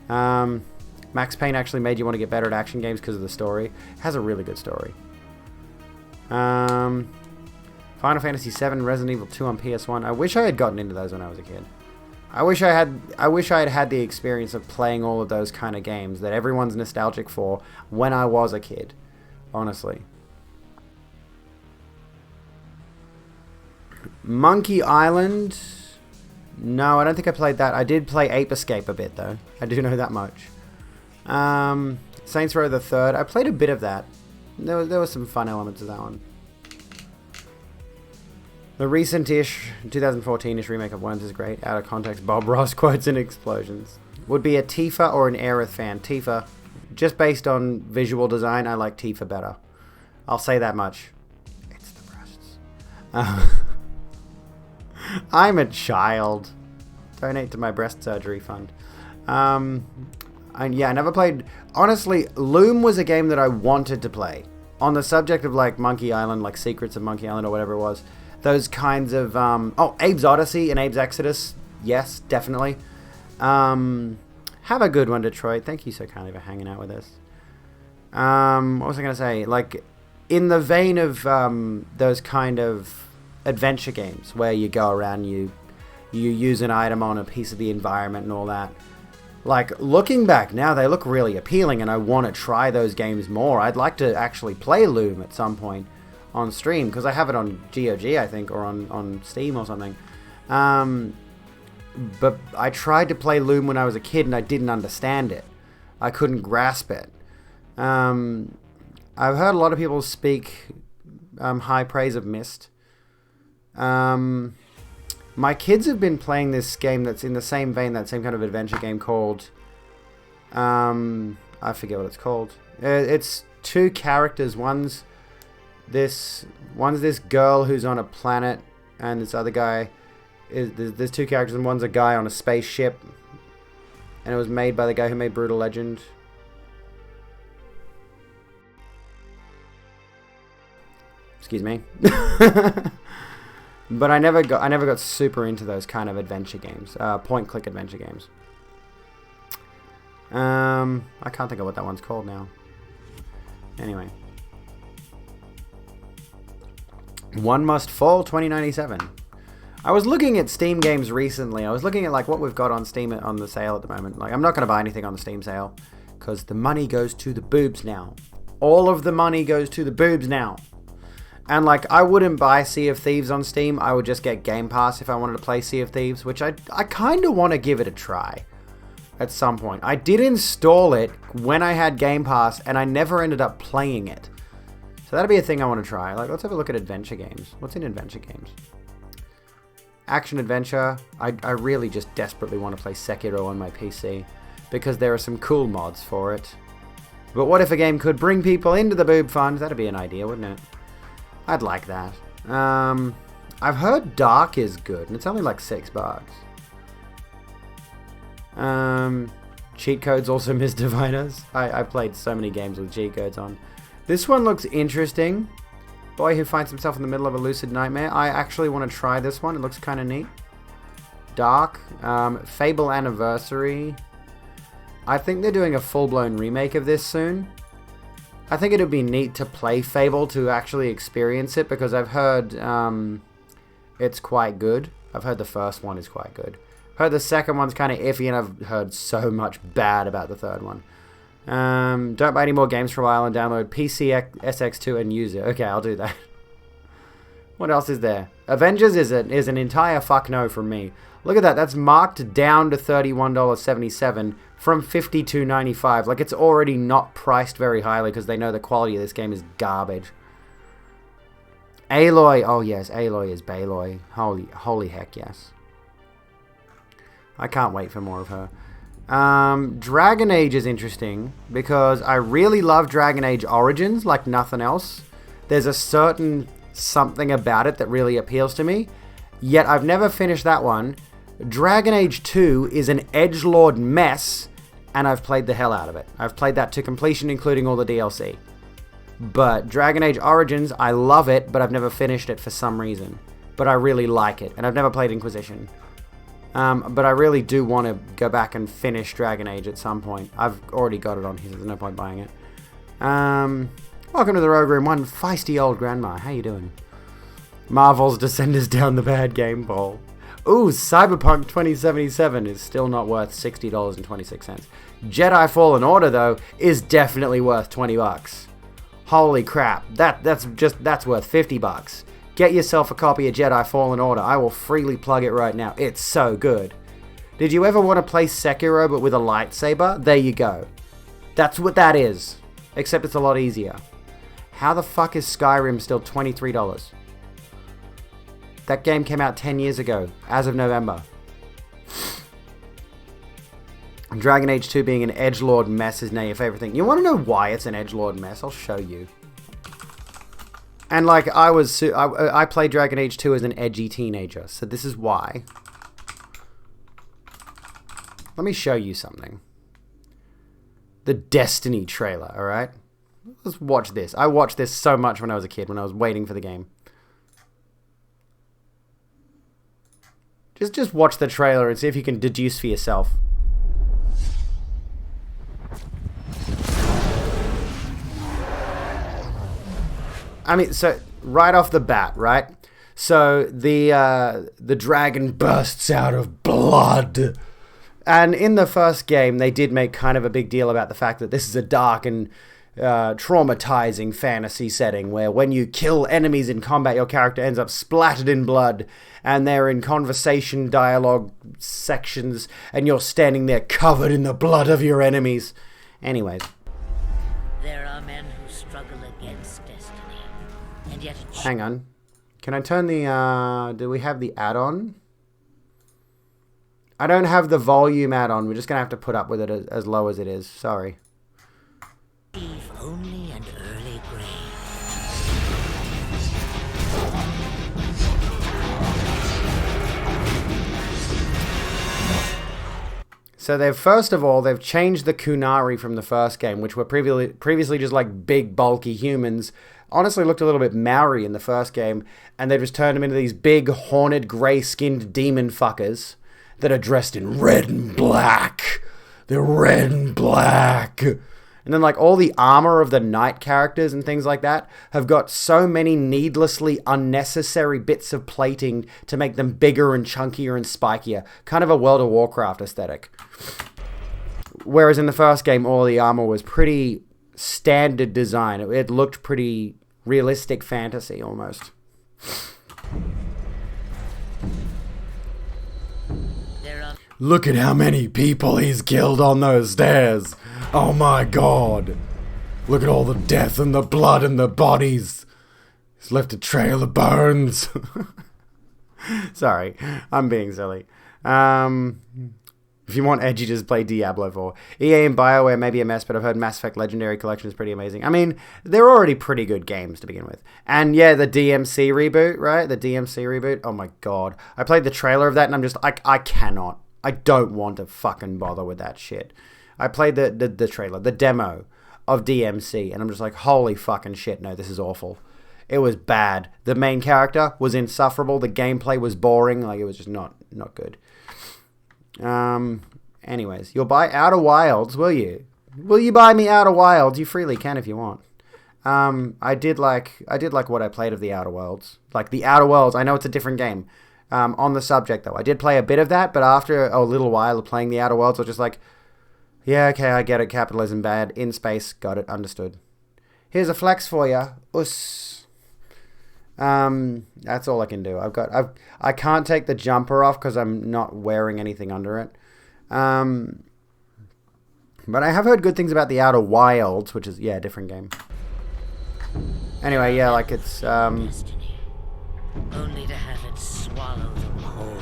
Max Payne actually made you want to get better at action games because of the story. It has a really good story. Final Fantasy VII, Resident Evil 2 on PS1. I wish I had gotten into those when I was a kid. I wish I had had the experience of playing all of those kind of games that everyone's nostalgic for when I was a kid. Honestly. Monkey Island. No, I don't think I played that. I did play Ape Escape a bit though. I do know that much. Saints Row the Third. I played a bit of that. There were some fun elements of that one. The recent-ish, 2014-ish remake of Worms is great. Out of context, Bob Ross quotes and explosions. Would be a Tifa or an Aerith fan. Tifa. Just based on visual design, I like Tifa better. I'll say that much. It's the breasts. I'm a child. Donate to my breast surgery fund. I never played... Honestly, Loom was a game that I wanted to play. On the subject of, like, Monkey Island, like Secrets of Monkey Island or whatever it was. Those kinds of... Abe's Odyssey and Abe's Exodus. Yes, definitely. Have a good one, Detroit. Thank you so kindly for hanging out with us. What was I going to say? Like, in the vein of those kind of adventure games where you go around, you use an item on a piece of the environment and all that. Like, looking back now, they look really appealing, and I want to try those games more. I'd like to actually play Loom at some point on stream, because I have it on GOG, I think, or on Steam or something. But I tried to play Loom when I was a kid, and I didn't understand it. I couldn't grasp it. I've heard a lot of people speak high praise of Myst. My kids have been playing this game that's in the same vein, that same kind of adventure game called... I forget what it's called. It's two characters. One's this girl who's on a planet, and this other guy... There's two characters, and one's a guy on a spaceship. And it was made by the guy who made Brutal Legend. Excuse me. But I never got super into those kind of adventure games, point-click adventure games. I can't think of what that one's called now. Anyway, One Must Fall 2097. I was looking at Steam games recently. I was looking at like what we've got on Steam on the sale at the moment. Like, I'm not going to buy anything on the Steam sale because the money goes to the boobs now. All of the money goes to the boobs now. And, like, I wouldn't buy Sea of Thieves on Steam. I would just get Game Pass if I wanted to play Sea of Thieves, which I kind of want to give it a try at some point. I did install it when I had Game Pass, and I never ended up playing it. So that'd be a thing I want to try. Like, let's have a look at adventure games. What's in adventure games? Action adventure. I really just desperately want to play Sekiro on my PC because there are some cool mods for it. But what if a game could bring people into the boob fund? That'd be an idea, wouldn't it? I'd like that. I've heard Dark is good, and it's only like $6. Cheat codes also miss diviners. I played so many games with cheat codes on. This one looks interesting. Boy who finds himself in the middle of a lucid nightmare. I actually want to try this one. It looks kind of neat. Dark. Fable Anniversary. I think they're doing a full-blown remake of this soon. I think it would be neat to play Fable to actually experience it, because I've heard it's quite good. I've heard the first one is quite good. Heard the second one's kind of iffy, and I've heard so much bad about the third one. Don't buy any more games for a while and download PCSX2 and use it. Okay, I'll do that. What else is there? Avengers is an entire fuck no from me. Look at that. That's marked down to $31.77 from $52.95. Like, it's already not priced very highly because they know the quality of this game is garbage. Aloy. Oh, yes. Aloy is Baloy. Holy heck, yes. I can't wait for more of her. Dragon Age is interesting because I really love Dragon Age Origins like nothing else. There's a certain something about it that really appeals to me, yet I've never finished that one. Dragon Age 2 is an edgelord mess, and I've played the hell out of it. I've played that to completion, including all the DLC. But Dragon Age Origins, I love it, but I've never finished it for some reason. But I really like it, and I've never played Inquisition. But I really do want to go back and finish Dragon Age at some point. I've already got it on here, so there's no point buying it. Welcome to the Rogue Room, one feisty old grandma. How you doing? Marvel's Descenders down the bad game ball. Ooh, Cyberpunk 2077 is still not worth $60.26. Jedi Fallen Order, though, is definitely worth $20. Holy crap, that's worth $50. Get yourself a copy of Jedi Fallen Order. I will freely plug it right now. It's so good. Did you ever want to play Sekiro but with a lightsaber? There you go. That's what that is. Except it's a lot easier. How the fuck is Skyrim still $23? That game came out 10 years ago, as of November. Dragon Age 2 being an edgelord mess is now your favorite thing. You want to know why it's an edgelord mess? I'll show you. And like, I played Dragon Age 2 as an edgy teenager, so this is why. Let me show you something. The Destiny trailer, alright? Let's watch this. I watched this so much when I was a kid, when I was waiting for the game. Just watch the trailer and see if you can deduce for yourself. I mean, so right off the bat, right? So the dragon bursts out of blood. And in the first game, they did make kind of a big deal about the fact that this is a dark and traumatizing fantasy setting where when you kill enemies in combat, your character ends up splattered in blood, and they're in conversation dialogue sections, and you're standing there covered in the blood of your enemies. Anyways. There are men who struggle against destiny, and yet... Hang on. Can I turn the, do we have the add-on? I don't have the volume add-on. We're just going to have to put up with it as low as it is. Sorry. Leave only an early grave. So they've changed the Kunari from the first game, which were previously just like big, bulky humans. Honestly looked a little bit Maori in the first game, and they just turned them into these big, horned, grey-skinned demon fuckers that are dressed in red and black. They're red and black. And then, like, all the armor of the knight characters and things like that have got so many needlessly unnecessary bits of plating to make them bigger and chunkier and spikier. Kind of a World of Warcraft aesthetic. Whereas in the first game, all the armor was pretty standard design. It looked pretty realistic fantasy, almost. Look at how many people he's killed on those stairs. Oh my god. Look at all the death and the blood and the bodies. He's left a trail of bones. Sorry, I'm being silly. If you want edgy, just play Diablo 4. EA and BioWare may be a mess, but I've heard Mass Effect Legendary Collection is pretty amazing. I mean, they're already pretty good games to begin with. And yeah, the DMC reboot, right? The DMC reboot. Oh my god. I played the trailer of that and I'm just, I cannot. I don't want to fucking bother with that shit. I played the trailer, the demo of DMC, and I'm just like, holy fucking shit, no, this is awful. It was bad. The main character was insufferable. The gameplay was boring. Like, it was just not good. Anyways, you'll buy Outer Wilds, will you? Will you buy me Outer Wilds? You freely can if you want. I did like what I played of the Outer Worlds. Like, the Outer Worlds, I know it's a different game. On the subject, though, I did play a bit of that, but after a little while of playing the Outer Worlds, I was just like, yeah, okay, I get it, capitalism bad, in space, got it, understood. Here's a flex for ya, us. That's all I can do. I can't take the jumper off because I'm not wearing anything under it. But I have heard good things about the Outer Wilds, which is, yeah, a different game. Anyway, yeah, like it's, Destiny, only to have it swallow them whole.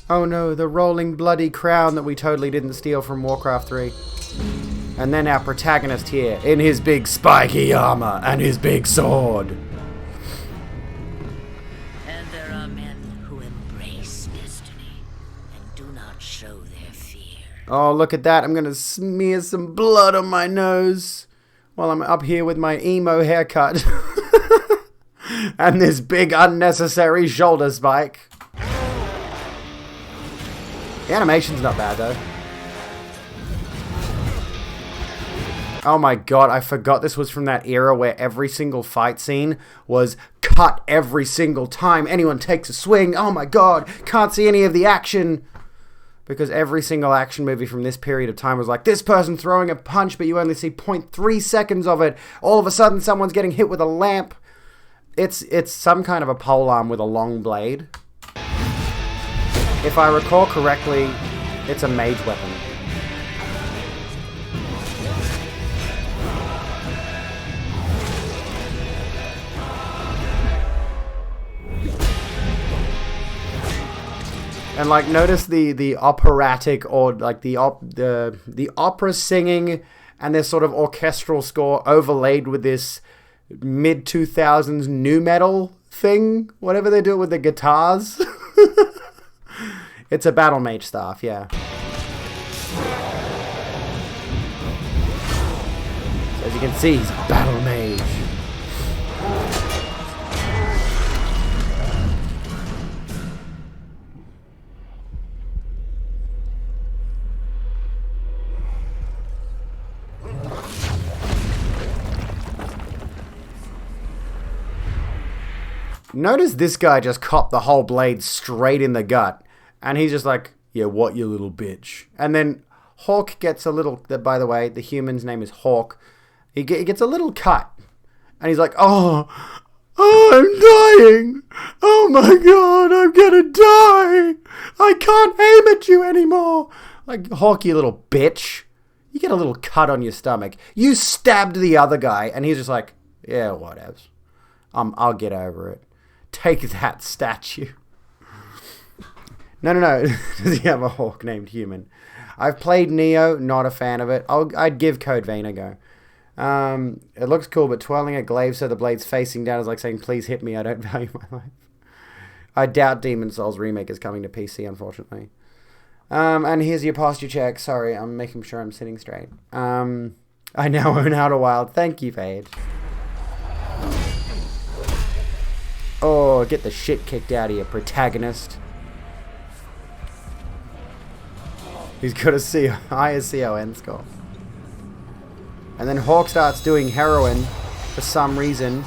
oh no, the rolling bloody crown that we totally didn't steal from Warcraft 3. And then our protagonist here, in his big spiky armor and his big sword. And there are men who embrace destiny and do not show their fear. Oh, look at that. I'm going to smear some blood on my nose while I'm up here with my emo haircut. And this big unnecessary shoulder spike. The animation's not bad, though. Oh my god, I forgot this was from that era where every single fight scene was cut every single time anyone takes a swing. Oh my god, can't see any of the action. Because every single action movie from this period of time was like, this person throwing a punch, but you only see 0.3 seconds of it. All of a sudden, someone's getting hit with a lamp. It's some kind of a polearm with a long blade. If I recall correctly, it's a mage weapon. And like, notice the operatic, or like the opera singing and this sort of orchestral score overlaid with this mid 2000s nu metal thing, whatever they do with the guitars. It's a battle mage staff, yeah. So as you can see, he's a battle mage. Notice this guy just copped the whole blade straight in the gut. And he's just like, yeah, what, you little bitch. And then Hawk gets a little, by the way, the human's name is Hawk. He gets a little cut. And he's like, oh, I'm dying. Oh my god, I'm gonna die. I can't aim at you anymore. Like, Hawk, you little bitch. You get a little cut on your stomach. You stabbed the other guy. And he's just like, yeah, whatevs. I'll get over it. Take that, statue. No. Does he have a Hawk named Human? I've played Neo, not a fan of it. I'd give Code Vein a go. It looks cool, but twirling a glaive so the blade's facing down is like saying, please hit me, I don't value my life. I doubt Demon Souls Remake is coming to PC, unfortunately. And here's your posture check. Sorry, I'm making sure I'm sitting straight. I now own Outer Wild. Thank you, Paige. Oh, get the shit kicked out of you, protagonist. He's got a higher CON score. And then Hawk starts doing heroin for some reason.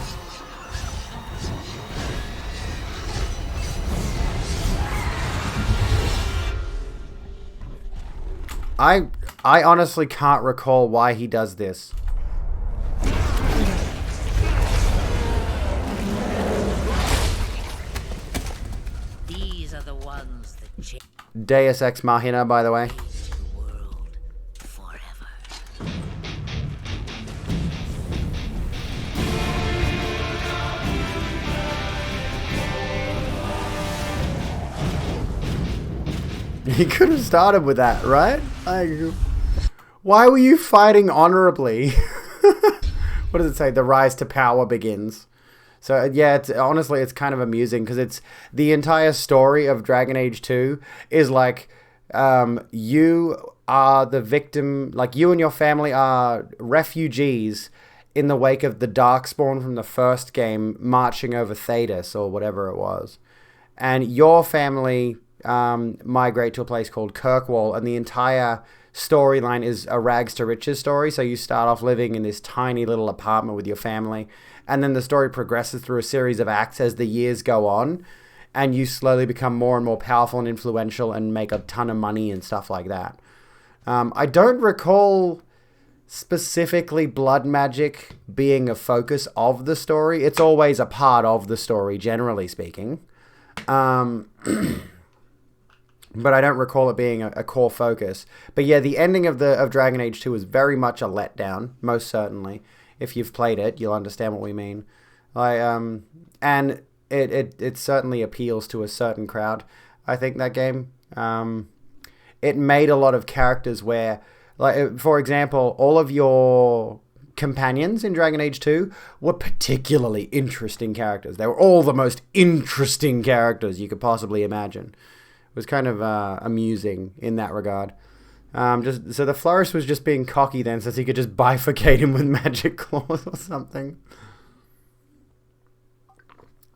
I honestly can't recall why he does this. These are the ones that change Deus Ex Machina, by the way. the world forever. He could have started with that, right? Like, why were you fighting honorably? What does it say? The rise to power begins. So yeah, honestly, it's kind of amusing because it's the entire story of Dragon Age 2 is like, you are the victim, like you and your family are refugees in the wake of the Darkspawn from the first game marching over Thedas or whatever it was. And your family migrate to a place called Kirkwall, and the entire storyline is a rags to riches story. So you start off living in this tiny little apartment with your family, and then the story progresses through a series of acts as the years go on, and you slowly become more and more powerful and influential and make a ton of money and stuff like that. I don't recall specifically blood magic being a focus of the story. It's always a part of the story, generally speaking. But I don't recall it being a core focus. But yeah, the ending of Dragon Age 2 is very much a letdown, most certainly. If you've played it, you'll understand what we mean. And it certainly appeals to a certain crowd, I think, that game. It made a lot of characters where, like, for example, all of your companions in Dragon Age 2 were particularly interesting characters. They were all the most interesting characters you could possibly imagine. It was kind of amusing in that regard. Just so the Flourish was just being cocky then, since he could just bifurcate him with magic claws or something.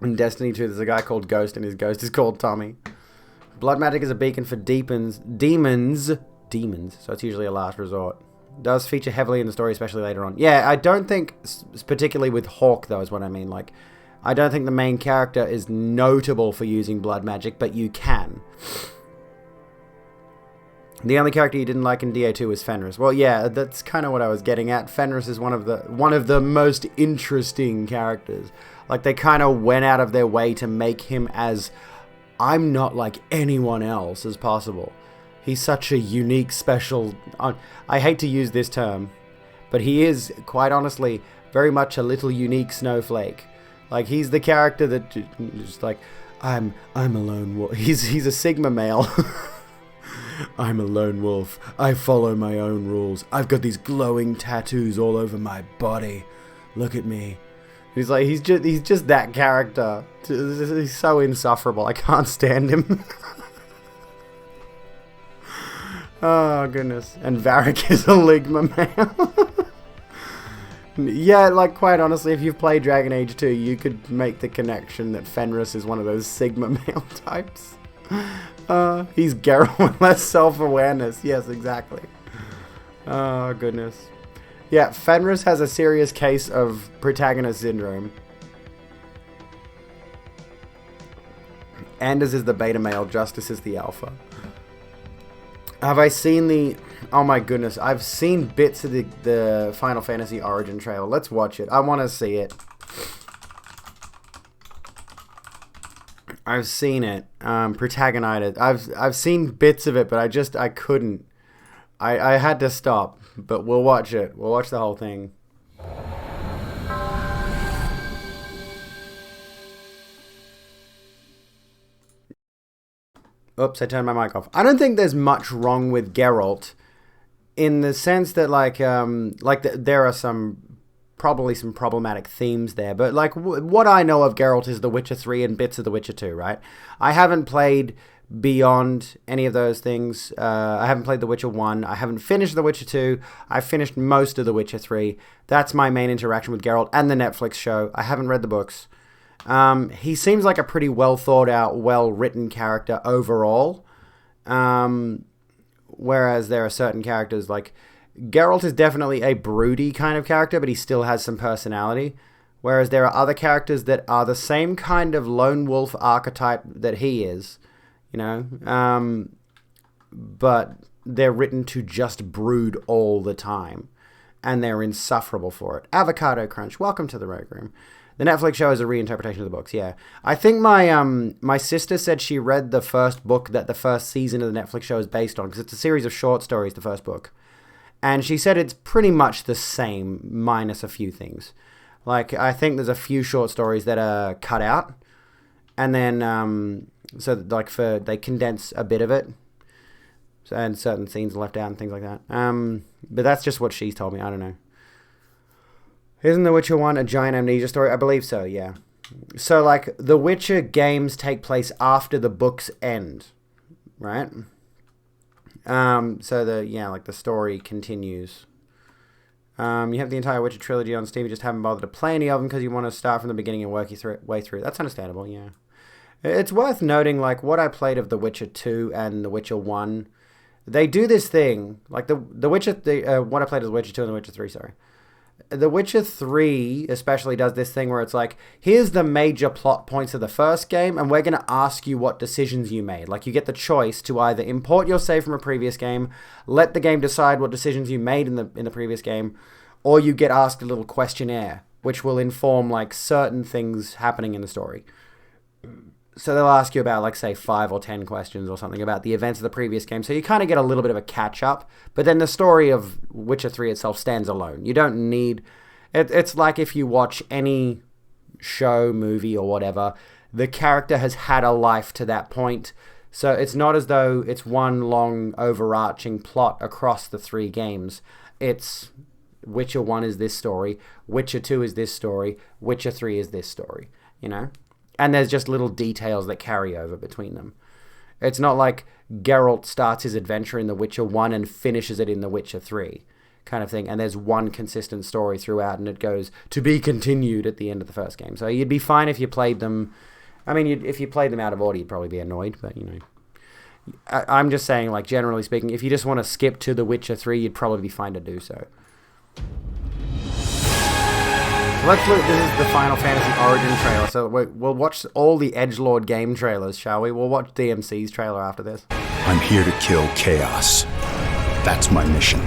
In Destiny 2, there's a guy called Ghost, and his ghost is called Tommy. Blood magic is a beacon for demons, so it's usually a last resort. Does feature heavily in the story, especially later on. Yeah, I don't think, particularly with Hawk, though, is what I mean. Like, I don't think the main character is notable for using blood magic, but you can. The only character you didn't like in DA2 was Fenris. Well, yeah, that's kind of what I was getting at. Fenris is one of the most interesting characters. Like, they kind of went out of their way to make him as I'm not like anyone else as possible. He's such a unique, special... I hate to use this term, but he is, quite honestly, very much a little unique snowflake. Like, he's the character that just like, I'm a lone wolf. He's a Sigma male. I'm a lone wolf. I follow my own rules. I've got these glowing tattoos all over my body. Look at me. He's just that character. He's so insufferable. I can't stand him. Oh, goodness. And Varric is a Ligma male. Yeah, like, quite honestly, if you've played Dragon Age 2, you could make the connection that Fenris is one of those Sigma male types. He's Geralt with less self-awareness. Yes, exactly. Oh, goodness. Yeah, Fenris has a serious case of protagonist syndrome. Anders is the beta male, Justice is the alpha. Have I seen the... Oh my goodness, I've seen bits of the Final Fantasy Origin trailer. Let's watch it. I want to see it. I've seen it. Protagonized. I've seen bits of it, but I couldn't. I had to stop. But we'll watch it. We'll watch the whole thing. Oops, I turned my mic off. I don't think there's much wrong with Geralt, in the sense that there are probably some problematic themes there. But like what I know of Geralt is The Witcher 3 and bits of The Witcher 2, right? I haven't played beyond any of those things. I haven't played The Witcher 1. I haven't finished The Witcher 2. I've finished most of The Witcher 3. That's my main interaction with Geralt and the Netflix show. I haven't read the books. He seems like a pretty well thought out, well written character overall. Whereas there are certain characters like Geralt is definitely a broody kind of character, but he still has some personality. Whereas there are other characters that are the same kind of lone wolf archetype that he is, you know, but they're written to just brood all the time, and they're insufferable for it. Avocado Crunch, welcome to the Rogue Room. The Netflix show is a reinterpretation of the books, yeah. I think my sister said she read the first book that the first season of the Netflix show is based on, because it's a series of short stories, the first book. And she said it's pretty much the same, minus a few things. Like, I think there's a few short stories that are cut out, and then, they condense a bit of it, and certain scenes are left out and things like that. But that's just what she's told me, I don't know. Isn't The Witcher 1 a giant amnesia story? I believe so, yeah. So, like, The Witcher games take place after the books end, right? The story continues. You have the entire Witcher trilogy on Steam, you just haven't bothered to play any of them because you want to start from the beginning and work your way through. That's understandable, yeah. It's worth noting, like, what I played of The Witcher 2 and The Witcher 1, they do this thing, like, what I played of The Witcher 2 and The Witcher 3, sorry. The Witcher 3 especially does this thing where it's like, here's the major plot points of the first game, and we're going to ask you what decisions you made. Like, you get the choice to either import your save from a previous game, let the game decide what decisions you made in the previous game, or you get asked a little questionnaire, which will inform, like, certain things happening in the story. So they'll ask you about, like, say, 5 or 10 questions or something about the events of the previous game. So you kind of get a little bit of a catch-up. But then the story of Witcher 3 itself stands alone. You don't need... It's like if you watch any show, movie, or whatever, the character has had a life to that point. So it's not as though it's one long, overarching plot across the 3 games. It's Witcher 1 is this story, Witcher 2 is this story, Witcher 3 is this story, you know? And there's just little details that carry over between them. It's not like Geralt starts his adventure in The Witcher 1 and finishes it in The Witcher 3 kind of thing. And there's one consistent story throughout, and it goes to be continued at the end of the first game. So you'd be fine if you played them. I mean, if you played them out of order, you'd probably be annoyed. But, you know, I'm just saying, like, generally speaking, if you just want to skip to The Witcher 3, you'd probably be fine to do so. Let's look. This is the Final Fantasy Origin trailer. So we'll watch all the Edgelord game trailers, shall we? We'll watch DMC's trailer after this. I'm here to kill chaos. That's my mission.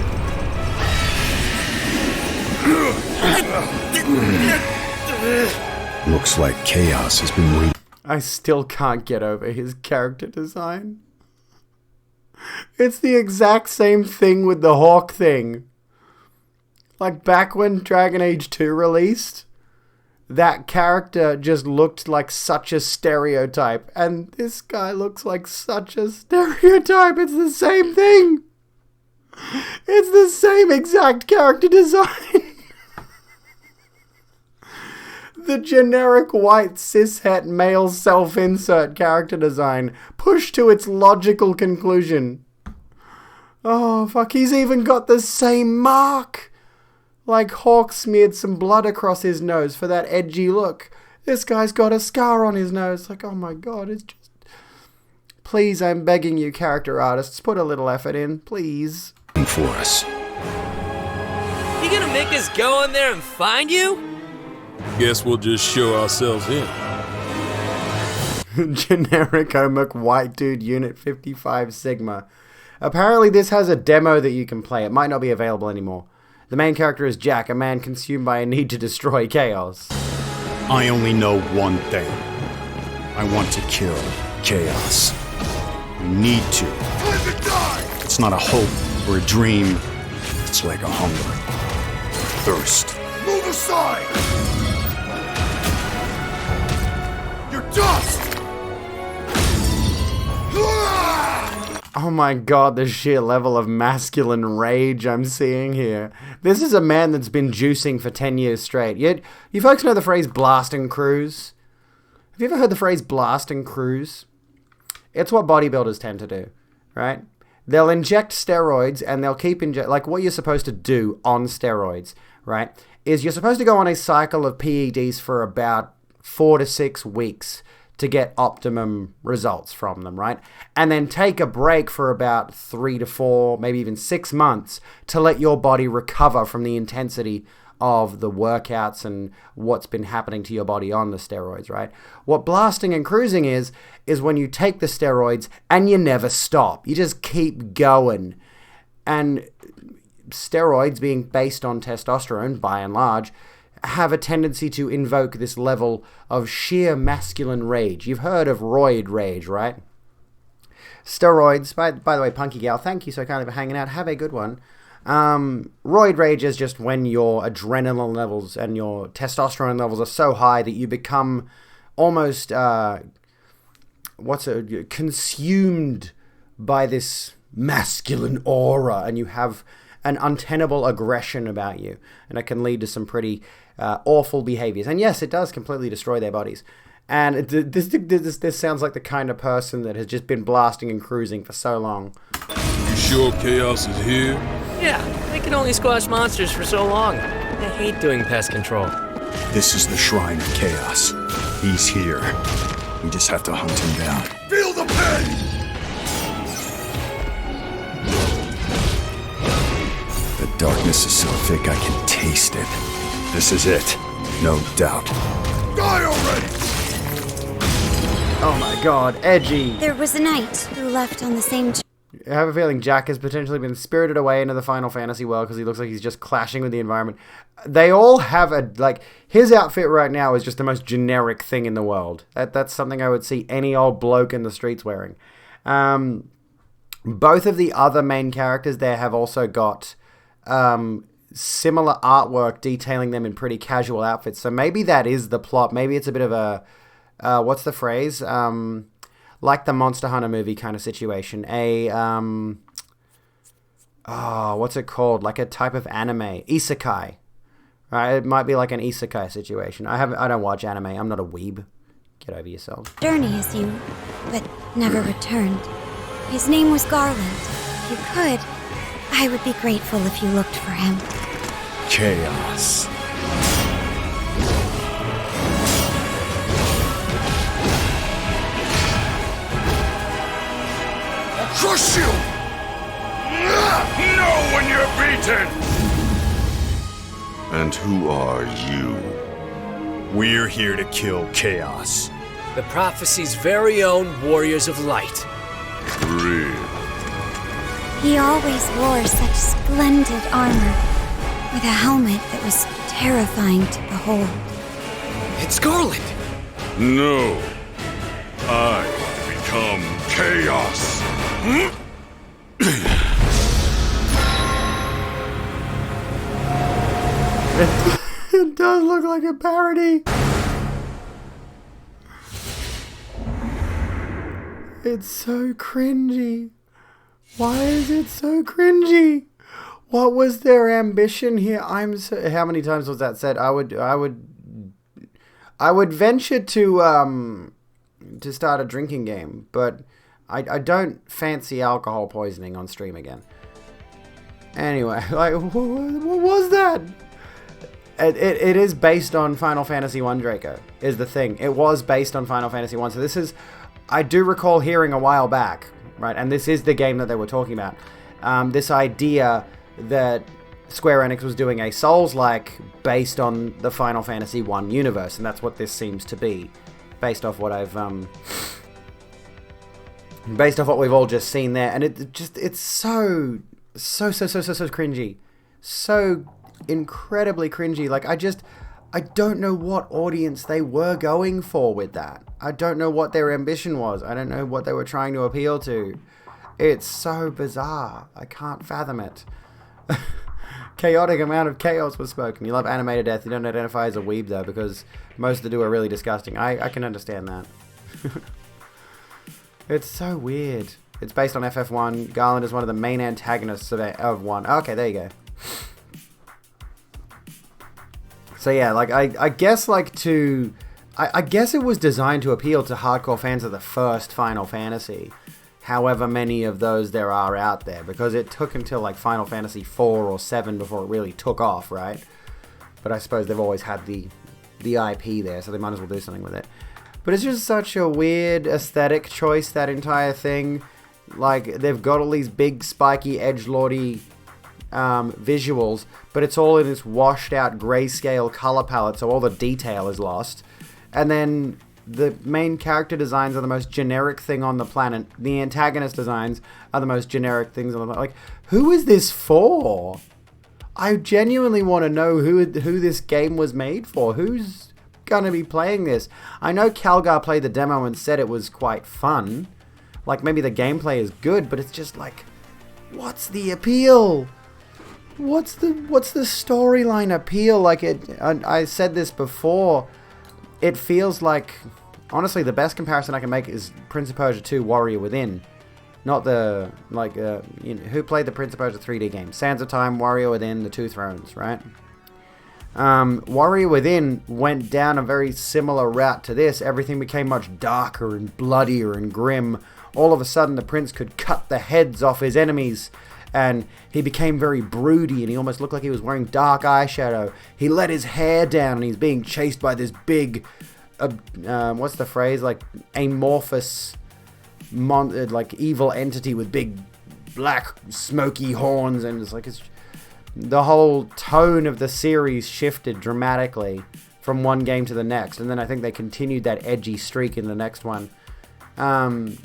Looks like chaos has been waiting. I still can't get over his character design. It's the exact same thing with the Hawk thing. Like, back when Dragon Age 2 released, that character just looked like such a stereotype. And this guy looks like such a stereotype. It's the same thing. It's the same exact character design. The generic white cishet male self-insert character design pushed to its logical conclusion. Oh, fuck, he's even got the same mark. Like Hawk smeared some blood across his nose for that edgy look. This guy's got a scar on his nose. Like, oh my god, it's just... Please, I'm begging you, character artists, put a little effort in, please. For us. You gonna make us go in there and find you? Guess we'll just show ourselves in. Generic Omic White Dude Unit 55 Sigma. Apparently this has a demo that you can play. It might not be available anymore. The main character is Jack, a man consumed by a need to destroy chaos. I only know one thing. I want to kill chaos. I need to. It's not a hope or a dream. It's like a hunger. Thirst. Move aside! You're dust! Oh my god, the sheer level of masculine rage I'm seeing here. This is a man that's been juicing for 10 years straight. You folks know the phrase blast and cruise? Have you ever heard the phrase blast and cruise? It's what bodybuilders tend to do, right? They'll inject steroids and they'll keep like what you're supposed to do on steroids, right? Is you're supposed to go on a cycle of PEDs for about 4 to 6 weeks to get optimum results from them, right? And then take a break for about 3 to 4, maybe even 6 months to let your body recover from the intensity of the workouts and what's been happening to your body on the steroids, right? What blasting and cruising is when you take the steroids and you never stop. You just keep going. And steroids, being based on testosterone by and large, have a tendency to invoke this level of sheer masculine rage. You've heard of roid rage, right? Steroids, by the way, Punky Gal, thank you so kindly for hanging out. Have a good one. Roid rage is just when your adrenaline levels and your testosterone levels are so high that you become almost, consumed by this masculine aura, and you have an untenable aggression about you, and it can lead to some pretty awful behaviors. And yes, it does completely destroy their bodies. And this sounds like the kind of person that has just been blasting and cruising for so long. You sure chaos is here? Yeah, they can only squash monsters for so long. I hate doing pest control. This is the shrine of chaos. He's here. We just have to hunt him down. Feel the pain! The darkness is so think I can taste it. This is it. No doubt. Die already! Oh my god, edgy. There was a knight who left on the same... I have a feeling Jack has potentially been spirited away into the Final Fantasy world because he looks like he's just clashing with the environment. They all have his outfit right now is just the most generic thing in the world. That's something I would see any old bloke in the streets wearing. Both of the other main characters there have also got similar artwork detailing them in pretty casual outfits. So maybe that is the plot. Maybe it's a bit of a, what's the phrase? Like the Monster Hunter movie kind of situation. What's it called? Like a type of anime. Isekai. Right? It might be like an isekai situation. I don't watch anime. I'm not a weeb. Get over yourself. Journey as you, but never returned. His name was Garland. If you could, I would be grateful if you looked for him. Chaos. I'll crush you! Know when you're beaten! And who are you? We're here to kill Chaos. The prophecy's very own Warriors of Light. Real. He always wore such splendid armor, with a helmet that was terrifying to behold. It's Garland! No. I become Chaos. It does look like a parody. It's so cringy. Why is it so cringy? What was their ambition here? How many times was that said? I would venture to start a drinking game, but I don't fancy alcohol poisoning on stream again. Anyway, what was that? It is based on Final Fantasy 1, Draco, is the thing. It was based on Final Fantasy 1, so this is... I do recall hearing a while back, right, and this is the game that they were talking about, this idea that Square Enix was doing a Souls-like based on the Final Fantasy 1 universe, and that's what this seems to be, based off what I've... based off what we've all just seen there, and it's so cringy. So incredibly cringy. Like, I don't know what audience they were going for with that. I don't know what their ambition was. I don't know what they were trying to appeal to. It's so bizarre. I can't fathom it. Chaotic amount of chaos was spoken. You love anime to death. You don't identify as a weeb, though, because most of the do are really disgusting. I can understand that. It's so weird. It's based on FF1. Garland is one of the main antagonists of 1. Okay, there you go. So yeah, like I guess I guess it was designed to appeal to hardcore fans of the first Final Fantasy, however many of those there are out there, because it took until like Final Fantasy 4 or 7 before it really took off, right? But I suppose they've always had the IP there, so they might as well do something with it. But it's just such a weird aesthetic choice, that entire thing. Like, they've got all these big, spiky, edgelordy visuals, but it's all in this washed out grayscale color palette, so all the detail is lost. And then the main character designs are the most generic thing on the planet. The antagonist designs are the most generic things on the planet. Like, who is this for? I genuinely want to know who this game was made for. Who's gonna be playing this? I know Calgar played the demo and said it was quite fun. Like, maybe the gameplay is good, but it's just like, what's the appeal? What's the storyline appeal? Like, I said this before, it feels like, honestly, the best comparison I can make is Prince of Persia 2 Warrior Within. Not the, like, who played the Prince of Persia 3D game? Sands of Time, Warrior Within, The Two Thrones, right? Warrior Within went down a very similar route to this. Everything became much darker and bloodier and grim. All of a sudden, the prince could cut the heads off his enemies, and he became very broody, and he almost looked like he was wearing dark eyeshadow. He let his hair down, and he's being chased by this big, what's the phrase, like, amorphous, like, evil entity with big, black, smoky horns, and it's like, the whole tone of the series shifted dramatically from one game to the next, and then I think they continued that edgy streak in the next one. And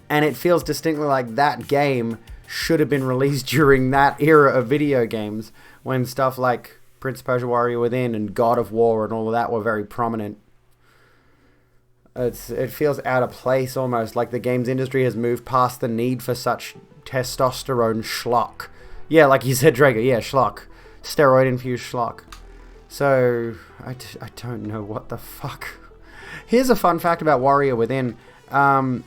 it feels distinctly like that game should have been released during that era of video games, when stuff like Prince of Persia Warrior Within and God of War and all of that were very prominent. It feels out of place almost, like the games industry has moved past the need for such testosterone schlock. Yeah, like you said, Drago, yeah, schlock. Steroid-infused schlock. So, I don't know what the fuck. Here's a fun fact about Warrior Within. The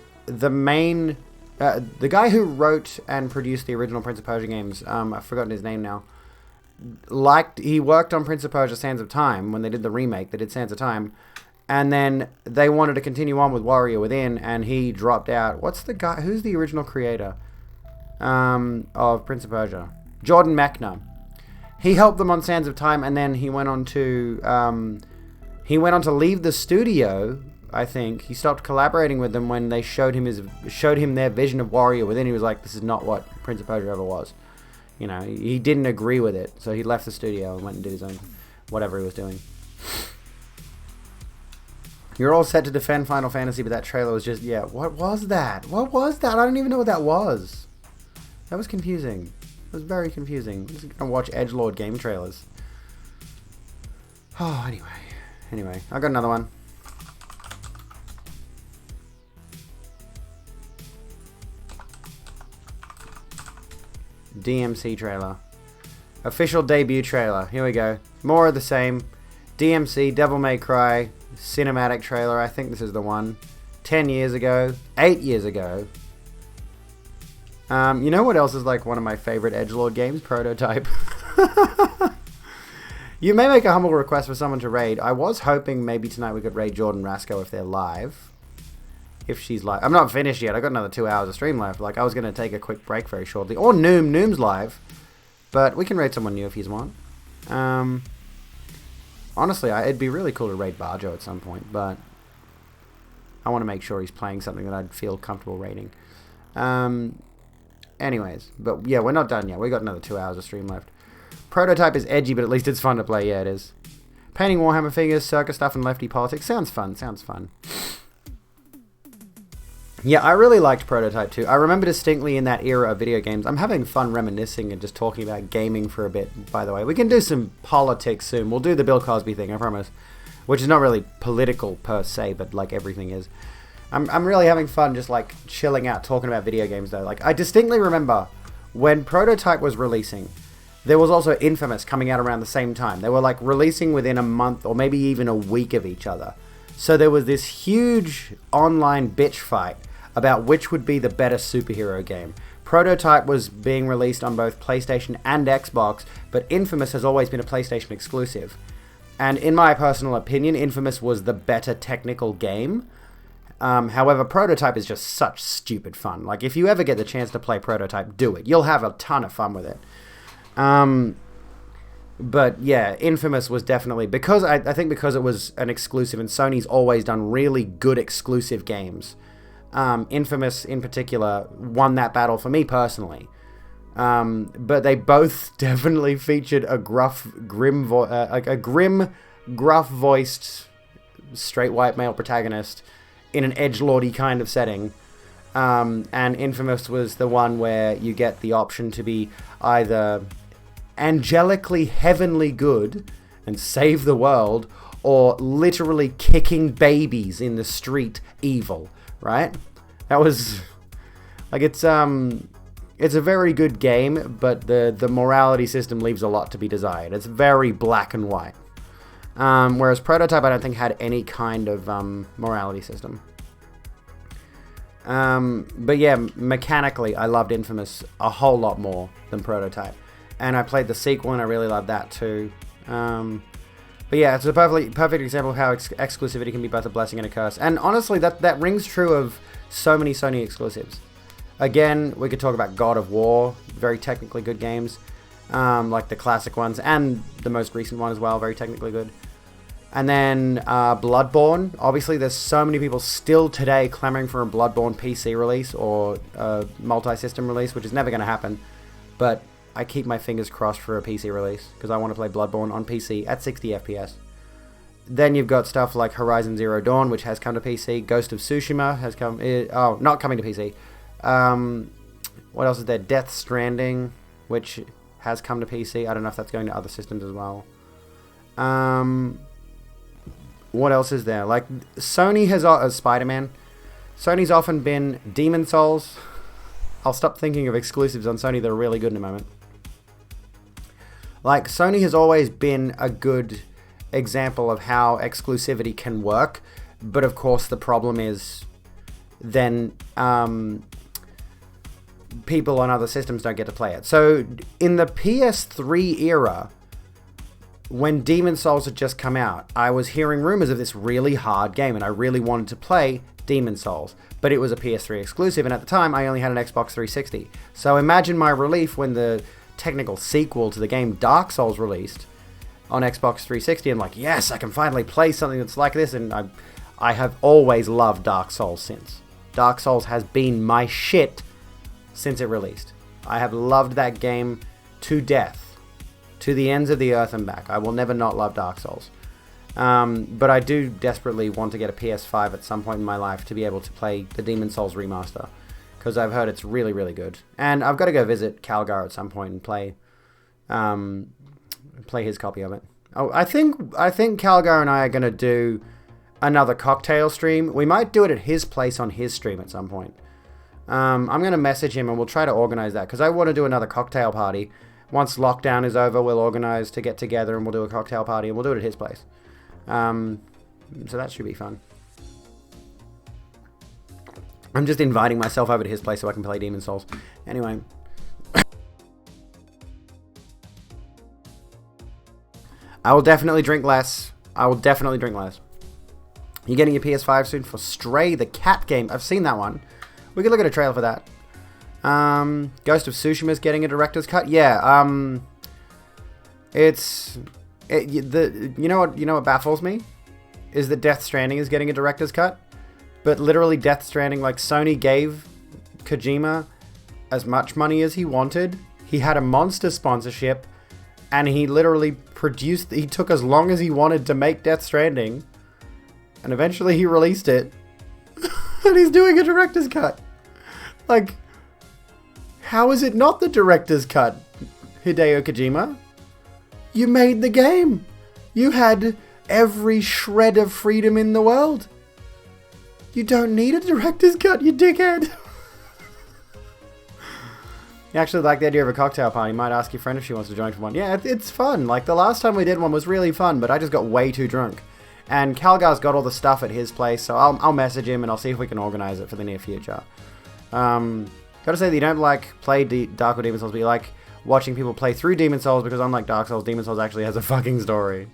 guy who wrote and produced the original Prince of Persia games, I've forgotten his name now, he worked on Prince of Persia Sands of Time when they did the remake. They did Sands of Time. And then they wanted to continue on with Warrior Within, and he dropped out. What's the guy? Who's the original creator of Prince of Persia? Jordan Mechner. He helped them on Sands of Time, and then he went on to leave the studio. I think he stopped collaborating with them when they showed him their vision of Warrior Within. He was like, "This is not what Prince of Persia ever was." You know, he didn't agree with it, so he left the studio and went and did his own whatever he was doing. You're all set to defend Final Fantasy, but that trailer was just, yeah, what was that? What was that? I don't even know what that was. That was confusing. It was very confusing. I'm just going to watch edgelord game trailers. Oh, anyway, I got another one. DMC trailer. Official debut trailer. Here we go. More of the same. DMC, Devil May Cry, cinematic trailer. I think this is the one. 10 years ago. 8 years ago. You know what else is like one of my favorite edgelord games? Prototype. You may make a humble request for someone to raid. I was hoping maybe tonight we could raid Jordan Rasco if they're live. If she's live. I'm not finished yet. I got another 2 hours of stream left. Like, I was going to take a quick break very shortly. Or Noom. Noom's live. But we can raid someone new if he's want. Honestly, it'd be really cool to raid Barjo at some point, but I want to make sure he's playing something that I'd feel comfortable raiding. Anyways, but yeah, we're not done yet. We got another 2 hours of stream left. Prototype is edgy, but at least it's fun to play. Yeah, it is. Painting Warhammer figures, circus stuff, and lefty politics. Sounds fun. Yeah, I really liked Prototype too. I remember distinctly in that era of video games. I'm having fun reminiscing and just talking about gaming for a bit, by the way. We can do some politics soon. We'll do the Bill Cosby thing, I promise. Which is not really political per se, but like everything is. I'm really having fun just like chilling out, talking about video games though. Like, I distinctly remember when Prototype was releasing, there was also Infamous coming out around the same time. They were like releasing within a month or maybe even a week of each other. So there was this huge online bitch fight about which would be the better superhero game. Prototype was being released on both PlayStation and Xbox, but Infamous has always been a PlayStation exclusive. And in my personal opinion, Infamous was the better technical game. However, Prototype is just such stupid fun. Like, if you ever get the chance to play Prototype, do it. You'll have a ton of fun with it. But yeah, Infamous was definitely, because I think because it was an exclusive, and Sony's always done really good exclusive games. Infamous in particular won that battle for me personally. But they both definitely featured a grim, gruff-voiced, straight white male protagonist in an edgelordy kind of setting. And Infamous was the one where you get the option to be either angelically heavenly good and save the world, or literally kicking babies in the street evil. Right? That was like, it's a very good game, but the morality system leaves a lot to be desired. It's very black and white. Whereas Prototype, I don't think, had any kind of morality system. But yeah, mechanically, I loved Infamous a whole lot more than Prototype. And I played the sequel, and I really loved that too. But yeah, it's a perfect example of how exclusivity can be both a blessing and a curse. And honestly, that rings true of so many Sony exclusives. Again, we could talk about God of War, very technically good games, like the classic ones, and the most recent one as well, very technically good. And then Bloodborne. Obviously, there's so many people still today clamoring for a Bloodborne PC release or a multi-system release, which is never going to happen. But I keep my fingers crossed for a PC release because I want to play Bloodborne on PC at 60 FPS. Then you've got stuff like Horizon Zero Dawn, which has come to PC. Ghost of Tsushima has come... not coming to PC. What else is there? Death Stranding, which has come to PC. I don't know if that's going to other systems as well. What else is there? Like, Sony has... Spider-Man. Sony's often been Demon Souls. I'll stop thinking of exclusives on Sony that are really good in a moment. Like, Sony has always been a good example of how exclusivity can work, but of course the problem is then people on other systems don't get to play it. So in the PS3 era, when Demon Souls had just come out, I was hearing rumors of this really hard game, and I really wanted to play Demon Souls, but it was a PS3 exclusive, and at the time I only had an Xbox 360. So imagine my relief when the technical sequel to the game Dark Souls released on Xbox 360. I'm like, yes, I can finally play something that's like this, and I have always loved Dark Souls since. Dark Souls has been my shit since it released. I have loved that game to death, to the ends of the earth and back. I will never not love Dark Souls. But I do desperately want to get a PS5 at some point in my life to be able to play the Demon Souls remaster, because I've heard it's really, really good. And I've got to go visit Calgar at some point and play his copy of it. Oh, I think Calgar and I are going to do another cocktail stream. We might do it at his place on his stream at some point. I'm going to message him and we'll try to organize that, because I want to do another cocktail party. Once lockdown is over, we'll organize to get together and we'll do a cocktail party, and we'll do it at his place. So that should be fun. I'm just inviting myself over to his place so I can play Demon Souls. Anyway. I will definitely drink less. You're getting your PS5 soon for Stray, the cat game. I've seen that one. We could look at a trailer for that. Ghost of Tsushima is getting a director's cut. Yeah. You know what baffles me is that Death Stranding is getting a director's cut. But literally Death Stranding, like, Sony gave Kojima as much money as he wanted. He had a monster sponsorship, and he literally he took as long as he wanted to make Death Stranding, and eventually he released it, and he's doing a director's cut. Like, how is it not the director's cut, Hideo Kojima? You made the game. You had every shred of freedom in the world. You don't need a director's cut, you dickhead. You actually like the idea of a cocktail party. You might ask your friend if she wants to join for one. Yeah, it's fun. Like, the last time we did one was really fun, but I just got way too drunk. And Calgar's got all the stuff at his place, so I'll message him and I'll see if we can organize it for the near future. Gotta say that you don't play Dark or Demon Souls, but you like watching people play through Demon Souls, because unlike Dark Souls, Demon Souls actually has a fucking story.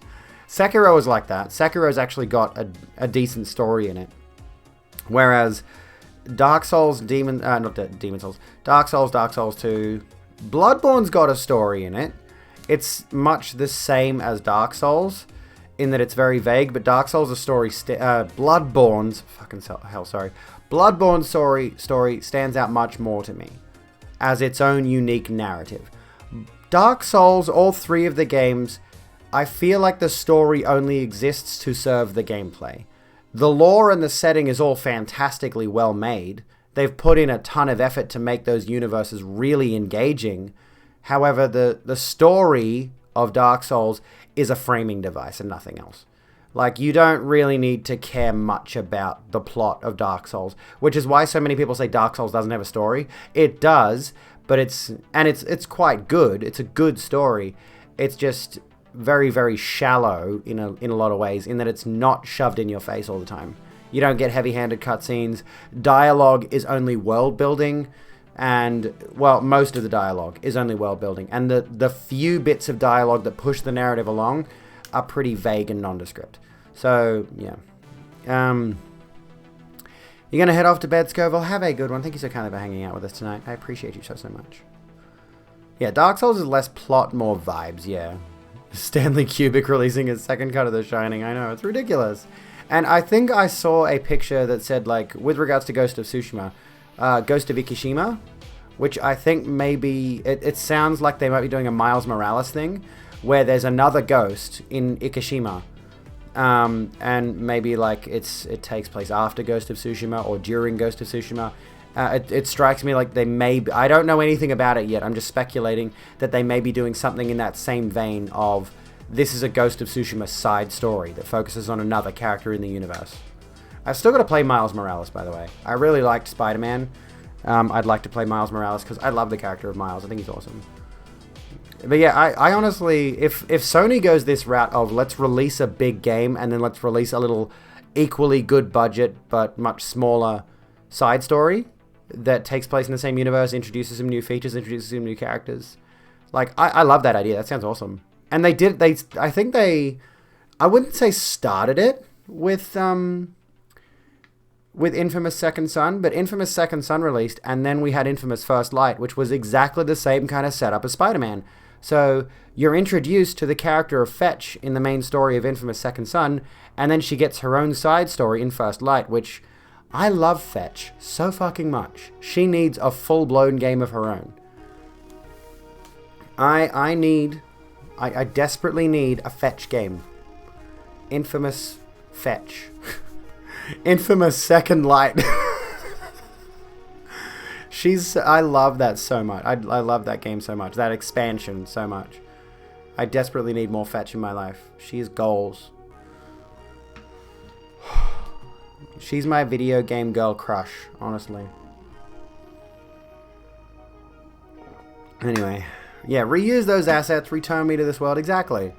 Sekiro is like that. Sekiro's actually got a decent story in it. Whereas Dark Souls, Dark Souls 2, Bloodborne's got a story in it. It's much the same as Dark Souls in that it's very vague, but Dark Souls' story, Bloodborne's story stands out much more to me as its own unique narrative. Dark Souls, all three of the games, I feel like the story only exists to serve the gameplay. The lore and the setting is all fantastically well made. They've put in a ton of effort to make those universes really engaging. However, the story of Dark Souls is a framing device and nothing else. Like, you don't really need to care much about the plot of Dark Souls, which is why so many people say Dark Souls doesn't have a story. It does, but it's quite good. It's a good story. It's just very, very shallow in a lot of ways, in that it's not shoved in your face all the time. You don't get heavy-handed cutscenes. Dialogue is only world building, and, well, most of the dialogue is only world building, and the few bits of dialogue that push the narrative along are pretty vague and nondescript. So, yeah. You're gonna head off to bed, Scoville? Have a good one. Thank you so kindly for hanging out with us tonight. I appreciate you so much. Yeah, Dark Souls is less plot, more vibes, yeah. Stanley Kubrick releasing his second cut of The Shining. I know, it's ridiculous. And I think I saw a picture that said, like, with regards to Ghost of Tsushima, Ghost of Ikishima, which I think maybe it sounds like they might be doing a Miles Morales thing, where there's another ghost in Ikishima, and maybe like it takes place after Ghost of Tsushima or during Ghost of Tsushima. It strikes me like they may be, I don't know anything about it yet, I'm just speculating that they may be doing something in that same vein of this is a Ghost of Tsushima side story that focuses on another character in the universe. I've still got to play Miles Morales, by the way. I really liked Spider-Man. I'd like to play Miles Morales because I love the character of Miles. I think he's awesome. But yeah, I honestly, if Sony goes this route of let's release a big game and then let's release a little equally good budget but much smaller side story that takes place in the same universe, introduces some new features, introduces some new characters. Like, I love that idea. That sounds awesome. And I wouldn't say started it with Infamous Second Son, but Infamous Second Son released, and then we had Infamous First Light, which was exactly the same kind of setup as Spider-Man. So you're introduced to the character of Fetch in the main story of Infamous Second Son, and then she gets her own side story in First Light, which I love Fetch so fucking much. She needs a full-blown game of her own. I desperately need a Fetch game. Infamous Fetch. Infamous Second Light. I love that so much. I love that game so much. That expansion so much. I desperately need more Fetch in my life. She is goals. She's my video game girl crush, honestly. Anyway. Yeah, reuse those assets, return me to this world. Exactly.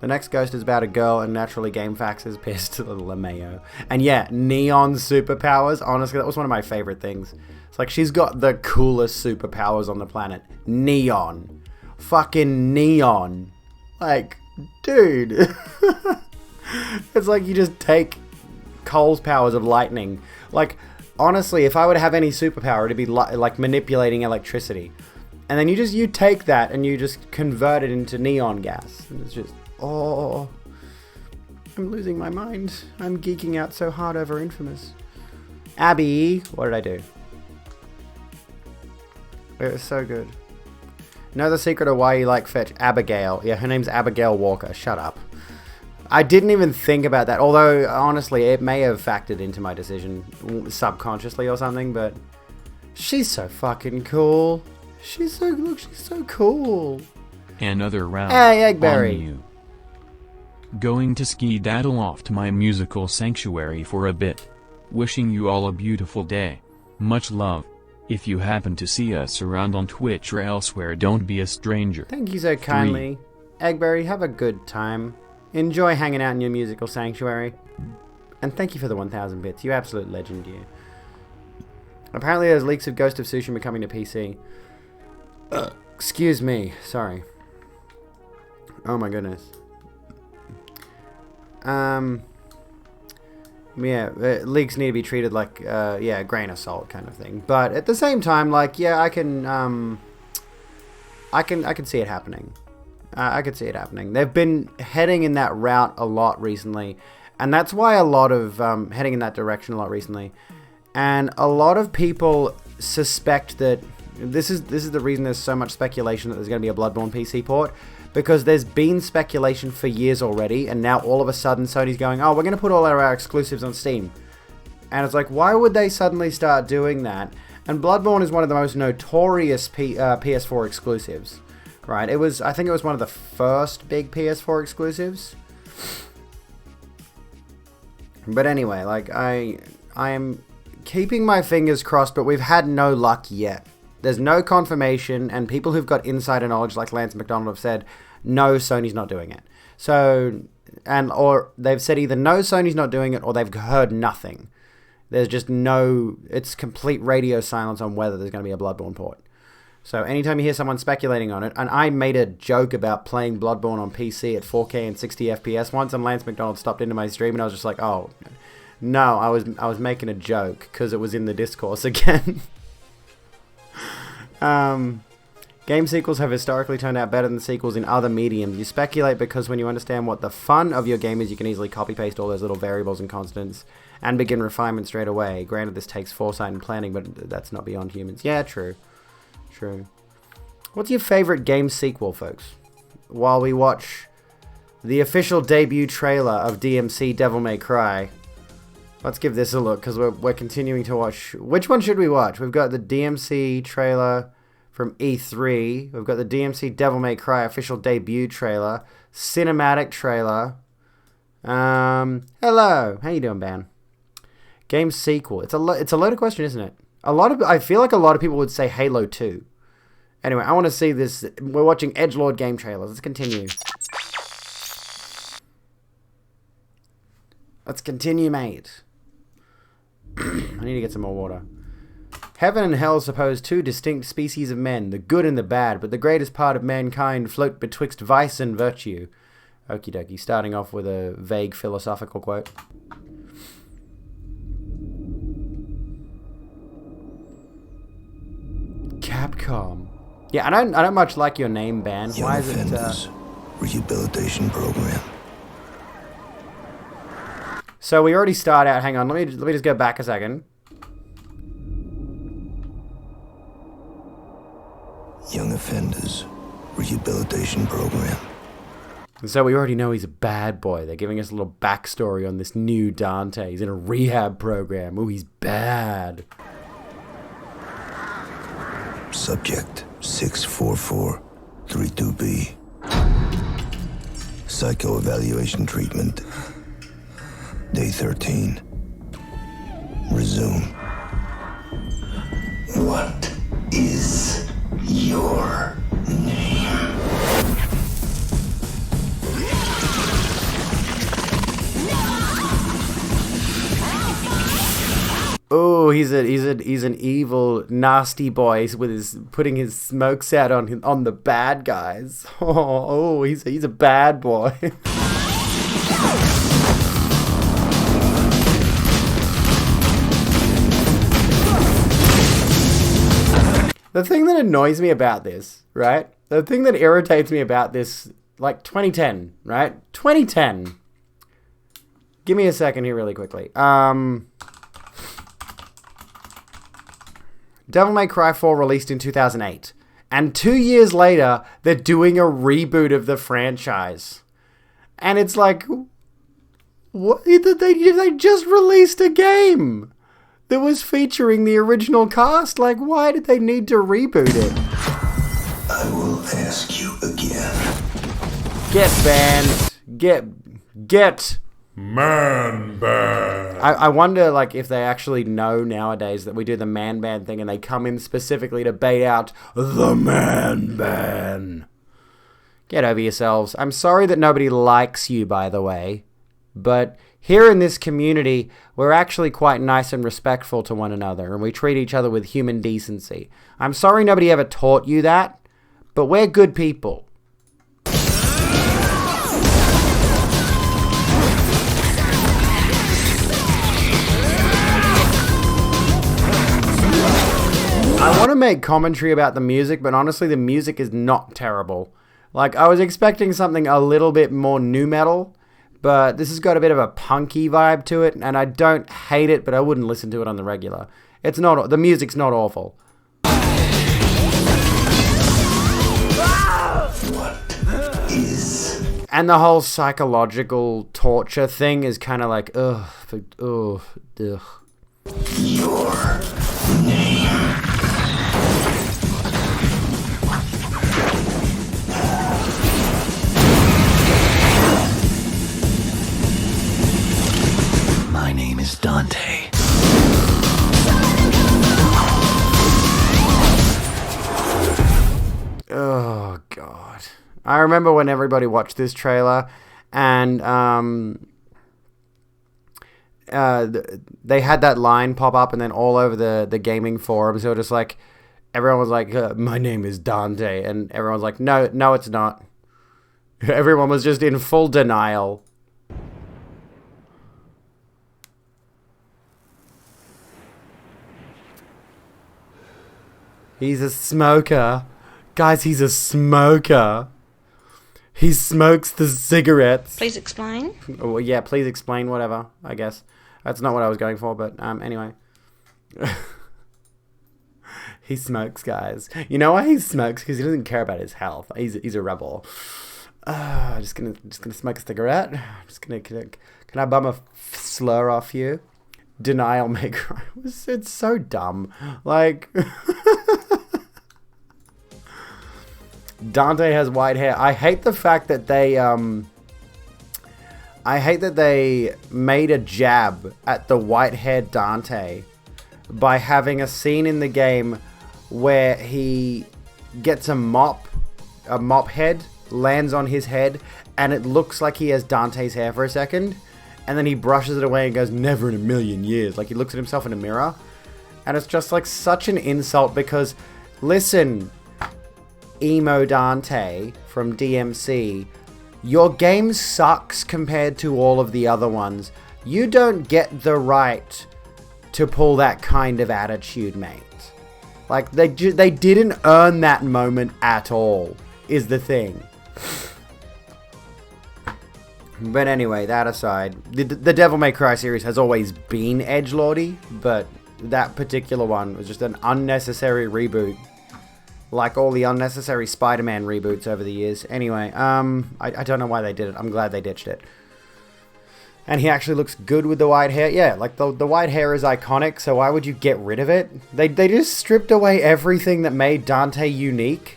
The next ghost is about a girl, and naturally GameFAQs is pissed. Little LeMayo. And yeah, neon superpowers. Honestly, that was one of my favorite things. It's like she's got the coolest superpowers on the planet. Neon. Fucking neon. Like, dude. It's like you just take Cole's powers of lightning. Like, honestly, if I were to have any superpower, it'd be like manipulating electricity. And then you take that and you just convert it into neon gas. And it's just, oh, I'm losing my mind. I'm geeking out so hard over Infamous. Abby, what did I do? It was so good. Know the secret of why you like Fetch? Abigail. Yeah, her name's Abigail Walker. Shut up. I didn't even think about that. Although, honestly, it may have factored into my decision subconsciously or something. But she's so fucking cool. She's so cool. Another round. Hey, Eggberry. On you. Going to ski-daddle off to my musical sanctuary for a bit. Wishing you all a beautiful day. Much love. If you happen to see us around on Twitch or elsewhere, don't be a stranger. Thank you so kindly. Eggberry, have a good time. Enjoy hanging out in your musical sanctuary. And thank you for the 1,000 bits. You absolute legend, you. Apparently there's leaks of Ghost of Tsushima coming to PC. Excuse me, sorry. Oh my goodness. Yeah, leaks need to be treated like, yeah, a grain of salt kind of thing. But at the same time, like, yeah, I can see it happening. I could see it happening. They've been heading in that route a lot recently, and that's why a lot of heading in that direction a lot recently. And a lot of people suspect that this is the reason there's so much speculation that there's going to be a Bloodborne PC port, because there's been speculation for years already, and now all of a sudden Sony's going, oh, we're going to put all our exclusives on Steam. And it's like, why would they suddenly start doing that? And Bloodborne is one of the most notorious PS4 exclusives, right? I think it was one of the first big PS4 exclusives. But anyway, like, I am keeping my fingers crossed, but we've had no luck yet. There's no confirmation, and people who've got insider knowledge like Lance McDonald have said, no, Sony's not doing it. So, or they've said either no, Sony's not doing it, or they've heard nothing. There's just it's complete radio silence on whether there's going to be a Bloodborne port. So anytime you hear someone speculating on it, and I made a joke about playing Bloodborne on PC at 4K and 60 FPS once, and Lance McDonald stopped into my stream, and I was just like, oh, no, I was making a joke, because it was in the discourse again. Game sequels have historically turned out better than sequels in other mediums. You speculate because when you understand what the fun of your game is, you can easily copy-paste all those little variables and constants and begin refinement straight away. Granted, this takes foresight and planning, but that's not beyond humans. Yeah, true. True. What's your favorite game sequel, folks? While we watch the official debut trailer of DMC Devil May Cry. Let's give this a look, because we're continuing to watch. Which one should we watch? We've got the DMC trailer from E3. We've got the DMC Devil May Cry official debut trailer. Cinematic trailer. Hello. How you doing, Ben? Game sequel. It's a loaded question, isn't it? I feel like a lot of people would say Halo 2. Anyway, I want to see this. We're watching Edgelord game trailers. Let's continue. Let's continue, mate. I need to get some more water. Heaven and hell suppose two distinct species of men, the good and the bad, but the greatest part of mankind float betwixt vice and virtue. Okie dokie, starting off with a vague philosophical quote. Capcom. Yeah, I don't much like your name, Ben. Why is it rehabilitation program. So we already start out. Hang on, let me just go back a second. Young offenders rehabilitation program. So we already know he's a bad boy. They're giving us a little backstory on this new Dante. He's in a rehab program. Ooh, he's bad. Subject 64432B. Psychoevaluation treatment. Day 13. Resume. What is your name? Oh, he's an evil, nasty boy with his putting his smokes out on the bad guys. Oh, he's a bad boy. The thing that annoys me about this, right? The thing that irritates me about this, like 2010, right? 2010. Give me a second here really quickly. Devil May Cry 4 released in 2008. And 2 years later, they're doing a reboot of the franchise. And it's like, what? They just released a game that was featuring the original cast. Like, why did they need to reboot it? I will ask you again. Get banned. Get man banned. I wonder, like, if they actually know nowadays that we do the man ban thing and they come in specifically to bait out the man ban. Get over yourselves. I'm sorry that nobody likes you, by the way. But here in this community, we're actually quite nice and respectful to one another, and we treat each other with human decency. I'm sorry nobody ever taught you that, but we're good people. I want to make commentary about the music, but honestly, the music is not terrible. Like, I was expecting something a little bit more nu metal, but this has got a bit of a punky vibe to it, and I don't hate it, but I wouldn't listen to it on the regular. It's not, the music's not awful. What is? And the whole psychological torture thing is kind of like, ugh. Your name. My name is Dante. Oh, God. I remember when everybody watched this trailer, and they had that line pop up, and then all over the gaming forums, they were just like, everyone was like, my name is Dante, and everyone was like, no, it's not. Everyone was just in full denial. He's a smoker. Guys, he's a smoker. He smokes the cigarettes. Please explain. Oh, yeah, please explain, whatever, I guess. That's not what I was going for, but anyway. He smokes, guys. You know why he smokes? Because he doesn't care about his health. He's a rebel. Just gonna smoke a cigarette. Can I bum a slur off you? Denial maker. It's so dumb. Like, Dante has white hair. I hate the fact that they made a jab at the white-haired Dante by having a scene in the game where he gets a mop head, lands on his head, and it looks like he has Dante's hair for a second, and then he brushes it away and goes, never in a million years. Like, he looks at himself in a mirror, and it's just like such an insult because, listen, Emo Dante from DMC, your game sucks compared to all of the other ones. You don't get the right to pull that kind of attitude, mate. Like, they didn't earn that moment at all, is the thing. But anyway, that aside, the Devil May Cry series has always been edgelordy, but that particular one was just an unnecessary reboot. Like all the unnecessary Spider-Man reboots over the years. Anyway, I don't know why they did it. I'm glad they ditched it. And he actually looks good with the white hair. Yeah, like the white hair is iconic, so why would you get rid of it? They just stripped away everything that made Dante unique.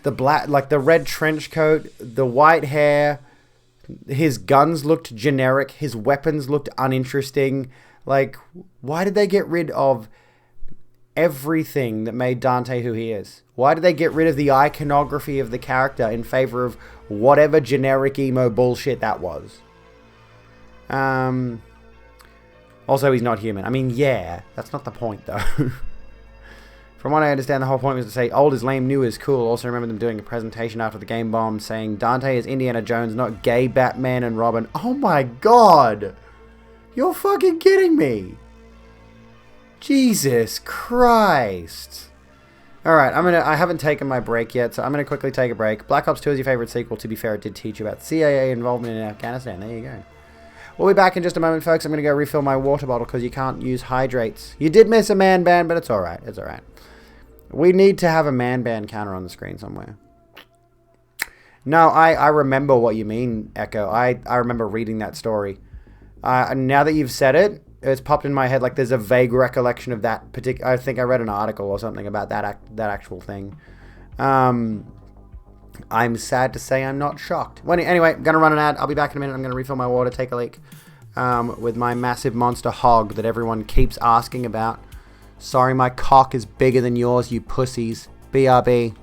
The black, like the red trench coat, the white hair, his guns looked generic, his weapons looked uninteresting. Like, why did they get rid of everything that made Dante who he is? Why did they get rid of the iconography of the character in favor of whatever generic emo bullshit that was? Also, he's not human. I mean, yeah, that's not the point, though. From what I understand, the whole point was to say, old is lame, new is cool. Also remember them doing a presentation after the game bombed saying, Dante is Indiana Jones, not gay Batman and Robin. Oh my god! You're fucking kidding me! Jesus Christ! Alright, I haven't taken my break yet, so I'm gonna quickly take a break. Black Ops 2 is your favorite sequel. To be fair, it did teach you about CIA involvement in Afghanistan. There you go. We'll be back in just a moment, folks. I'm going to go refill my water bottle because you can't use hydrates. You did miss a man band, but it's alright. It's alright. We need to have a man band counter on the screen somewhere. No, I remember what you mean, Echo. I remember reading that story. Now that you've said it, it's popped in my head like there's a vague recollection of that particular... I think I read an article or something about that actual thing. I'm sad to say I'm not shocked. Well, anyway, I'm going to run an ad. I'll be back in a minute. I'm going to refill my water, take a leak with my massive monster hog that everyone keeps asking about. Sorry, my cock is bigger than yours, you pussies. BRB.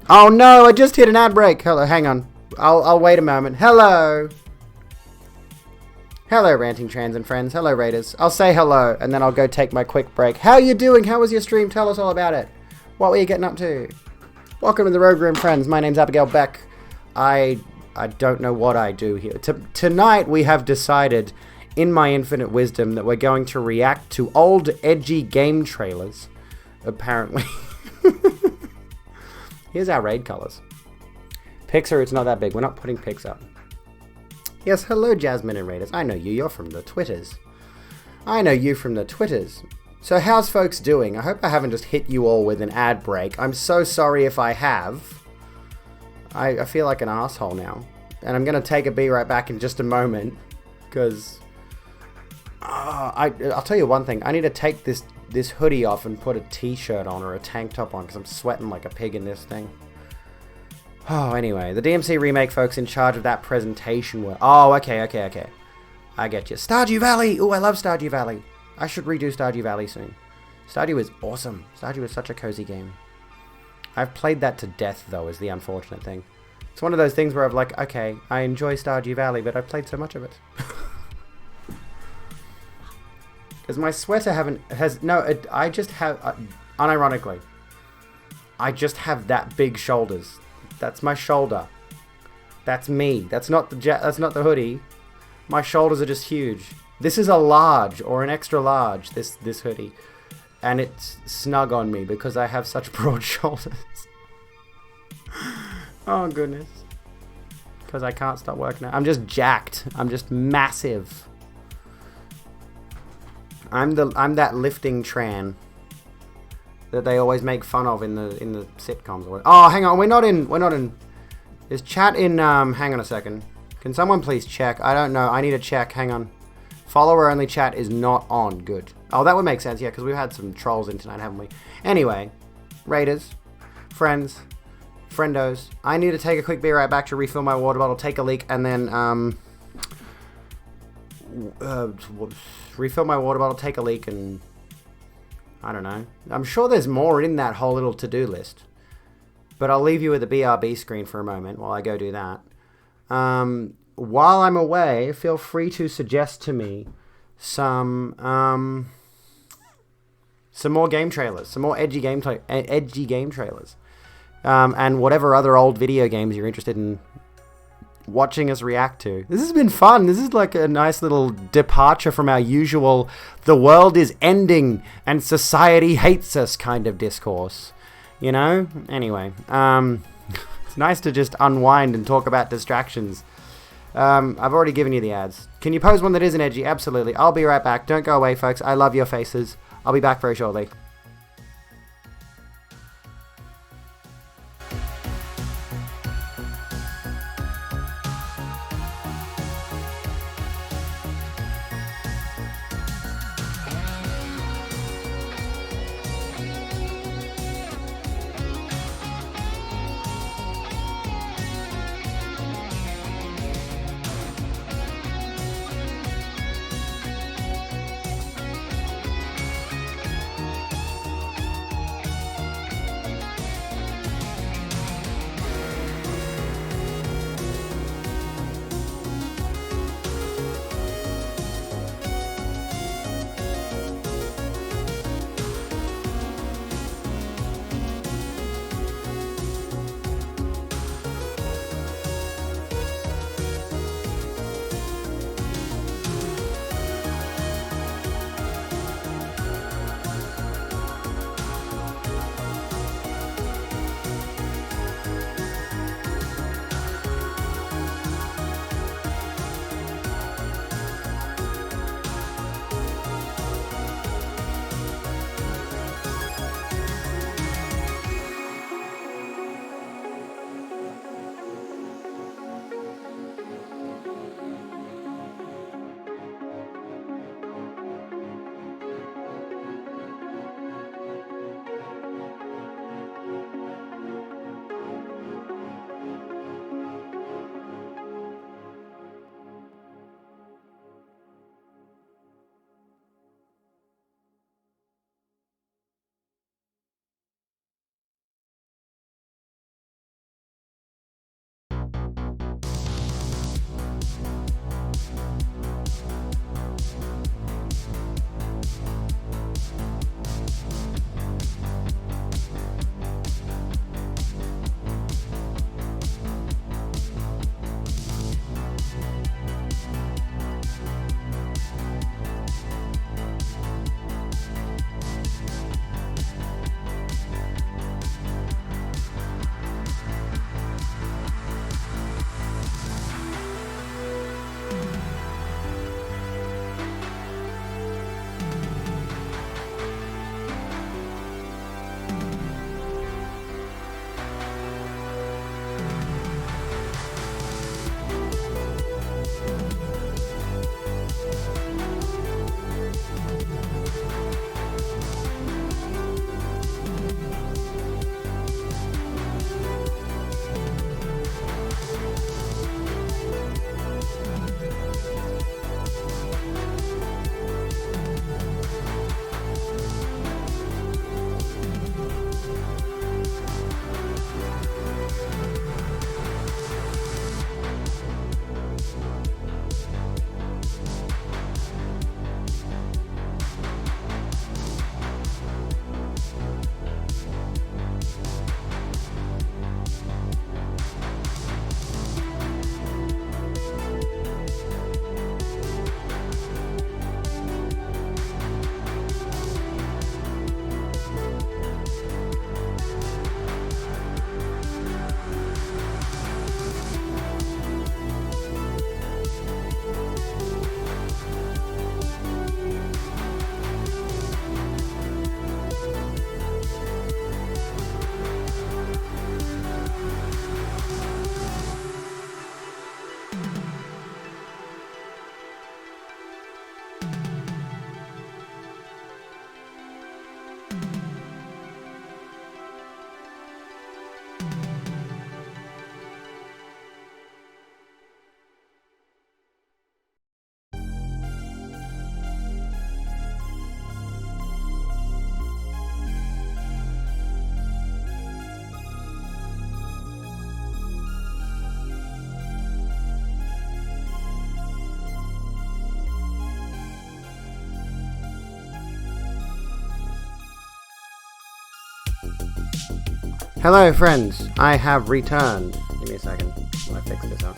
Oh no, I just hit an ad break. Hello, hang on. I'll wait a moment. Hello. Hello, Ranting Trans and friends. Hello, Raiders. I'll say hello, and then I'll go take my quick break. How you doing? How was your stream? Tell us all about it. What were you getting up to? Welcome to the Rogue Room, friends. My name's Abigail Beck. I don't know what I do here. Tonight, we have decided, in my infinite wisdom, that we're going to react to old, edgy game trailers. Apparently. Here's our raid colors. Pixar, it's not that big. We're not putting pics up. Yes, hello, Jasmine and Raiders. I know you. You're from the Twitters. I know you from the Twitters. So how's folks doing? I hope I haven't just hit you all with an ad break. I'm so sorry if I have. I feel like an asshole now. And I'm going to take a be right back in just a moment. Because... I'll tell you one thing. I need to take this hoodie off and put a t-shirt on or a tank top on. Because I'm sweating like a pig in this thing. Oh, anyway, the DMC remake folks in charge of that presentation were... Oh, okay. I get you. Stardew Valley! Ooh, I love Stardew Valley. I should redo Stardew Valley soon. Stardew is awesome. Stardew is such a cozy game. I've played that to death, though, is the unfortunate thing. It's one of those things where I'm like, okay, I enjoy Stardew Valley, but I've played so much of it. Because my sweater I just have... unironically, I just have that big shoulders. That's my shoulder. That's me. That's not the hoodie. My shoulders are just huge. This is a large or an extra large, this hoodie. And it's snug on me because I have such broad shoulders. Oh goodness. Because I can't stop working out. I'm just jacked. I'm just massive. I'm that lifting Tran that they always make fun of in the sitcoms. Oh, hang on, we're not in. Is chat in? Hang on a second. Can someone please check? I don't know. I need to check. Hang on. Follower only chat is not on. Good. Oh, that would make sense. Yeah, because we've had some trolls in tonight, haven't we? Anyway, Raiders, friends, friendos. I need to take a quick be right back to refill my water bottle, take a leak, and then refill my water bottle, take a leak, and I don't know. I'm sure there's more in that whole little to-do list. But I'll leave you with the BRB screen for a moment while I go do that. While I'm away, feel free to suggest to me some more game trailers, some more edgy game trailers, and whatever other old video games you're interested in watching us react to. This has been fun. This is like a nice little departure from our usual "the world is ending and society hates us" kind of discourse. You know? Anyway, it's nice to just unwind and talk about distractions. I've already given you the ads. Can you pose one that isn't edgy? Absolutely. I'll be right back. Don't go away, folks. I love your faces. I'll be back very shortly. Hello, friends. I have returned. Give me a second while I fix this up.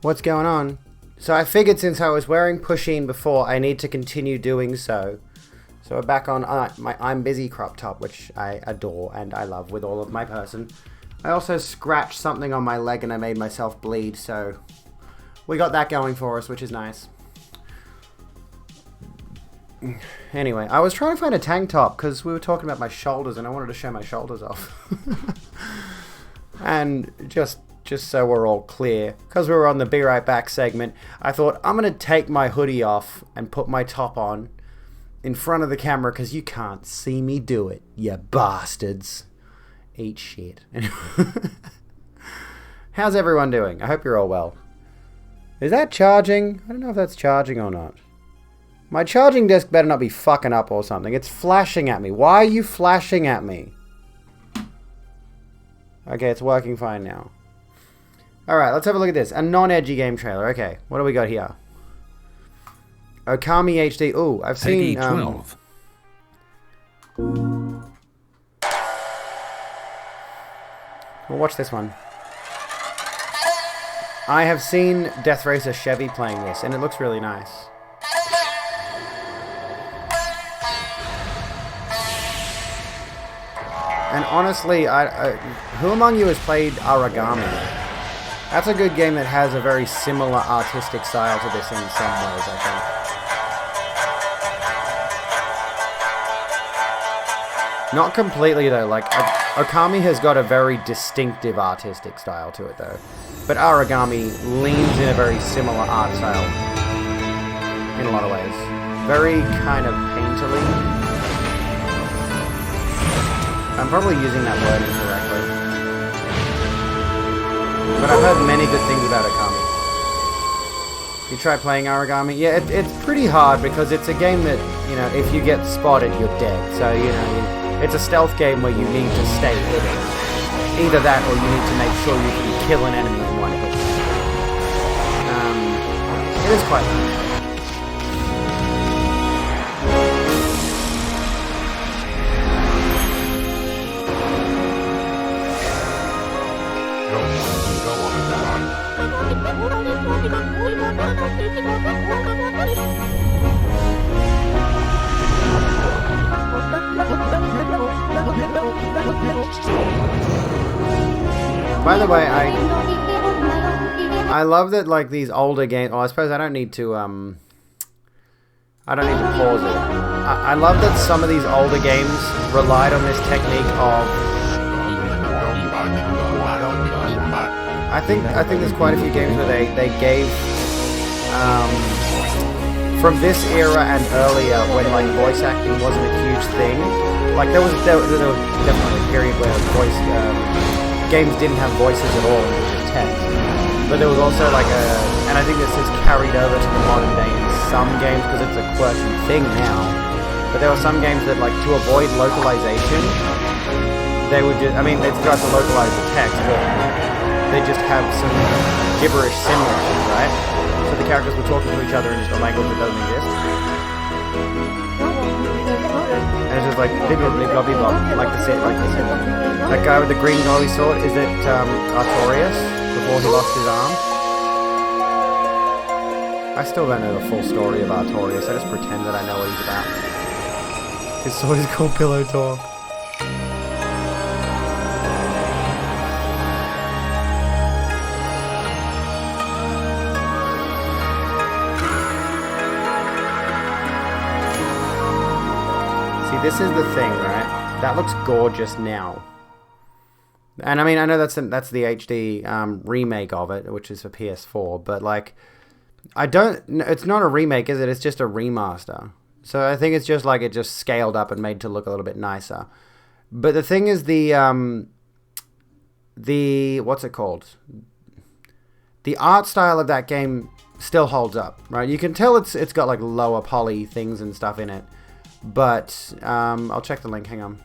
What's going on? So I figured since I was wearing Pusheen before, I need to continue doing so. So we're back on my I'm Busy crop top, which I adore and I love with all of my person. I also scratched something on my leg and I made myself bleed, so we got that going for us, which is nice. Anyway, I was trying to find a tank top because we were talking about my shoulders and I wanted to show my shoulders off. And just so we're all clear, because we were on the Be Right Back segment, I thought I'm going to take my hoodie off and put my top on in front of the camera because you can't see me do it, you bastards. Eat shit. How's everyone doing? I hope you're all well. Is that charging? I don't know if that's charging or not. My charging disc better not be fucking up or something. It's flashing at me. Why are you flashing at me? Okay, it's working fine now. Alright, let's have a look at this. A non-edgy game trailer. Okay, what do we got here? Okami HD. Ooh, I've seen... PD12. We'll watch this one. I have seen Death Racer Chevy playing this, and it looks really nice. And honestly, who among you has played Aragami? That's a good game that has a very similar artistic style to this in some ways, I think. Not completely, though. Like, Okami has got a very distinctive artistic style to it, though. But Aragami leans in a very similar art style in a lot of ways. Very kind of painterly. I'm probably using that word incorrectly. But I've heard many good things about Okami. You try playing Aragami? Yeah, it's pretty hard because it's a game that, you know, if you get spotted, you're dead. So, you know, it's a stealth game where you need to stay hidden. Either that or you need to make sure you can kill an enemy in one hit. It is quite nice. By the way, I love that, like, these older games. Well, I suppose I don't need to pause it. I love that some of these older games relied on this technique of. I think there's quite a few games where they gave from this era and earlier when, like, voice acting wasn't a huge thing. Like, there was definitely a period where games didn't have voices at all, it was just text. But there was also like and I think this is carried over to the modern day in some games because it's a quirky thing now. But there were some games that, like, to avoid localization, they would just, I mean, they'd try to localize the text, but they just have some gibberish similarities, right? So the characters were talking to each other in just a language that doesn't exist. And it's just like blah blah blah, like the set, like the set. That guy with the green glowy sword, is it Artorias before he lost his arm? I still don't know the full story of Artorias. I just pretend that I know what he's about. His sword is called Pillow Talk. This is the thing, right? That looks gorgeous now. And I mean, I know that's the HD remake of it, which is for PS4, but, like, it's not a remake, is it? It's just a remaster. So I think it's just like it just scaled up and made to look a little bit nicer. But the thing is the what's it called? The art style of that game still holds up, right? You can tell it's got, like, lower poly things and stuff in it. But I'll check the link. Hang on.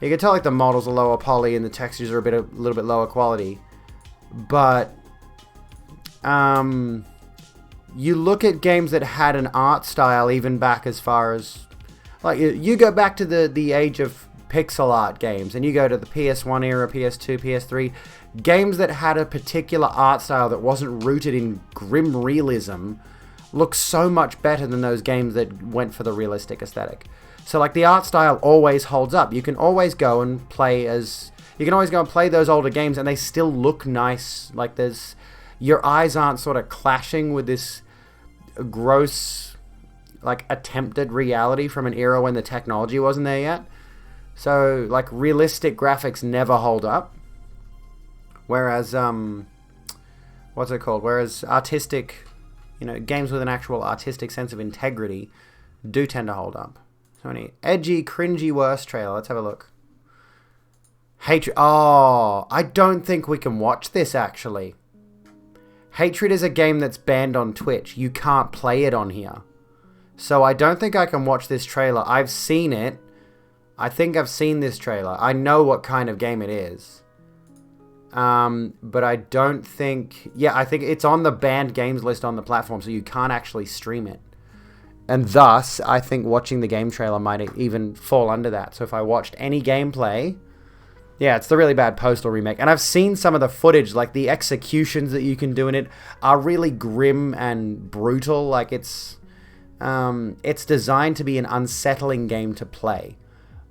You can tell, like, the models are lower poly and the textures are a little bit lower quality. But you look at games that had an art style even back as far as, Like, you go back to the age of pixel art games, and you go to the PS1 era, PS2, PS3, games that had a particular art style that wasn't rooted in grim realism look so much better than those games that went for the realistic aesthetic. So, like, the art style always holds up. You can always go and play those older games, and they still look nice. Like, your eyes aren't sort of clashing with this gross, like, attempted reality from an era when the technology wasn't there yet. So, like, realistic graphics never hold up. Whereas, what's it called? Whereas artistic, games with an actual artistic sense of integrity do tend to hold up. So any edgy, cringy, worst trailer. Let's have a look. Hatred. Oh, I don't think we can watch this, actually. Hatred is a game that's banned on Twitch. You can't play it on here. So I don't think I can watch this trailer. I've seen it. I think I've seen this trailer. I know what kind of game it is. But I don't think... Yeah, I think it's on the banned games list on the platform, so you can't actually stream it. And thus, I think watching the game trailer might even fall under that. So if I watched any gameplay... Yeah, it's the really bad Postal remake. And I've seen some of the footage, like the executions that you can do in it are really grim and brutal. Like, it's designed to be an unsettling game to play.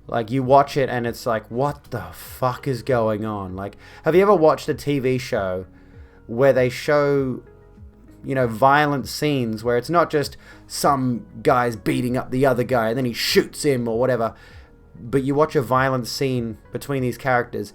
Like, you watch it and it's like, what the fuck is going on? Like, have you ever watched a TV show where they show, violent scenes where it's not just some guy's beating up the other guy and then he shoots him or whatever, but you watch a violent scene between these characters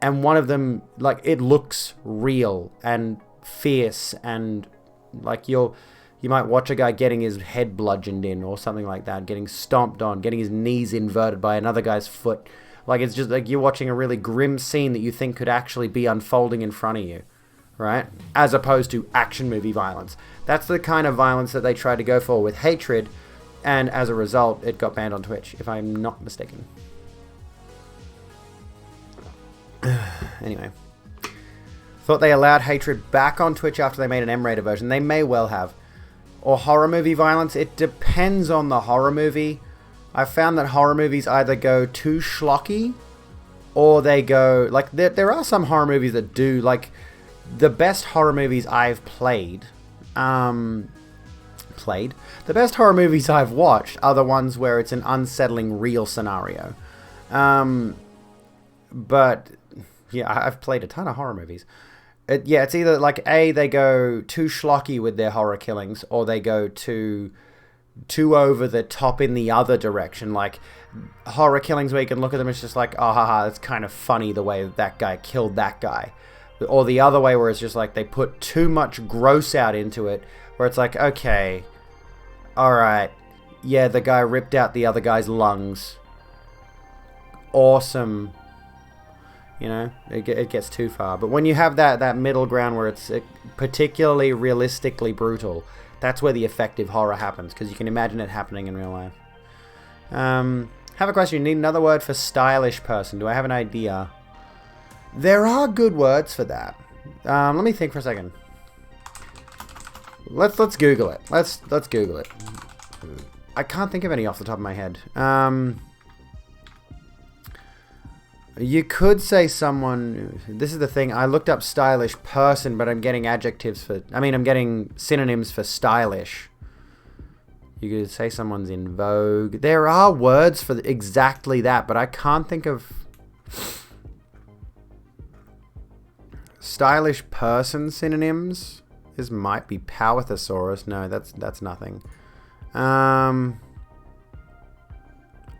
and one of them, like, it looks real and fierce, and like you might watch a guy getting his head bludgeoned in or something like that, getting stomped on, getting his knees inverted by another guy's foot. Like, it's just like you're watching a really grim scene that you think could actually be unfolding in front of you, right? As opposed to action movie violence. That's the kind of violence that they tried to go for with Hatred, and as a result, it got banned on Twitch, if I'm not mistaken. Anyway. Thought they allowed Hatred back on Twitch after they made an M-rated version. They may well have. Or horror movie violence. It depends on the horror movie. I've found that horror movies either go too schlocky, or they go... Like, there are some horror movies that do... Like, the best horror movies I've played... The best horror movies I've watched are the ones where it's an unsettling real scenario. But, yeah, I've played a ton of horror movies. It's either like they go too schlocky with their horror killings, or they go too over the top in the other direction. Like horror killings where you can look at them, it's just like, oh haha, it's kind of funny the way that guy killed that guy. Or the other way where it's just like they put too much gross out into it, where it's like, okay, alright, yeah, the guy ripped out the other guy's lungs. Awesome. It gets too far. But when you have that middle ground where it's particularly realistically brutal, that's where the effective horror happens, because you can imagine it happening in real life. Have a question. You need another word for stylish person. Do I have an idea? There are good words for that. Let me think for a second. Let's Google it. Let's Google it. I can't think of any off the top of my head. You could say someone... This is the thing. I looked up stylish person, but I'm getting adjectives for... I'm getting synonyms for stylish. You could say someone's in vogue. There are words for exactly that, but I can't think of... Stylish person synonyms? This might be power thesaurus. No, that's nothing.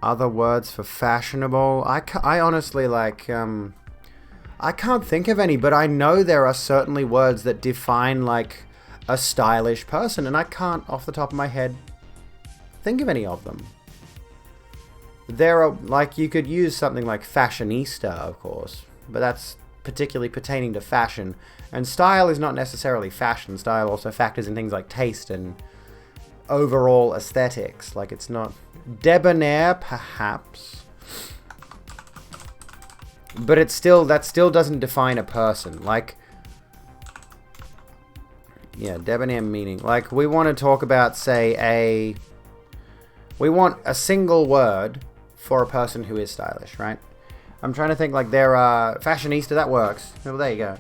Other words for fashionable. I honestly, like, I can't think of any, but I know there are certainly words that define, like, a stylish person, and I can't, off the top of my head, think of any of them. There are, like, you could use something like fashionista, of course, but that's particularly pertaining to fashion, and style is not necessarily fashion. Style also factors in things like taste and overall aesthetics. Like, it's not... Debonair, perhaps. But that still doesn't define a person. Like, yeah, debonair meaning. Like, we want to talk about, say, We want a single word for a person who is stylish, right? I'm trying to think like they're fashionista. That works. Well, there you go.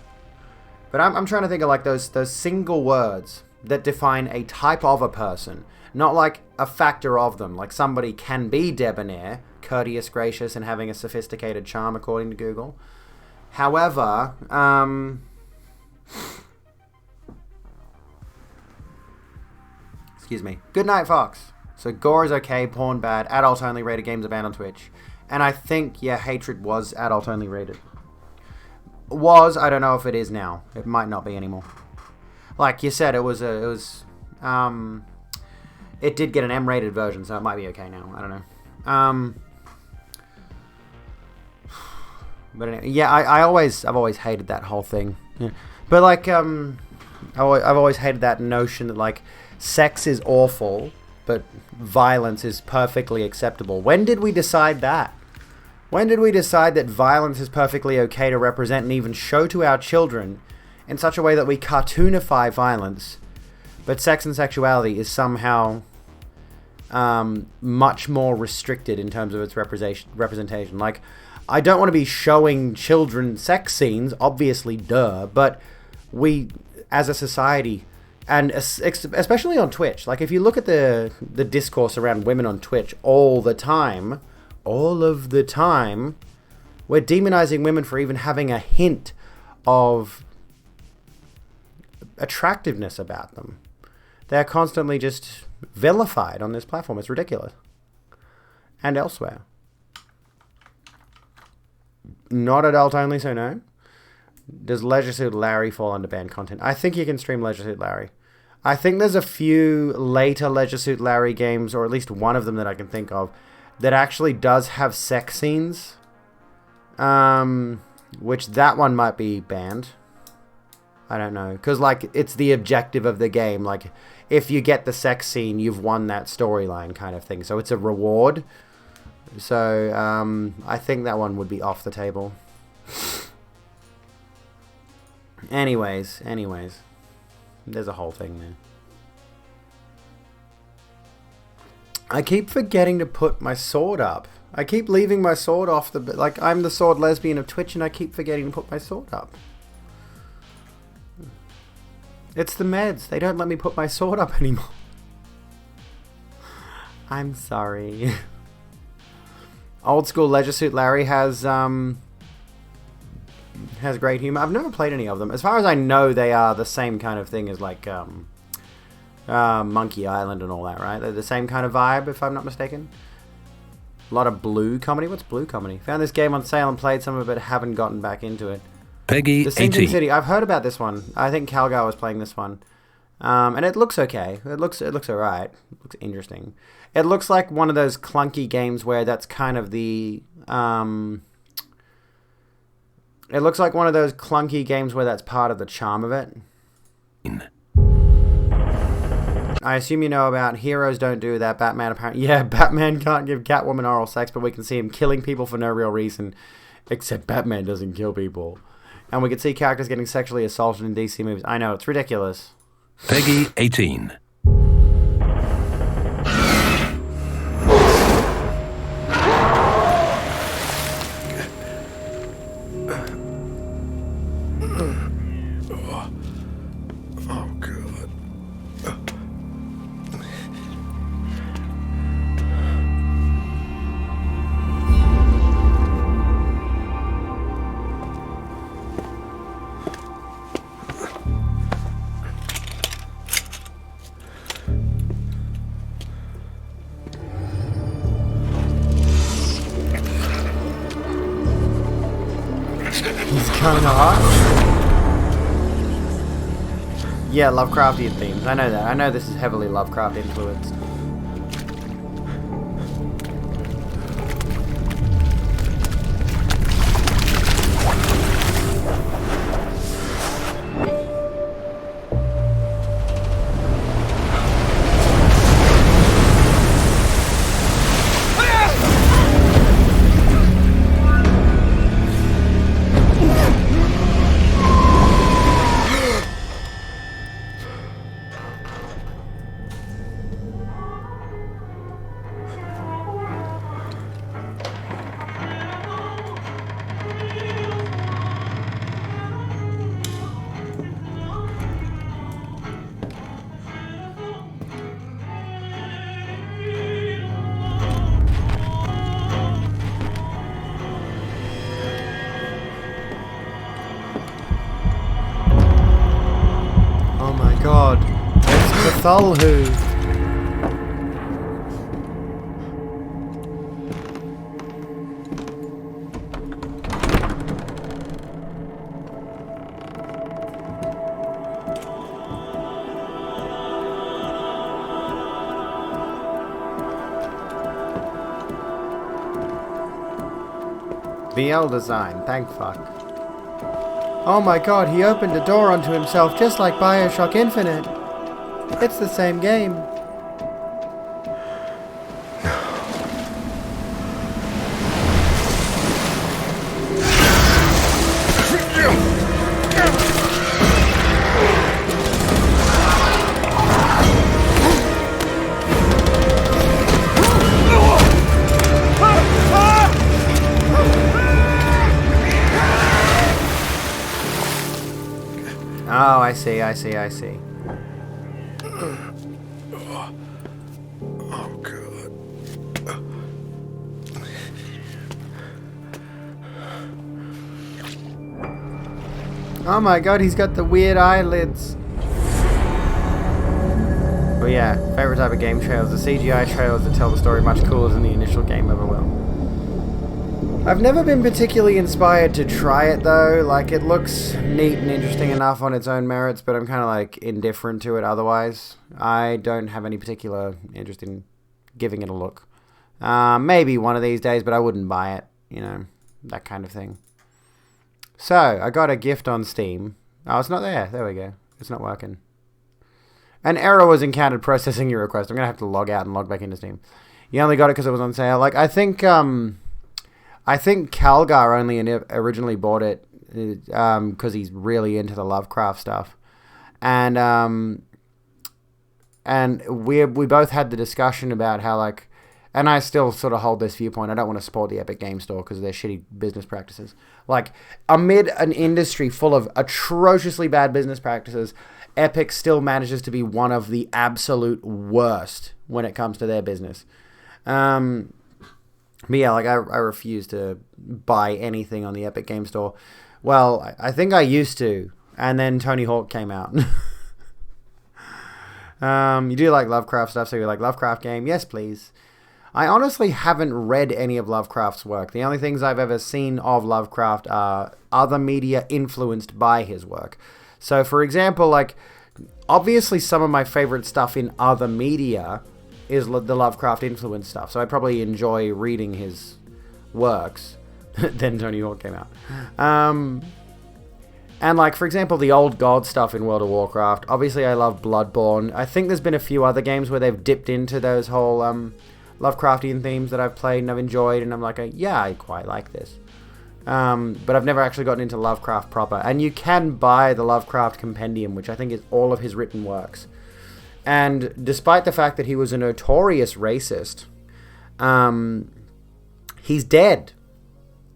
But I'm trying to think of like those single words that define a type of a person, not like a factor of them. Like somebody can be debonair, courteous, gracious, and having a sophisticated charm, according to Google. However, excuse me. Good night, Fox. So gore is okay, porn bad, adult only rated, games are banned on Twitch. And I think, yeah, hatred was adult only rated. I don't know if it is now. It might not be anymore. Like you said, it did get an M-rated version, so it might be okay now. I don't know. But anyway, yeah, I've always hated that whole thing. Yeah. But like, I've always hated that notion that like, sex is awful, but violence is perfectly acceptable. When did we decide that? When did we decide that violence is perfectly okay to represent and even show to our children in such a way that we cartoonify violence, but sex and sexuality is somehow much more restricted in terms of its representation? Like, I don't want to be showing children sex scenes, obviously, duh, but we, as a society, and especially on Twitch, like if you look at the discourse around women on Twitch all of the time, we're demonizing women for even having a hint of attractiveness about them. They're constantly just vilified on this platform. It's ridiculous. And elsewhere. Not adult only, so no. Does Leisure Suit Larry fall under banned content? I think you can stream Leisure Suit Larry. I think there's a few later Leisure Suit Larry games, or at least one of them that I can think of, that actually does have sex scenes. Which that one might be banned. I don't know. Because, like, it's the objective of the game. Like, if you get the sex scene, you've won that storyline kind of thing. So it's a reward. So, I think that one would be off the table. Anyways. There's a whole thing there. I keep forgetting to put my sword up. I keep leaving my sword off the... Like, I'm the sword lesbian of Twitch and I keep forgetting to put my sword up. It's the meds. They don't let me put my sword up anymore. I'm sorry. Old school Leisure Suit Larry has great humor. I've never played any of them. As far as I know, they are the same kind of thing as like Monkey Island and all that, right? They're the same kind of vibe, if I'm not mistaken. A lot of blue comedy. What's blue comedy? Found this game on sale and played some of it, haven't gotten back into it. Peggy The Sinking 18. City. I've heard about this one. I think Calgar was playing this one. And it looks okay. It looks alright. It looks interesting. It looks like one of those clunky games where that's kind of the... It looks like one of those clunky games where that's part of the charm of it. I assume you know about Heroes Don't Do That. Batman apparently... Yeah, Batman can't give Catwoman oral sex, but we can see him killing people for no real reason. Except Batman doesn't kill people. And we can see characters getting sexually assaulted in DC movies. I know, it's ridiculous. Peggy 18. Kind of hot. Yeah, Lovecraftian themes. I know that. I know this is heavily Lovecraft influenced. god. It's Cthulhu. The Elder Sign, thank fuck. Oh my god, he opened a door onto himself just like Bioshock Infinite. It's the same game. Oh, I see. Oh, God. Oh my god, he's got the weird eyelids. But yeah, favorite type of game trailers, the CGI trailers that tell the story much cooler than the initial game ever will. I've never been particularly inspired to try it though, like it looks neat and interesting enough on its own merits, but I'm kind of like indifferent to it otherwise. I don't have any particular interest in giving it a look. Maybe one of these days, but I wouldn't buy it, you know, that kind of thing. So, I got a gift on Steam. Oh, it's not there. There we go. It's not working. An error was encountered processing your request. I'm going to have to log out and log back into Steam. You only got it because it was on sale. Like, I think Calgar only originally bought it because he's really into the Lovecraft stuff. And we both had the discussion about how, like, and I still sort of hold this viewpoint. I don't want to support the Epic Game Store because of their shitty business practices. Like, amid an industry full of atrociously bad business practices, Epic still manages to be one of the absolute worst when it comes to their business. But yeah, like, I refuse to buy anything on the Epic Game Store. Well, I think I used to, and then Tony Hawk came out. You do like Lovecraft stuff, so you're like, Lovecraft game? Yes, please. I honestly haven't read any of Lovecraft's work. The only things I've ever seen of Lovecraft are other media influenced by his work. So, for example, like, obviously some of my favorite stuff in other media is the Lovecraft influenced stuff. So I probably enjoy reading his works. Then Tony Hawk came out. And, like, for example, the old god stuff in World of Warcraft. Obviously, I love Bloodborne. I think there's been a few other games where they've dipped into those whole Lovecraftian themes that I've played and I've enjoyed, and I'm like, yeah, I quite like this. But I've never actually gotten into Lovecraft proper. And you can buy the Lovecraft Compendium, which I think is all of his written works. And despite the fact that he was a notorious racist, he's dead.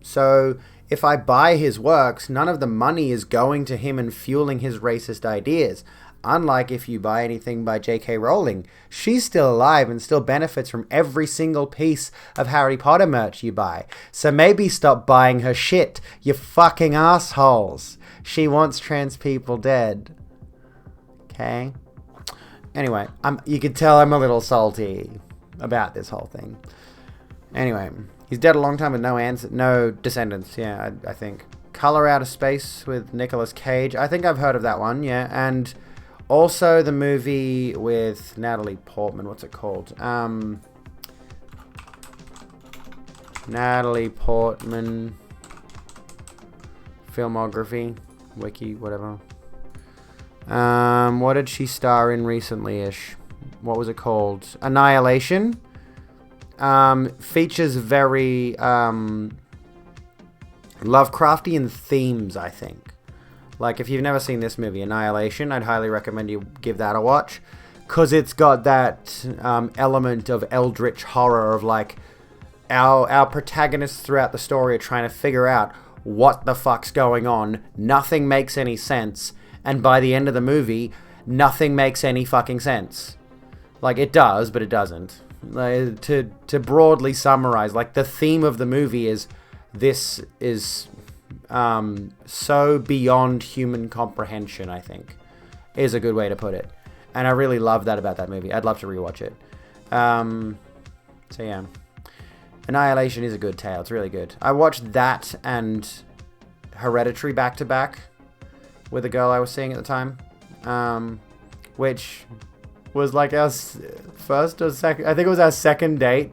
So if I buy his works, none of the money is going to him and fueling his racist ideas. Unlike if you buy anything by J.K. Rowling. She's still alive and still benefits from every single piece of Harry Potter merch you buy. So maybe stop buying her shit, you fucking assholes. She wants trans people dead. Okay? Anyway, you can tell I'm a little salty about this whole thing. Anyway, he's dead a long time with no descendants, yeah, I think. Color Out of Space with Nicolas Cage. I think I've heard of that one, yeah. And also the movie with Natalie Portman. What's it called? Natalie Portman filmography, wiki, whatever. What did she star in recently-ish? What was it called? Annihilation. Features very Lovecraftian themes, I think. Like, if you've never seen this movie, Annihilation, I'd highly recommend you give that a watch. Because it's got that element of eldritch horror of, like, our protagonists throughout the story are trying to figure out what the fuck's going on. Nothing makes any sense. And by the end of the movie, nothing makes any fucking sense. Like, it does, but it doesn't. Like, to broadly summarize, like, the theme of the movie is this is so beyond human comprehension, I think. is a good way to put it. And I really love that about that movie. I'd love to rewatch it. So yeah. Annihilation is a good tale. It's really good. I watched that and Hereditary back to back with a girl I was seeing at the time. Which was like our first or second, I think it was our second date.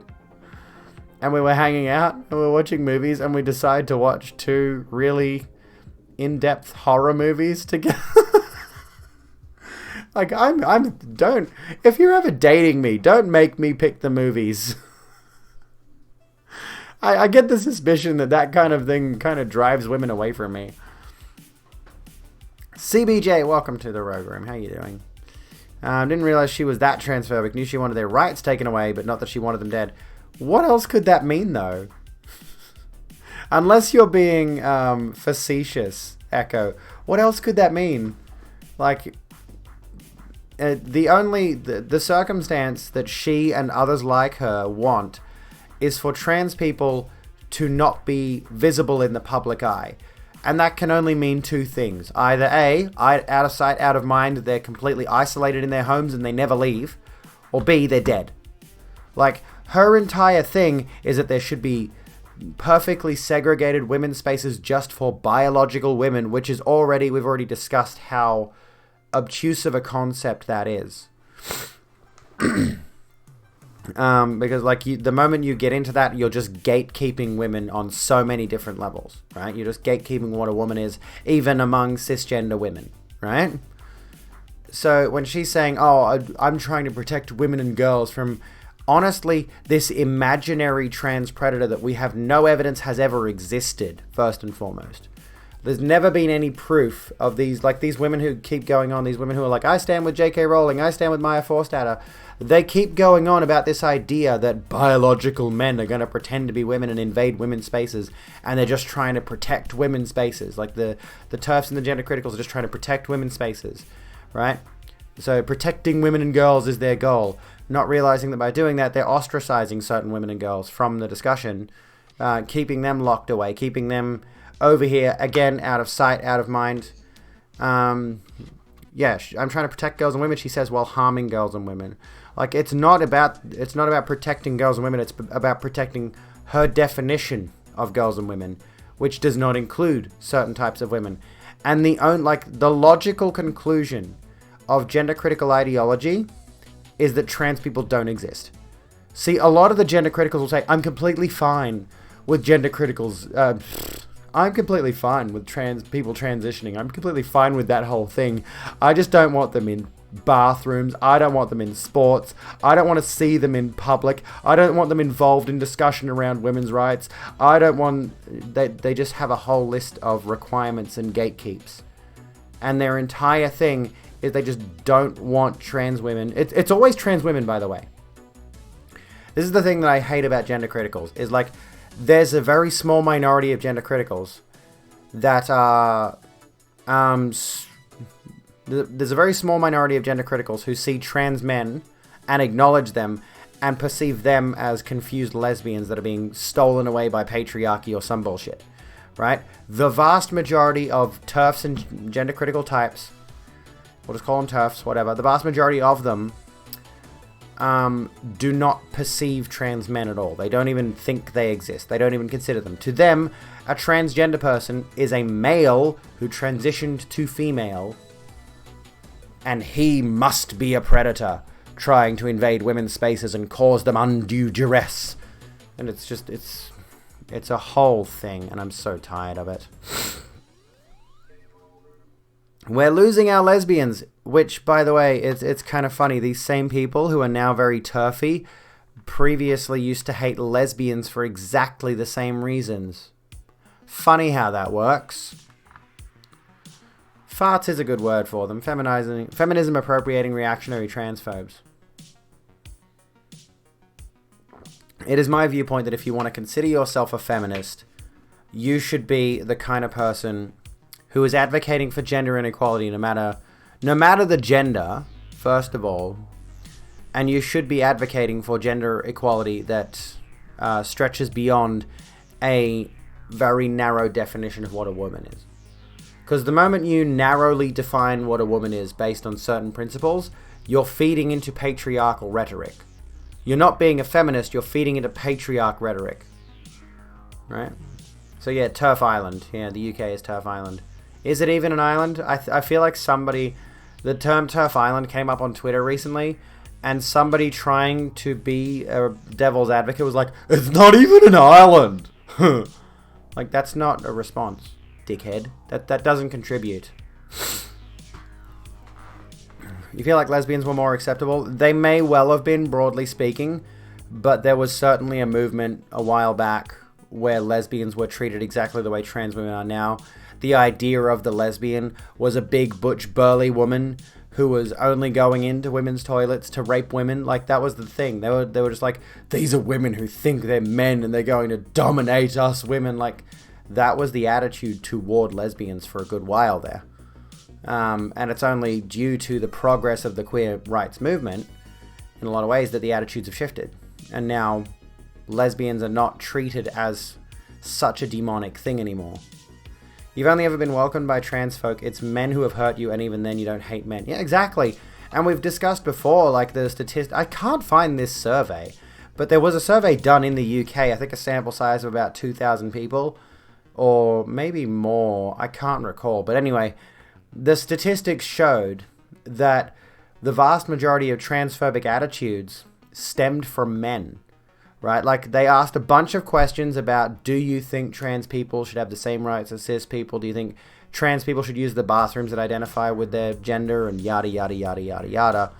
And we were hanging out and we were watching movies and we decided to watch 2 really in-depth horror movies together. Like, don't, if you're ever dating me, don't make me pick the movies. I get the suspicion that kind of thing kind of drives women away from me. CBJ, welcome to the Rogue Room. How you doing? Didn't realize she was that transphobic. Knew she wanted their rights taken away, but not that she wanted them dead. What else could that mean, though? Unless you're being facetious, Echo. What else could that mean? Like, the circumstance that she and others like her want is for trans people to not be visible in the public eye. And that can only mean 2 things. Either A, out of sight, out of mind, they're completely isolated in their homes and they never leave. Or B, they're dead. Like, her entire thing is that there should be perfectly segregated women's spaces just for biological women, which is we've already discussed how obtuse of a concept that is. Because the moment you get into that, you're just gatekeeping women on so many different levels, right? You're just gatekeeping what a woman is, even among cisgender women, right? So when she's saying, oh, I'm trying to protect women and girls from, honestly, this imaginary trans predator that we have no evidence has ever existed, first and foremost. There's never been any proof of these women who keep going on, these women who are like, I stand with J.K. Rowling, I stand with Maya Forstater. They keep going on about this idea that biological men are going to pretend to be women and invade women's spaces, and they're just trying to protect women's spaces. Like the TERFs and the gender criticals are just trying to protect women's spaces, right? So protecting women and girls is their goal, not realizing that by doing that, they're ostracizing certain women and girls from the discussion, keeping them locked away, keeping them over here, again, out of sight, out of mind. Yeah, I'm trying to protect girls and women, she says, while harming girls and women. Like, it's not about protecting girls and women, it's about protecting her definition of girls and women, which does not include certain types of women. And the logical conclusion of gender critical ideology is that trans people don't exist. See, a lot of the gender criticals will say, I'm completely fine with gender criticals. I'm completely fine with trans people transitioning. I'm completely fine with that whole thing. I just don't want them in bathrooms. I don't want them in sports. I don't want to see them in public. I don't want them involved in discussion around women's rights. I don't want... They just have a whole list of requirements and gatekeeps. And their entire thing is they just don't want trans women. It's always trans women, by the way. This is the thing that I hate about gender criticals, is like, there's a very small minority of gender criticals that are... There's a very small minority of gender criticals who see trans men and acknowledge them and perceive them as confused lesbians that are being stolen away by patriarchy or some bullshit, right? The vast majority of TERFs and gender critical types, we'll just call them TERFs, whatever, the vast majority of them do not perceive trans men at all. They don't even think they exist. They don't even consider them. To them, a transgender person is a male who transitioned to female, and he must be a predator trying to invade women's spaces and cause them undue duress. And it's just, it's a whole thing, and I'm so tired of it. We're losing our lesbians, which, by the way, it's kind of funny. These same people who are now very turfy previously used to hate lesbians for exactly the same reasons. Funny how that works. Farts is a good word for them. Feminism appropriating reactionary transphobes. It is my viewpoint that if you want to consider yourself a feminist, you should be the kind of person who is advocating for gender inequality no matter the gender, first of all, and you should be advocating for gender equality that stretches beyond a very narrow definition of what a woman is. Because the moment you narrowly define what a woman is based on certain principles, you're feeding into patriarchal rhetoric. You're not being a feminist, you're feeding into patriarch rhetoric. Right? So yeah, Turf Island. Yeah, the UK is Turf Island. Is it even an island? I feel like the term Turf Island came up on Twitter recently, and somebody trying to be a devil's advocate was like, it's not even an island! Like, that's not a response, dickhead. That doesn't contribute. You feel like lesbians were more acceptable? They may well have been, broadly speaking, but there was certainly a movement a while back where lesbians were treated exactly the way trans women are now. The idea of the lesbian was a big, butch, burly woman who was only going into women's toilets to rape women. Like, that was the thing. They were just like, these are women who think they're men and they're going to dominate us women. Like, that was the attitude toward lesbians for a good while there. And it's only due to the progress of the queer rights movement, in a lot of ways, that the attitudes have shifted. And now, lesbians are not treated as such a demonic thing anymore. You've only ever been welcomed by trans folk. It's men who have hurt you, and even then you don't hate men. Yeah, exactly. And we've discussed before, like, the statistic. I can't find this survey, but there was a survey done in the UK. I think a sample size of about 2,000 people, or maybe more. I can't recall. But anyway, the statistics showed that the vast majority of transphobic attitudes stemmed from men. Right? Like, they asked a bunch of questions about, do you think trans people should have the same rights as cis people? Do you think trans people should use the bathrooms that identify with their gender? And yada, yada, yada, yada, yada.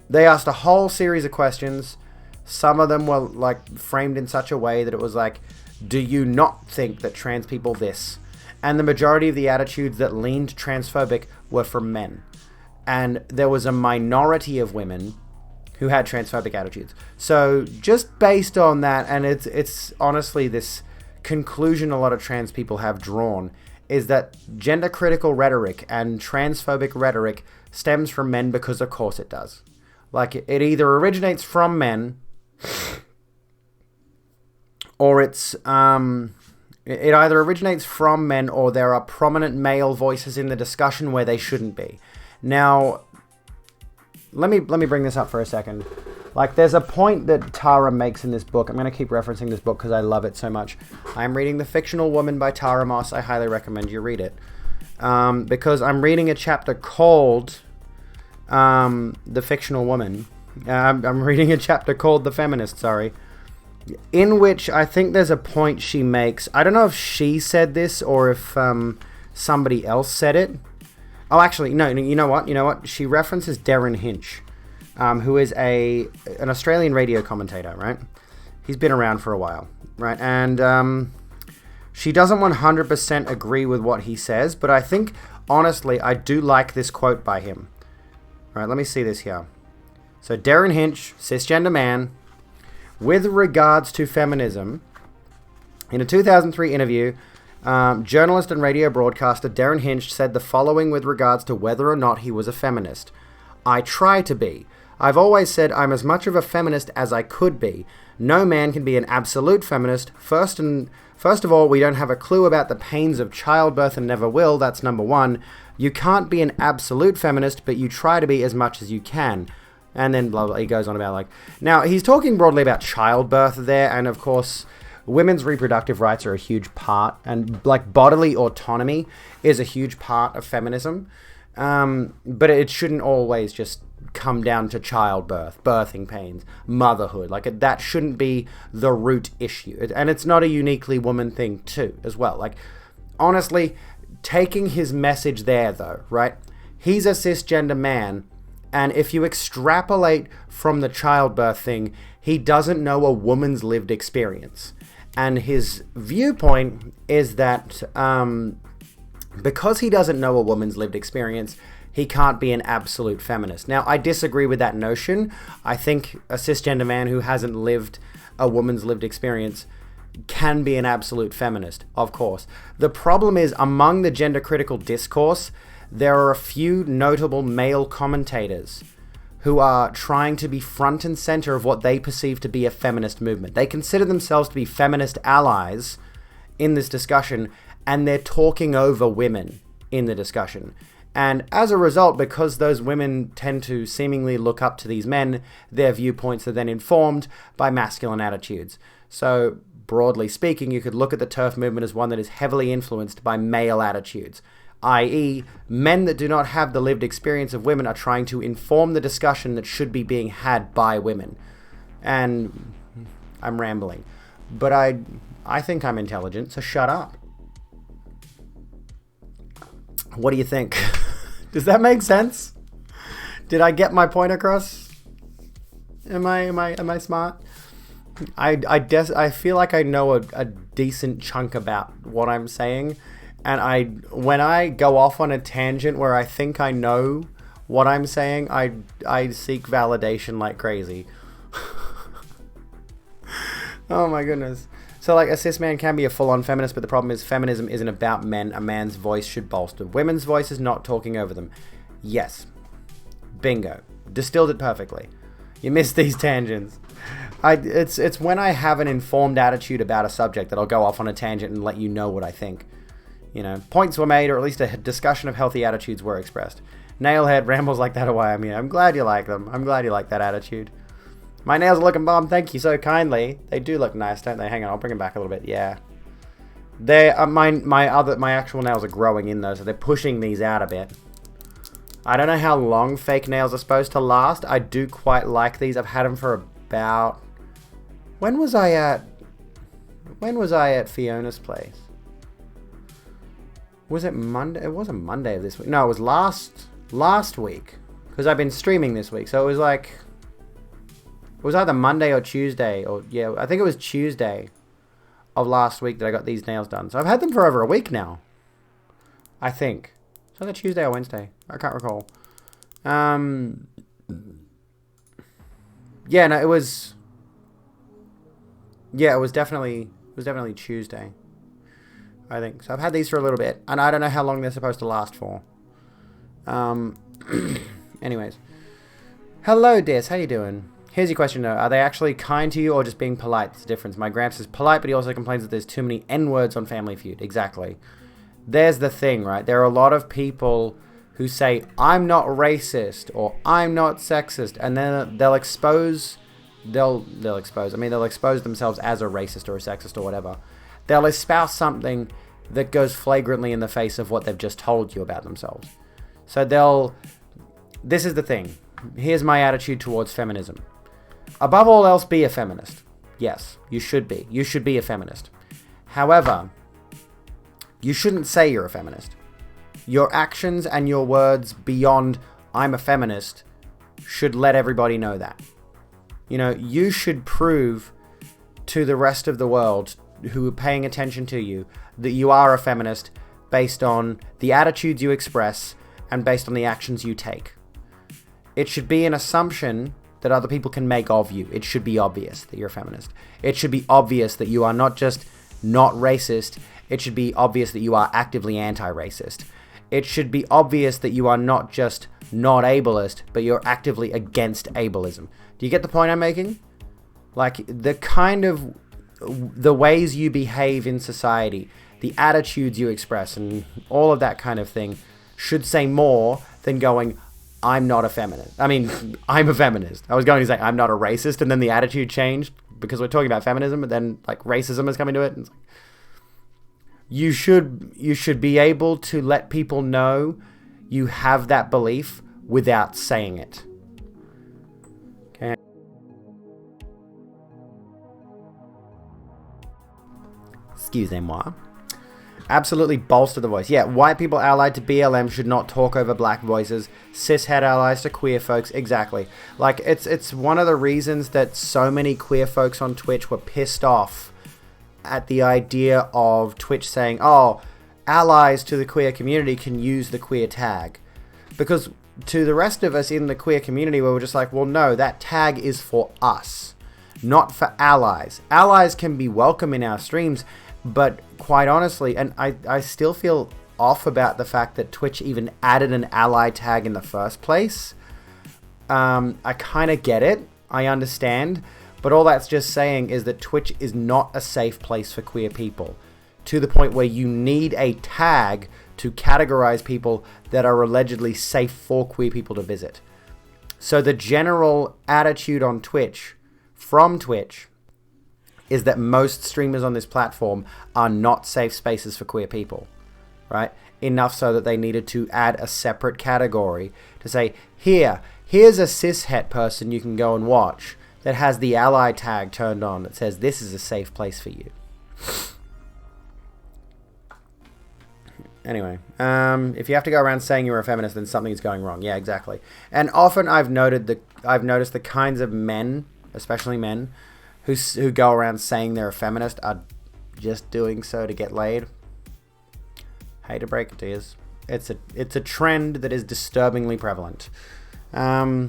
They asked a whole series of questions. Some of them were, like, framed in such a way that it was like, do you not think that trans people this? And the majority of the attitudes that leaned transphobic were from men. And there was a minority of women who had transphobic attitudes. So just based on that, and it's honestly this conclusion a lot of trans people have drawn, is that gender critical rhetoric and transphobic rhetoric stems from men because of course it does. Like, it either originates from men, or it either originates from men, or there are prominent male voices in the discussion where they shouldn't be. Now, let me bring this up for a second. Like, there's a point that Tara makes in this book. I'm going to keep referencing this book because I love it so much. I'm reading The Fictional Woman by Tara Moss. I highly recommend you read it. Because I'm reading a chapter called The Fictional Woman. I'm reading a chapter called The Feminist, sorry. In which I think there's a point she makes. I don't know if she said this or if somebody else said it. Oh, actually, no, you know what? She references Darren Hinch, who is an Australian radio commentator, right? He's been around for a while, right? And she doesn't 100% agree with what he says, but I think, honestly, I do like this quote by him. All right, let me see this here. So, Darren Hinch, cisgender man, with regards to feminism, in a 2003 interview, journalist and radio broadcaster Darren Hinch said the following with regards to whether or not he was a feminist. I try to be. I've always said I'm as much of a feminist as I could be. No man can be an absolute feminist. First of all, we don't have a clue about the pains of childbirth and never will. That's number one. You can't be an absolute feminist, but you try to be as much as you can. And then blah, blah, he goes on about, like... Now, he's talking broadly about childbirth there, and of course, women's reproductive rights are a huge part, and, like, bodily autonomy is a huge part of feminism. But it shouldn't always just come down to childbirth, birthing pains, motherhood. Like, that shouldn't be the root issue. And it's not a uniquely woman thing, too, as well. Like, honestly, taking his message there, though, right? He's a cisgender man, and if you extrapolate from the childbirth thing, he doesn't know a woman's lived experience. And his viewpoint is that because he doesn't know a woman's lived experience, he can't be an absolute feminist. Now, I disagree with that notion. I think a cisgender man who hasn't lived a woman's lived experience can be an absolute feminist, of course. The problem is, among the gender critical discourse, there are a few notable male commentators who are trying to be front and center of what they perceive to be a feminist movement. They consider themselves to be feminist allies in this discussion, and they're talking over women in the discussion. And as a result, because those women tend to seemingly look up to these men, their viewpoints are then informed by masculine attitudes. So, broadly speaking, you could look at the TERF movement as one that is heavily influenced by male attitudes, i.e., men that do not have the lived experience of women are trying to inform the discussion that should be being had by women. And I'm rambling. But I think I'm intelligent, so shut up. What do you think? Does that make sense? Did I get my point across? Am I smart? I feel like I know a decent chunk about what I'm saying, and when I go off on a tangent where I think I know what I'm saying, I seek validation like crazy. Oh my goodness. So, like, a cis man can be a full-on feminist, but the problem is feminism isn't about men. A man's voice should bolster women's voices, not talking over them. Yes. Bingo. Distilled it perfectly. You missed these tangents. It's when I have an informed attitude about a subject that I'll go off on a tangent and let you know what I think. You know, points were made, or at least a discussion of healthy attitudes were expressed. Nailhead rambles like that away. I mean, I'm glad you like them. I'm glad you like that attitude. My nails are looking bomb. Thank you so kindly. They do look nice, don't they? Hang on, I'll bring them back a little bit. Yeah. They my actual nails are growing in though, so they're pushing these out a bit. I don't know how long fake nails are supposed to last. I do quite like these. I've had them for about... When was I at Fiona's place? Was it Monday? It wasn't Monday of this week. No, it was last week. Because I've been streaming this week. So it was like... It was either Monday or Tuesday, or yeah, I think it was Tuesday of last week that I got these nails done. So I've had them for over a week now. I think. So that Tuesday or Wednesday. I can't recall. Yeah, no, it was... Yeah, it was definitely Tuesday, I think. So I've had these for a little bit, and I don't know how long they're supposed to last for. Anyways. Hello, Des. How you doing? Here's your question, though. Are they actually kind to you or just being polite? It's the difference. My Gramps is polite, but he also complains that there's too many N-words on Family Feud. Exactly. There's the thing, right? There are a lot of people who say, I'm not racist, or I'm not sexist, and then they'll expose themselves as a racist or a sexist or whatever. They'll espouse something that goes flagrantly in the face of what they've just told you about themselves. So this is the thing. Here's my attitude towards feminism. Above all else, be a feminist. Yes, you should be. You should be a feminist. However, you shouldn't say you're a feminist. Your actions and your words beyond, I'm a feminist, should let everybody know that. You know, you should prove to the rest of the world who are paying attention to you that you are a feminist based on the attitudes you express and based on the actions you take. It should be an assumption that other people can make of you. It should be obvious that you're a feminist. It should be obvious that you are not just not racist. It should be obvious that you are actively anti-racist. It should be obvious that you are not just not ableist, but you're actively against ableism. Do you get the point I'm making? Like, the ways you behave in society, the attitudes you express, and all of that kind of thing should say more than going, I'm not a feminist. I mean, I'm a feminist. I was going to say I'm not a racist, and then the attitude changed because we're talking about feminism, but then like racism has come into it. And it's like, you should be able to let people know you have that belief without saying it. Okay. Excusez-moi. Absolutely bolster the voice. Yeah, white people allied to BLM should not talk over black voices. Cishet allies to queer folks. Exactly. Like, it's one of the reasons that so many queer folks on Twitch were pissed off at the idea of Twitch saying, oh, allies to the queer community can use the queer tag. Because to the rest of us in the queer community, we were just like, well, no, that tag is for us, not for allies. Allies can be welcome in our streams, but quite honestly, and I still feel off about the fact that Twitch even added an ally tag in the first place. I kind of get it. I understand. But all that's just saying is that Twitch is not a safe place for queer people, to the point where you need a tag to categorize people that are allegedly safe for queer people to visit. So the general attitude on Twitch, from Twitch, is that most streamers on this platform are not safe spaces for queer people, right? Enough so that they needed to add a separate category to say, here's a cishet person you can go and watch that has the ally tag turned on that says this is a safe place for you. Anyway, if you have to go around saying you're a feminist, then something's going wrong. Yeah, exactly. And often I've noticed the kinds of men, especially men, who go around saying they're a feminist are just doing so to get laid. Hate to break it to you. It's a trend that is disturbingly prevalent. But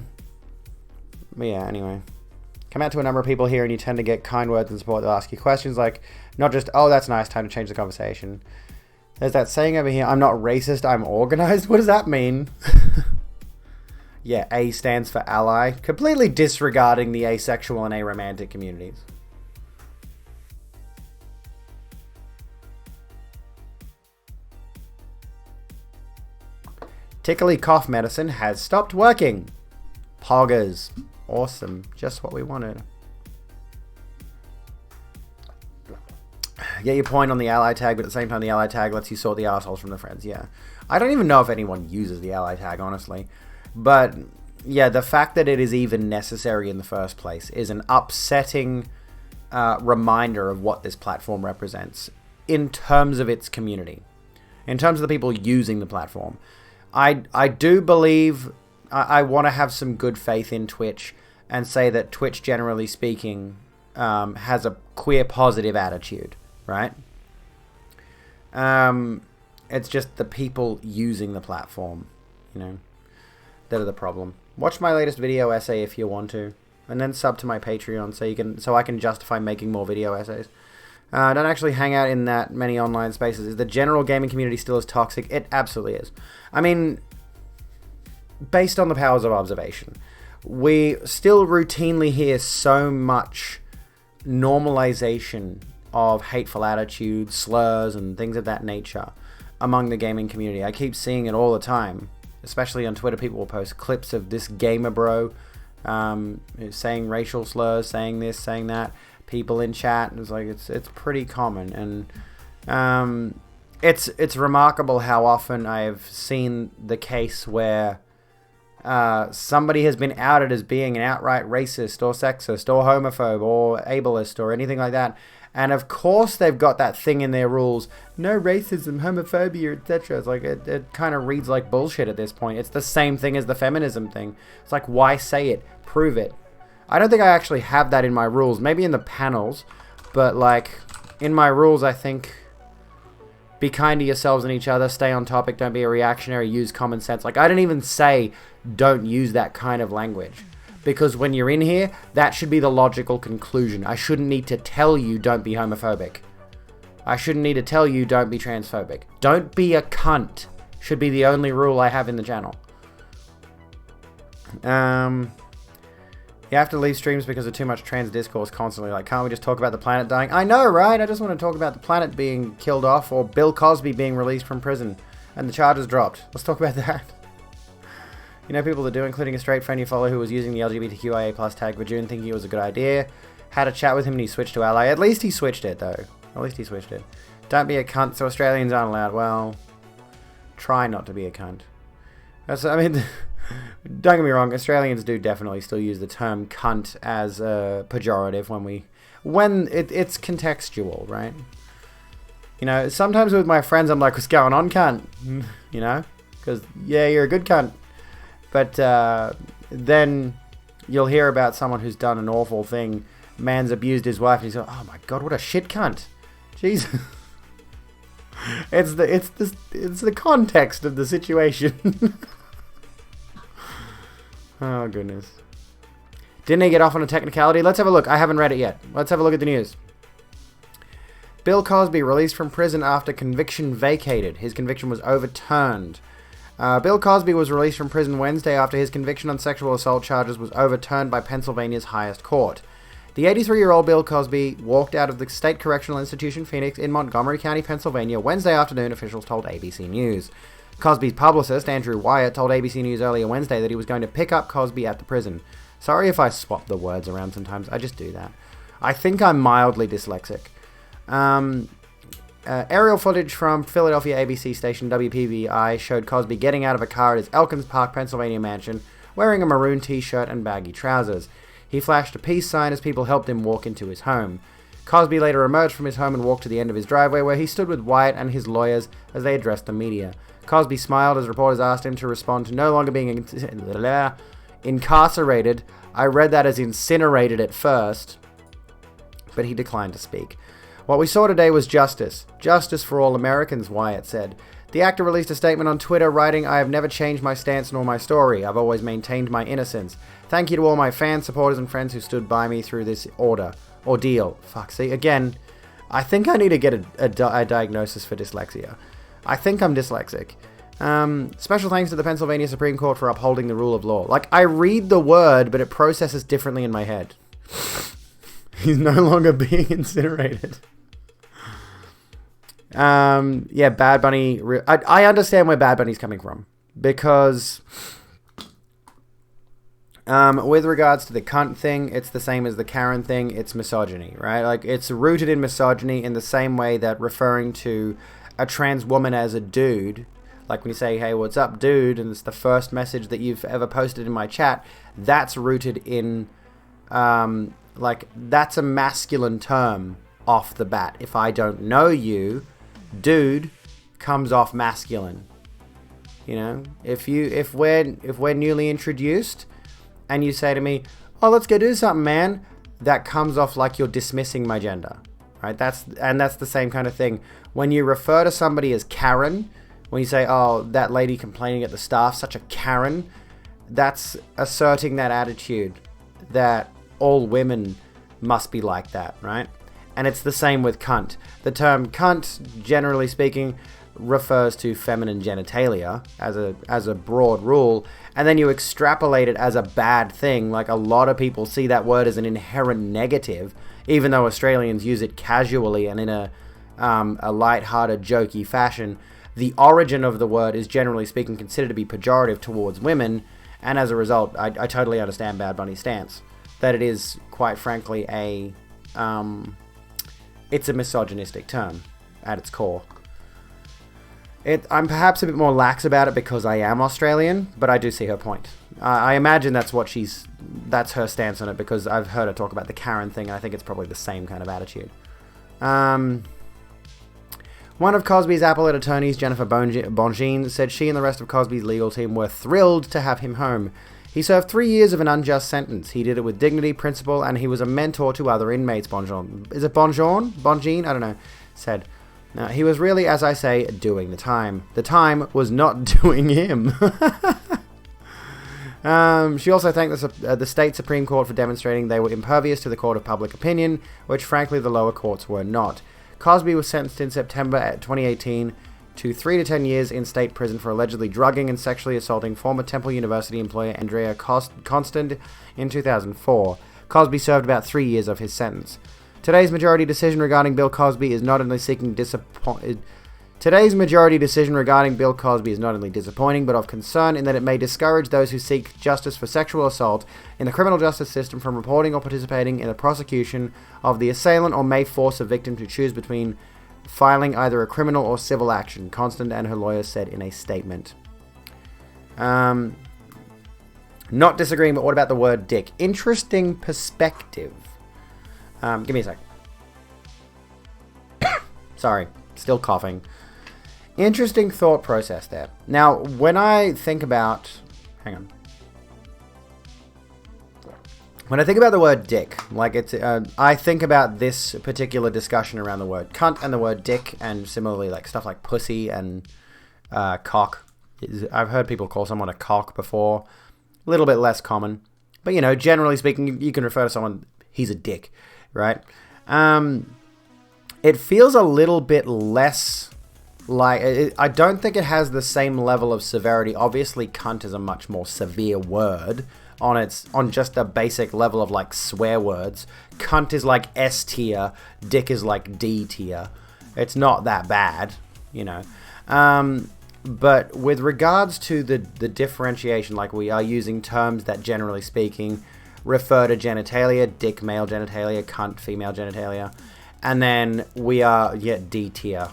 yeah, anyway. Come out to a number of people here and you tend to get kind words and support. They'll ask you questions like, not just, oh, that's nice, time to change the conversation. There's that saying over here, I'm not racist, I'm organized. What does that mean? Yeah, A stands for ally. Completely disregarding the asexual and aromantic communities. Tickly cough medicine has stopped working. Poggers. Awesome. Just what we wanted. Get your point on the ally tag, but at the same time the ally tag lets you sort the assholes from the friends. Yeah. I don't even know if anyone uses the ally tag, honestly. But, yeah, the fact that it is even necessary in the first place is an upsetting reminder of what this platform represents in terms of its community. In terms of the people using the platform. I do believe... I want to have some good faith in Twitch and say that Twitch, generally speaking, has a queer positive attitude, right? It's just the people using the platform, you know, that are the problem. Watch my latest video essay if you want to, and then sub to my Patreon so I can justify making more video essays. Don't actually hang out in that many online spaces. Is the general gaming community still as toxic? It absolutely is. I mean, based on the powers of observation, we still routinely hear so much normalization of hateful attitudes, slurs, and things of that nature among the gaming community. I keep seeing it all the time, especially on Twitter. People will post clips of this gamer bro saying racial slurs, saying this, saying that. People in chat, it's like it's pretty common, and it's remarkable how often I've seen the case where somebody has been outed as being an outright racist or sexist or homophobe or ableist or anything like that. And of course they've got that thing in their rules, no racism, homophobia, etc. It's like, it kind of reads like bullshit at this point. It's the same thing as the feminism thing. It's like, why say it? Prove it. I don't think I actually have that in my rules. Maybe in the panels, but like in my rules I think... Be kind to yourselves and each other, stay on topic, don't be a reactionary, use common sense. Like, I don't even say don't use that kind of language. Because when you're in here, that should be the logical conclusion. I shouldn't need to tell you don't be homophobic. I shouldn't need to tell you don't be transphobic. Don't be a cunt should be the only rule I have in the channel. You have to leave streams because of too much trans discourse constantly. Like, can't we just talk about the planet dying? I know, right? I just want to talk about the planet being killed off or Bill Cosby being released from prison and the charges dropped. Let's talk about that. You know people that do, including a straight friend you follow who was using the LGBTQIA+ tag for June, thinking it was a good idea. Had a chat with him and he switched to ally. At least he switched it, though. At least he switched it. Don't be a cunt, so Australians aren't allowed. Well, try not to be a cunt. I mean... Don't get me wrong, Australians do definitely still use the term cunt as a pejorative when it's contextual, right? You know, sometimes with my friends I'm like, what's going on, cunt? You know? Because, yeah, you're a good cunt. But then you'll hear about someone who's done an awful thing. Man's abused his wife and he's like, oh my god, what a shit cunt. Jesus. It's the context of the situation. Oh, goodness. Didn't he get off on a technicality? Let's have a look. I haven't read it yet. Let's have a look at the news. Bill Cosby released from prison after conviction vacated. His conviction was overturned. Bill Cosby was released from prison Wednesday after his conviction on sexual assault charges was overturned by Pennsylvania's highest court. The 83-year-old Bill Cosby walked out of the State Correctional Institution Phoenix in Montgomery County, Pennsylvania, Wednesday afternoon, officials told ABC News. Cosby's publicist, Andrew Wyatt, told ABC News earlier Wednesday that he was going to pick up Cosby at the prison. Sorry if I swap the words around sometimes, I just do that. I think I'm mildly dyslexic. Aerial footage from Philadelphia ABC station WPVI showed Cosby getting out of a car at his Elkins Park, Pennsylvania mansion, wearing a maroon t-shirt and baggy trousers. He flashed a peace sign as people helped him walk into his home. Cosby later emerged from his home and walked to the end of his driveway, where he stood with Wyatt and his lawyers as they addressed the media. Cosby smiled as reporters asked him to respond to no longer being incarcerated. I read that as incinerated at first, but he declined to speak. What we saw today was justice. Justice for all Americans, Wyatt said. The actor released a statement on Twitter writing, I have never changed my stance nor my story. I've always maintained my innocence. Thank you to all my fans, supporters, and friends who stood by me through this ordeal. Fuck, see, again, I think I need to get a diagnosis for dyslexia. I think I'm dyslexic. Special thanks to the Pennsylvania Supreme Court for upholding the rule of law. Like, I read the word, but it processes differently in my head. He's no longer being incinerated. Yeah, Bad Bunny. I understand where Bad Bunny's coming from. Because with regards to the cunt thing, it's the same as the Karen thing. It's misogyny, right? Like, it's rooted in misogyny in the same way that referring to a trans woman as a dude, like when you say, hey, what's up, dude, and it's the first message that you've ever posted in my chat, that's rooted in, like, that's a masculine term off the bat. If I don't know you, dude comes off masculine. You know, if we're newly introduced and you say to me, oh, let's go do something, man, that comes off like you're dismissing my gender, right? That's the same kind of thing. When you refer to somebody as Karen, when you say, oh, that lady complaining at the staff, such a Karen, that's asserting that attitude that all women must be like that, right? And it's the same with cunt. The term cunt, generally speaking, refers to feminine genitalia as a broad rule, and then you extrapolate it as a bad thing. Like, a lot of people see that word as an inherent negative, even though Australians use it casually and in a light-hearted, jokey fashion. The origin of the word is, generally speaking, considered to be pejorative towards women, and as a result, I totally understand Bad Bunny's stance. That it is, quite frankly, it's a misogynistic term at its core. I'm perhaps a bit more lax about it because I am Australian, but I do see her point. I imagine that's her stance on it, because I've heard her talk about the Karen thing, and I think it's probably the same kind of attitude. One of Cosby's appellate attorneys, Jennifer Bongine, said she and the rest of Cosby's legal team were thrilled to have him home. He served 3 years of an unjust sentence. He did it with dignity, principle, and he was a mentor to other inmates, Bongine. Is it Bongine? Bongine? I don't know. Said. Now, he was really, as I say, doing the time. The time was not doing him. She also thanked the state Supreme Court for demonstrating they were impervious to the court of public opinion, which frankly the lower courts were not. Cosby was sentenced in September 2018 to 3 to 10 years in state prison for allegedly drugging and sexually assaulting former Temple University employer Andrea Constant in 2004. Cosby served about 3 years of his sentence. Today's majority decision regarding Bill Cosby is not only disappointing, but of concern in that it may discourage those who seek justice for sexual assault in the criminal justice system from reporting or participating in the prosecution of the assailant, or may force a victim to choose between filing either a criminal or civil action, Constant and her lawyers said in a statement. Not disagreeing, but what about the word dick? Interesting perspective. Give me a sec. Sorry, still coughing. Interesting thought process there. Now, when I think about... Hang on. When I think about the word dick, like I think about this particular discussion around the word cunt and the word dick, and similarly like stuff like pussy and cock. I've heard people call someone a cock before. A little bit less common. But, you know, generally speaking, you can refer to someone, he's a dick, right? It feels a little bit less like... I don't think it has the same level of severity. Obviously, cunt is a much more severe word. on just a basic level of like swear words. Cunt is like S tier, dick is like D tier. It's not that bad, you know. But with regards to the differentiation, like we are using terms that generally speaking refer to genitalia, dick male genitalia, cunt female genitalia, and then we are D tier.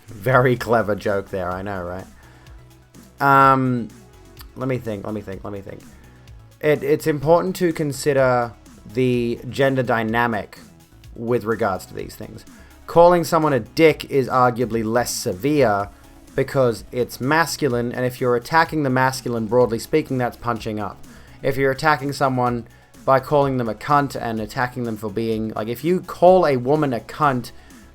Very clever joke there, I know, right? Let me think. It's important to consider the gender dynamic with regards to these things. Calling someone a dick is arguably less severe because it's masculine, and if you're attacking the masculine, broadly speaking, that's punching up. If you're attacking someone by calling them a cunt and attacking them for being, like, if you call a woman a cunt,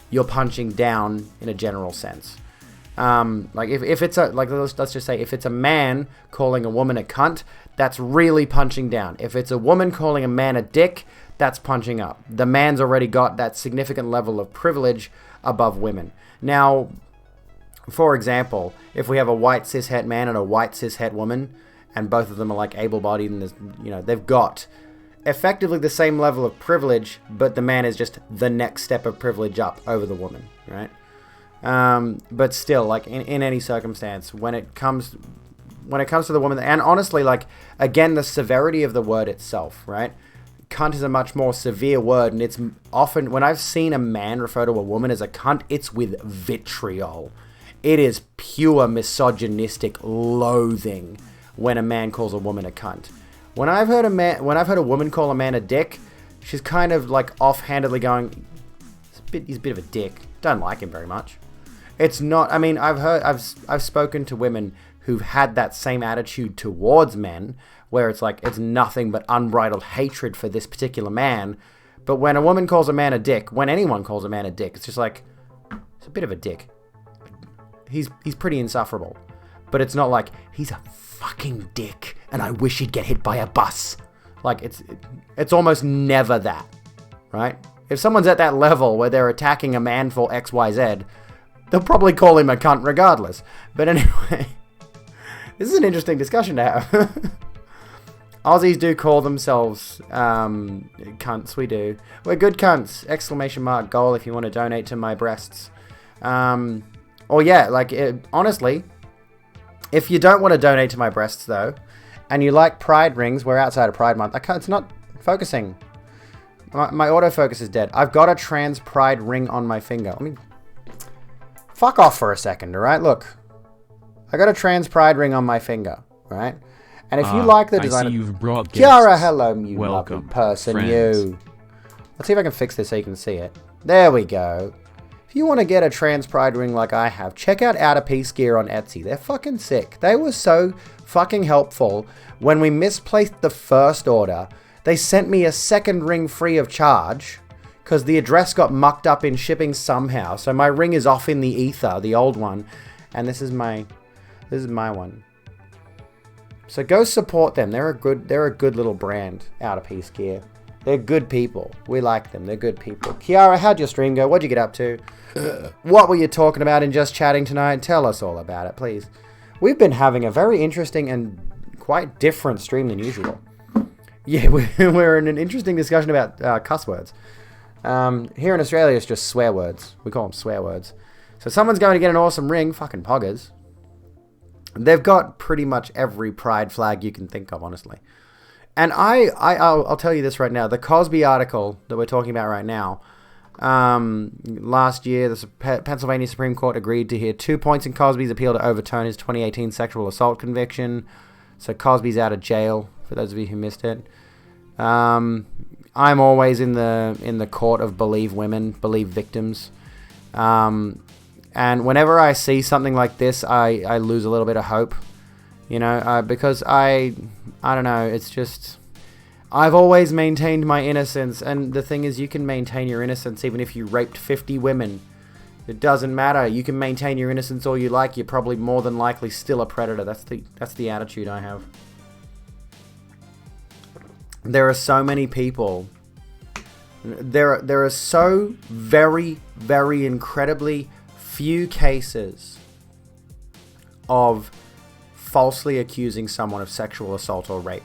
you're punching down in a general sense. Like if it's a, like, let's just say if it's a man calling a woman a cunt, that's really punching down. If it's a woman calling a man a dick, that's punching up. The man's already got that significant level of privilege above women. Now, for example, if we have a white cishet man and a white cishet woman, and both of them are like able-bodied and there's, you know, they've got effectively the same level of privilege, but the man is just the next step of privilege up over the woman, right? But still, like in any circumstance, when it comes to the woman, and honestly, like, again, the severity of the word itself, right? Cunt is a much more severe word, and it's often, when I've seen a man refer to a woman as a cunt, it's with vitriol. It is pure misogynistic loathing when a man calls a woman a cunt. When I've heard a woman call a man a dick, she's kind of like offhandedly going, he's a bit of a dick. Don't like him very much. It's not, I mean, I've spoken to women who've had that same attitude towards men, where it's like, it's nothing but unbridled hatred for this particular man. But when a woman calls a man a dick, when anyone calls a man a dick, it's just like, it's a bit of a dick. He's pretty insufferable. But it's not like, he's a fucking dick and I wish he'd get hit by a bus. Like, it's almost never that, right? If someone's at that level where they're attacking a man for XYZ, they'll probably call him a cunt regardless. But anyway, this is an interesting discussion to have. Aussies do call themselves cunts, we do. We're good cunts! Exclamation mark goal if you want to donate to my breasts. Or yeah, like, honestly, if you don't want to donate to my breasts though, and you like pride rings, we're outside of Pride Month. It's not focusing. My autofocus is dead. I've got a trans pride ring on my finger. Let me fuck off for a second, alright? Look. I got a trans pride ring on my finger, right? And if you like the design, I see you've brought Kiara, guests. hello, you Welcome, lovely person, friends. you. Let's see if I can fix this so you can see it. There we go. If you want to get a trans pride ring like I have, check out Outer Peace gear on Etsy. They're fucking sick. They were so fucking helpful. When we misplaced the first order, they sent me a second ring free of charge because the address got mucked up in shipping somehow. So my ring is off in the ether, the old one, and this is my one. So go support them. They're a good little brand, Outer Peace gear. They're good people. We like them. They're good people. Kiara, how'd your stream go? What'd you get up to? What were you talking about in Just Chatting tonight? Tell us all about it, please. We've been having a very interesting and quite different stream than usual. Yeah, we're in an interesting discussion about cuss words. Here in Australia, it's just swear words. We call them swear words. So someone's going to get an awesome ring. Fucking poggers. They've got pretty much every pride flag you can think of, honestly. And I'll tell you this right now. The Cosby article that we're talking about right now, last year, the Pennsylvania Supreme Court agreed to hear 2 points in Cosby's appeal to overturn his 2018 sexual assault conviction. So Cosby's out of jail, for those of you who missed it. I'm always in the court of believe women, believe victims. And whenever I see something like this, I lose a little bit of hope. You know, because I don't know, it's just, I've always maintained my innocence, and the thing is, you can maintain your innocence even if you raped 50 women. It doesn't matter. You can maintain your innocence all you like, you're probably more than likely still a predator. That's the attitude I have. There are so many people, there are so very, very incredibly few cases of falsely accusing someone of sexual assault or rape.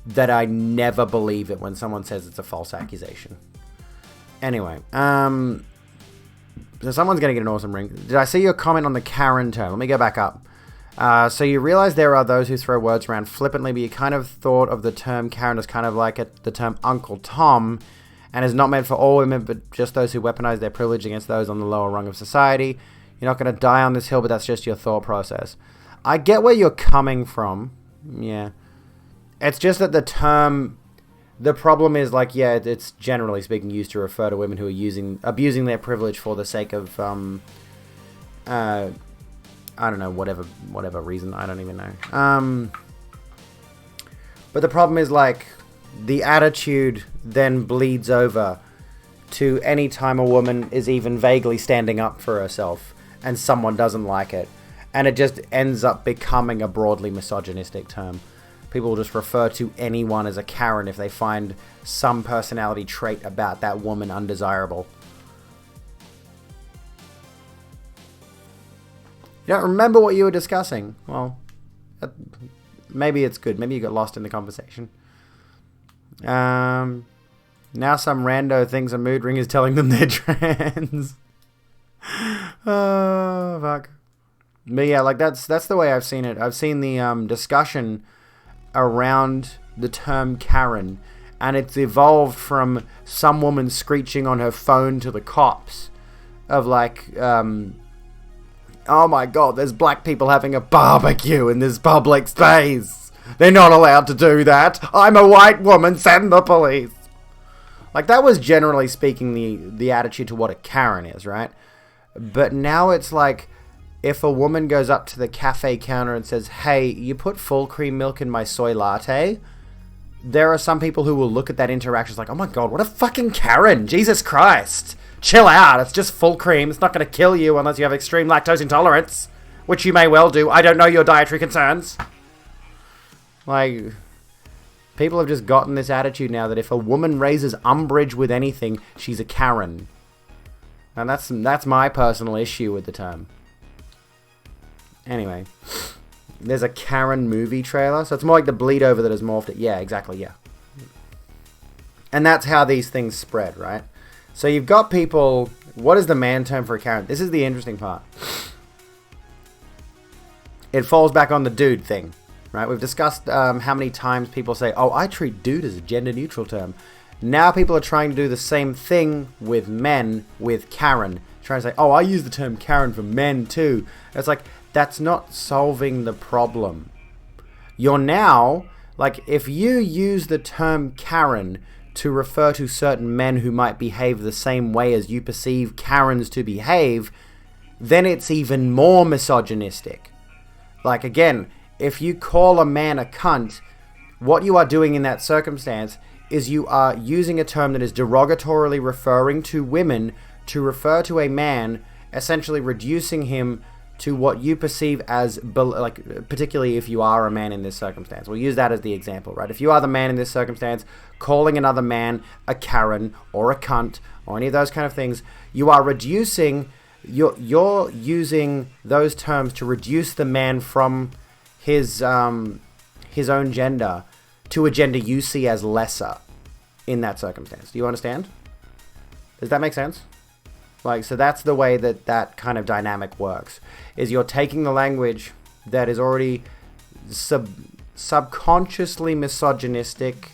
that I never believe it when someone says it's a false accusation. Anyway, so someone's going to get an awesome ring. Did I see your comment on the Karen term? Let me go back up. So you realize there are those who throw words around flippantly, but you kind of thought of the term Karen as kind of like the term Uncle Tom, and is not meant for all women, but just those who weaponize their privilege against those on the lower rung of society. You're not going to die on this hill, but that's just your thought process. I get where you're coming from. Yeah. It's just that the term, the problem is like, yeah, it's generally speaking used to refer to women who are abusing their privilege for the sake of, I don't know, whatever reason. I don't even know. But the problem is like, the attitude then bleeds over to any time a woman is even vaguely standing up for herself and someone doesn't like it. And it just ends up becoming a broadly misogynistic term. People will just refer to anyone as a Karen if they find some personality trait about that woman undesirable. You don't remember what you were discussing? Well, maybe it's good. Maybe you got lost in the conversation. Now some rando thinks a mood ring is telling them they're trans. Oh, fuck. But yeah, like that's the way I've seen it. I've seen the discussion around the term Karen, and it's evolved from some woman screeching on her phone to the cops of like, oh my god, there's black people having a barbecue in this public space. They're not allowed to do that. I'm a white woman, send the police. Like, that was generally speaking the attitude to what a Karen is, right? But now it's like, if a woman goes up to the cafe counter and says, hey, you put full cream milk in my soy latte, there are some people who will look at that interaction like, oh my god, what a fucking Karen, Jesus Christ. Chill out, it's just full cream, it's not going to kill you unless you have extreme lactose intolerance, which you may well do, I don't know your dietary concerns. Like, people have just gotten this attitude now that if a woman raises umbrage with anything, she's a Karen. And that's my personal issue with the term. Anyway, there's a Karen movie trailer, so it's more like the bleed over that has morphed it. Yeah, exactly, yeah. And that's how these things spread, right? So you've got people, what is the man term for a Karen? This is the interesting part. It falls back on the dude thing. Right, we've discussed how many times people say, oh, I treat dude as a gender-neutral term. Now people are trying to do the same thing with men with Karen. Trying to say, oh, I use the term Karen for men too. It's like, that's not solving the problem. You're now, like, if you use the term Karen to refer to certain men who might behave the same way as you perceive Karens to behave, then it's even more misogynistic. Like, again, if you call a man a cunt, what you are doing in that circumstance is you are using a term that is derogatorily referring to women to refer to a man, essentially reducing him to what you perceive as, like, particularly if you are a man in this circumstance. We'll use that as the example, right? If you are the man in this circumstance, calling another man a Karen or a cunt or any of those kind of things, you are reducing, you're using those terms to reduce the man from his own gender to a gender you see as lesser in that circumstance. Do you understand? Does that make sense? Like, so that's the way that kind of dynamic works, is you're taking the language that is already subconsciously misogynistic,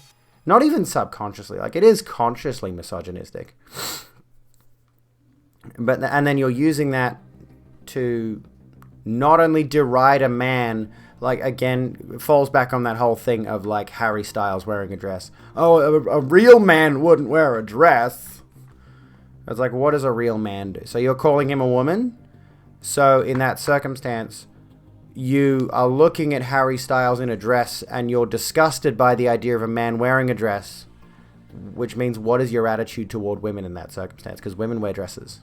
not even subconsciously, like it is consciously misogynistic, and then you're using that to not only deride a man, like, again, it falls back on that whole thing of, like, Harry Styles wearing a dress. Oh, a real man wouldn't wear a dress. It's like, what does a real man do? So you're calling him a woman? So in that circumstance, you are looking at Harry Styles in a dress and you're disgusted by the idea of a man wearing a dress, which means what is your attitude toward women in that circumstance? Because women wear dresses.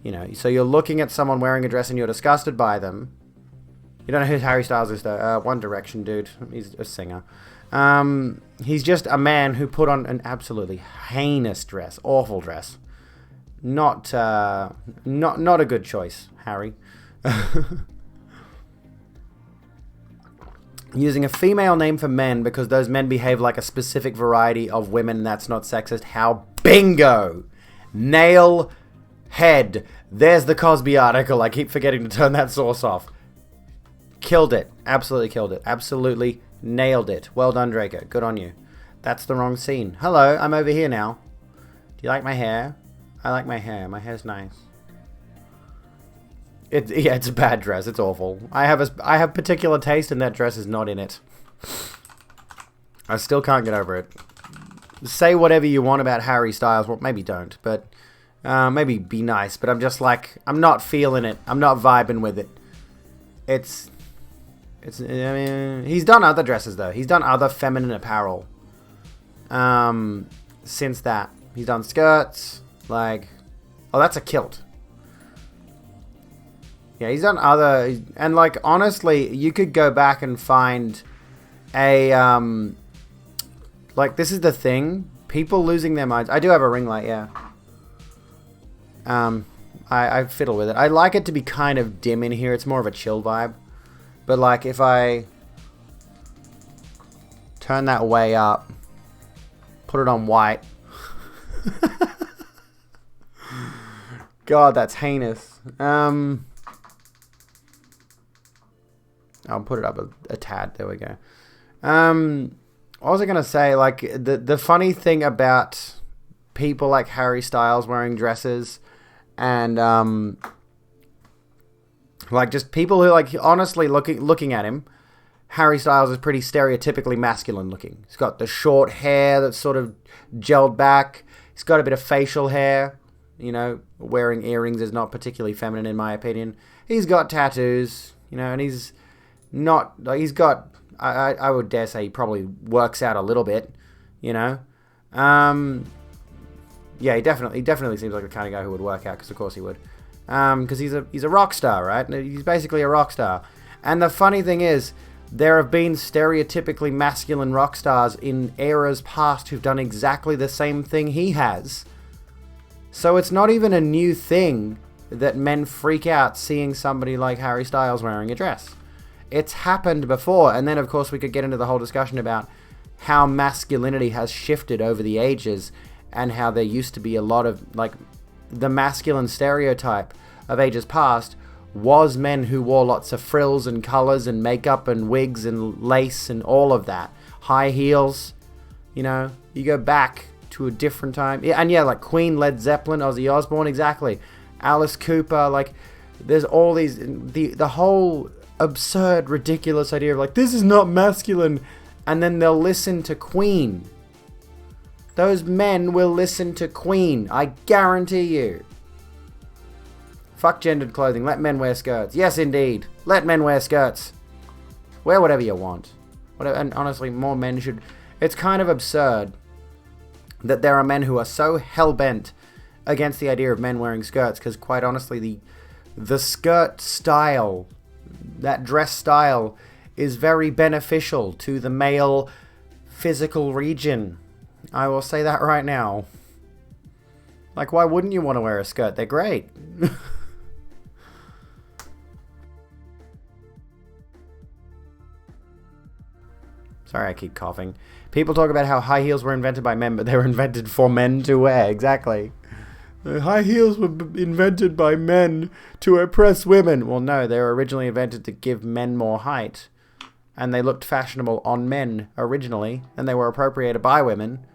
You know, so you're looking at someone wearing a dress and you're disgusted by them. You don't know who Harry Styles is, though. One Direction dude. He's a singer. He's just a man who put on an absolutely heinous dress. Awful dress. Not a good choice, Harry. Using a female name for men because those men behave like a specific variety of women and that's not sexist. How bingo! Nail head. There's the Cosby article. I keep forgetting to turn that source off. Killed it. Absolutely killed it. Absolutely nailed it. Well done, Draco. Good on you. That's the wrong scene. Hello, I'm over here now. Do you like my hair? I like my hair. My hair's nice. Yeah, it's a bad dress. It's awful. I have particular taste, and that dress is not in it. I still can't get over it. Say whatever you want about Harry Styles. Well, maybe don't, but maybe be nice. But I'm just like, I'm not feeling it. I'm not vibing with it. I mean, he's done other dresses though. He's done other feminine apparel. Since that, he's done skirts. Like, oh, that's a kilt. Yeah, he's done other, and like, honestly, you could go back and find a, like, this is the thing, people losing their minds. I do have a ring light, yeah. I fiddle with it. I like it to be kind of dim in here. It's more of a chill vibe. But like, if I turn that way up, put it on white. God, that's heinous. I'll put it up a tad. There we go. What was I going to say? Like, the funny thing about people like Harry Styles wearing dresses and, like, just people who, like, honestly looking at him, Harry Styles is pretty stereotypically masculine looking. He's got the short hair that's sort of gelled back. He's got a bit of facial hair. You know, wearing earrings is not particularly feminine in my opinion. He's got tattoos, you know, and he's not, he's got, I would dare say he probably works out a little bit, you know. Yeah, he definitely seems like the kind of guy who would work out, because of course he would. Because he's a rock star, right? He's basically a rock star. And the funny thing is, there have been stereotypically masculine rock stars in eras past who've done exactly the same thing he has. So it's not even a new thing that men freak out seeing somebody like Harry Styles wearing a dress. It's happened before, and then of course we could get into the whole discussion about how masculinity has shifted over the ages, and how there used to be a lot of, like, the masculine stereotype of ages past was men who wore lots of frills and colors and makeup and wigs and lace and all of that. High heels, you know, you go back to a different time. Yeah, and yeah, like Queen, Led Zeppelin, Ozzy Osbourne, exactly. Alice Cooper, like, there's all these, the whole absurd, ridiculous idea of like, this is not masculine, and then they'll listen to Queen. Those men will listen to Queen, I guarantee you. Fuck gendered clothing, let men wear skirts. Yes, indeed, let men wear skirts. Wear whatever you want. And honestly, more men should. It's kind of absurd that there are men who are so hell-bent against the idea of men wearing skirts, because quite honestly, the skirt style, that dress style, is very beneficial to the male physical region. I will say that right now. Like, why wouldn't you want to wear a skirt? They're great. Sorry, I keep coughing. People talk about how high heels were invented by men, but they were invented for men to wear. Exactly. High heels were invented by men to oppress women. Well, no, they were originally invented to give men more height. And they looked fashionable on men originally, and they were appropriated by women.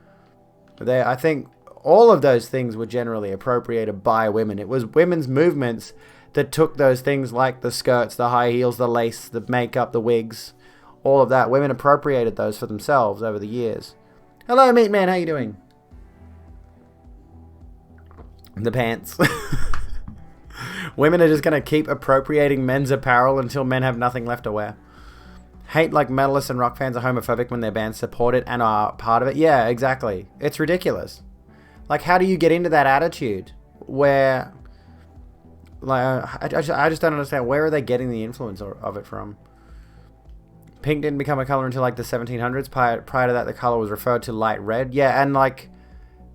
I think all of those things were generally appropriated by women. It was women's movements that took those things like the skirts, the high heels, the lace, the makeup, the wigs, all of that. Women appropriated those for themselves over the years. Hello, Meat Man. How you doing? The pants. Women are just going to keep appropriating men's apparel until men have nothing left to wear. Hate like metalists and rock fans are homophobic when their bands support it and are part of it. Yeah, exactly. It's ridiculous. Like, how do you get into that attitude where, like, I just don't understand. Where are they getting the influence of it from? Pink didn't become a color until like the 1700s. Prior to that, the color was referred to light red. Yeah, and like,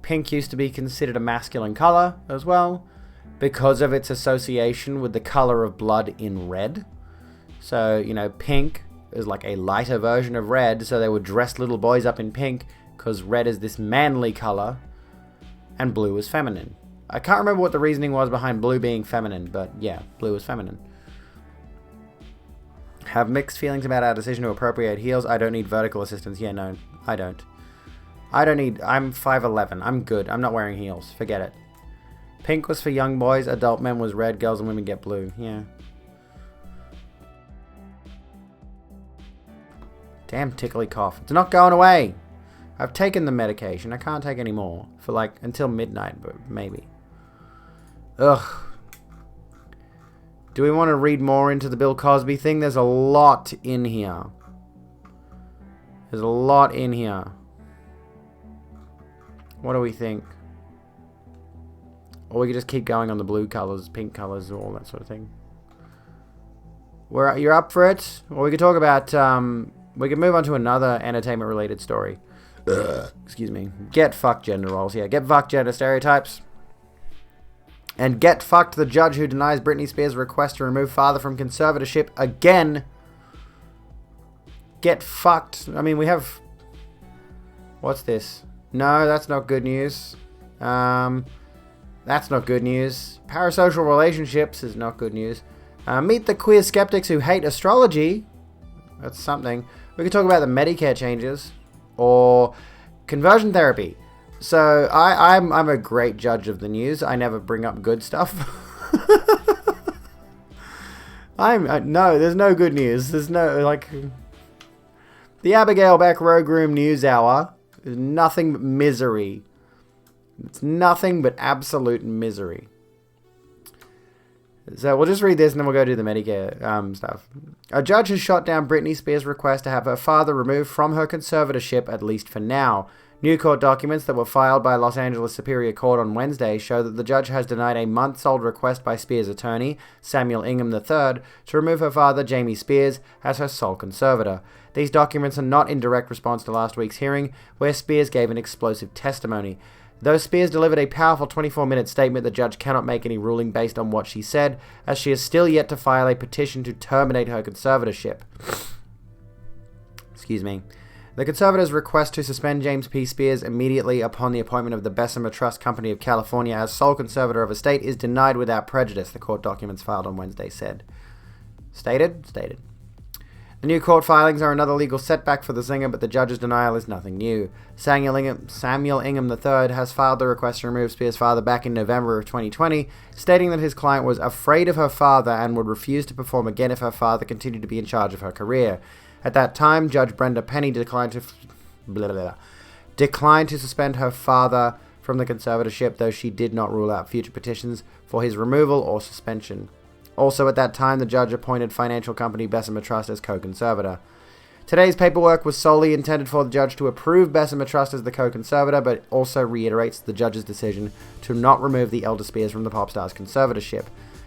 pink used to be considered a masculine color as well because of its association with the color of blood in red. So, you know, pink is like a lighter version of red, so they would dress little boys up in pink because red is this manly color and blue is feminine. I can't remember what the reasoning was behind blue being feminine, but yeah, blue is feminine. Have mixed feelings about our decision to appropriate heels. I don't need vertical assistance. Yeah, no, I don't. I'm 5'11". I'm good. I'm not wearing heels. Forget it. Pink was for young boys. Adult men was red. Girls and women get blue. Yeah. Damn tickly cough. It's not going away. I've taken the medication. I can't take any more for like until midnight, but maybe. Ugh. Do we want to read more into the Bill Cosby thing? There's a lot in here. There's a lot in here. What do we think? Or we could just keep going on the blue colors, pink colors, all that sort of thing. You're up for it? Or we could talk about, we could move on to another entertainment-related story. Excuse me. Get fucked gender roles. Yeah, get fucked gender stereotypes. And get fucked the judge who denies Britney Spears' request to remove father from conservatorship again. Get fucked. I mean, we have... What's this? No, that's not good news. That's not good news. Parasocial relationships is not good news. Meet the queer skeptics who hate astrology. That's something. We could talk about the Medicare changes. Or conversion therapy. So, I'm a great judge of the news. I never bring up good stuff. No, there's no good news. There's no, like... The Abigail Beck Rogue Room News Hour is nothing but misery. It's nothing but absolute misery. So we'll just read this and then we'll go do the Medicare stuff. A judge has shot down Britney Spears' request to have her father removed from her conservatorship, at least for now. New court documents that were filed by Los Angeles Superior Court on Wednesday show that the judge has denied a months-old request by Spears' attorney, Samuel Ingham III, to remove her father, Jamie Spears, as her sole conservator. These documents are not in direct response to last week's hearing, where Spears gave an explosive testimony. Though Spears delivered a powerful 24-minute statement, the judge cannot make any ruling based on what she said, as she has still yet to file a petition to terminate her conservatorship. Excuse me. The conservator's request to suspend James P. Spears immediately upon the appointment of the Bessemer Trust Company of California as sole conservator of a state is denied without prejudice, the court documents filed on Wednesday said. Stated? Stated. The new court filings are another legal setback for the singer, but the judge's denial is nothing new. Samuel Ingham III has filed the request to remove Spears' father back in November of 2020, stating that his client was afraid of her father and would refuse to perform again if her father continued to be in charge of her career. At that time, Judge Brenda Penny declined to suspend her father from the conservatorship, though she did not rule out future petitions for his removal or suspension. Also at that time, the judge appointed financial company Bessemer Trust as co-conservator. Today's paperwork was solely intended for the judge to approve Bessemer Trust as the co-conservator, but also reiterates the judge's decision to not remove the elder Spears from the pop star's conservatorship.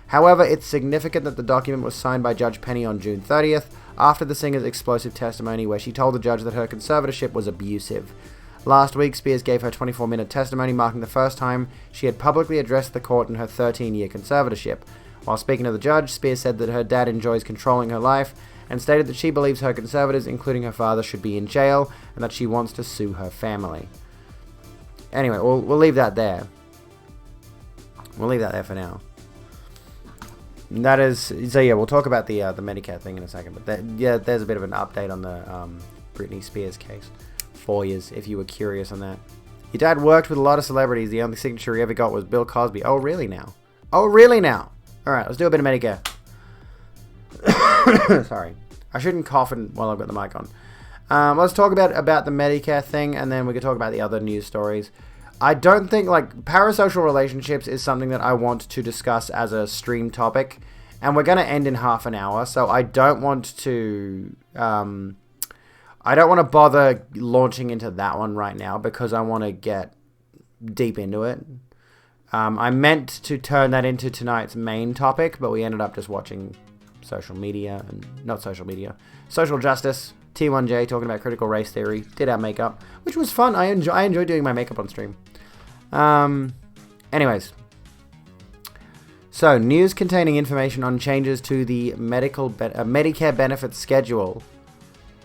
However, it's significant that the document was signed by Judge Penny on June 30th, after the singer's explosive testimony where she told the judge that her conservatorship was abusive. Last week, Spears gave her 24-minute testimony, marking the first time she had publicly addressed the court in her 13-year conservatorship. While speaking to the judge, Spears said that her dad enjoys controlling her life and stated that she believes her conservators, including her father, should be in jail and that she wants to sue her family. Anyway, we'll leave that there. We'll leave that there for now. That is, so yeah, we'll talk about the Medicare thing in a second, but there's a bit of an update on the Britney Spears case for you, if you were curious on that. Your dad worked with a lot of celebrities. The only signature he ever got was Bill Cosby. Oh, really now? Oh, really now? All right, let's do a bit of Medicare. Sorry. I shouldn't cough while I've got the mic on. Let's talk about the Medicare thing, and then we can talk about the other news stories. I don't think, parasocial relationships is something that I want to discuss as a stream topic, and we're going to end in half an hour, so I don't want to, bother launching into that one right now, because I want to get deep into it. I meant to turn that into tonight's main topic, but we ended up just watching social justice, T1J talking about critical race theory, did our makeup, which was fun. I enjoy doing my makeup on stream. Anyways. So, news containing information on changes to the Medicare benefits schedule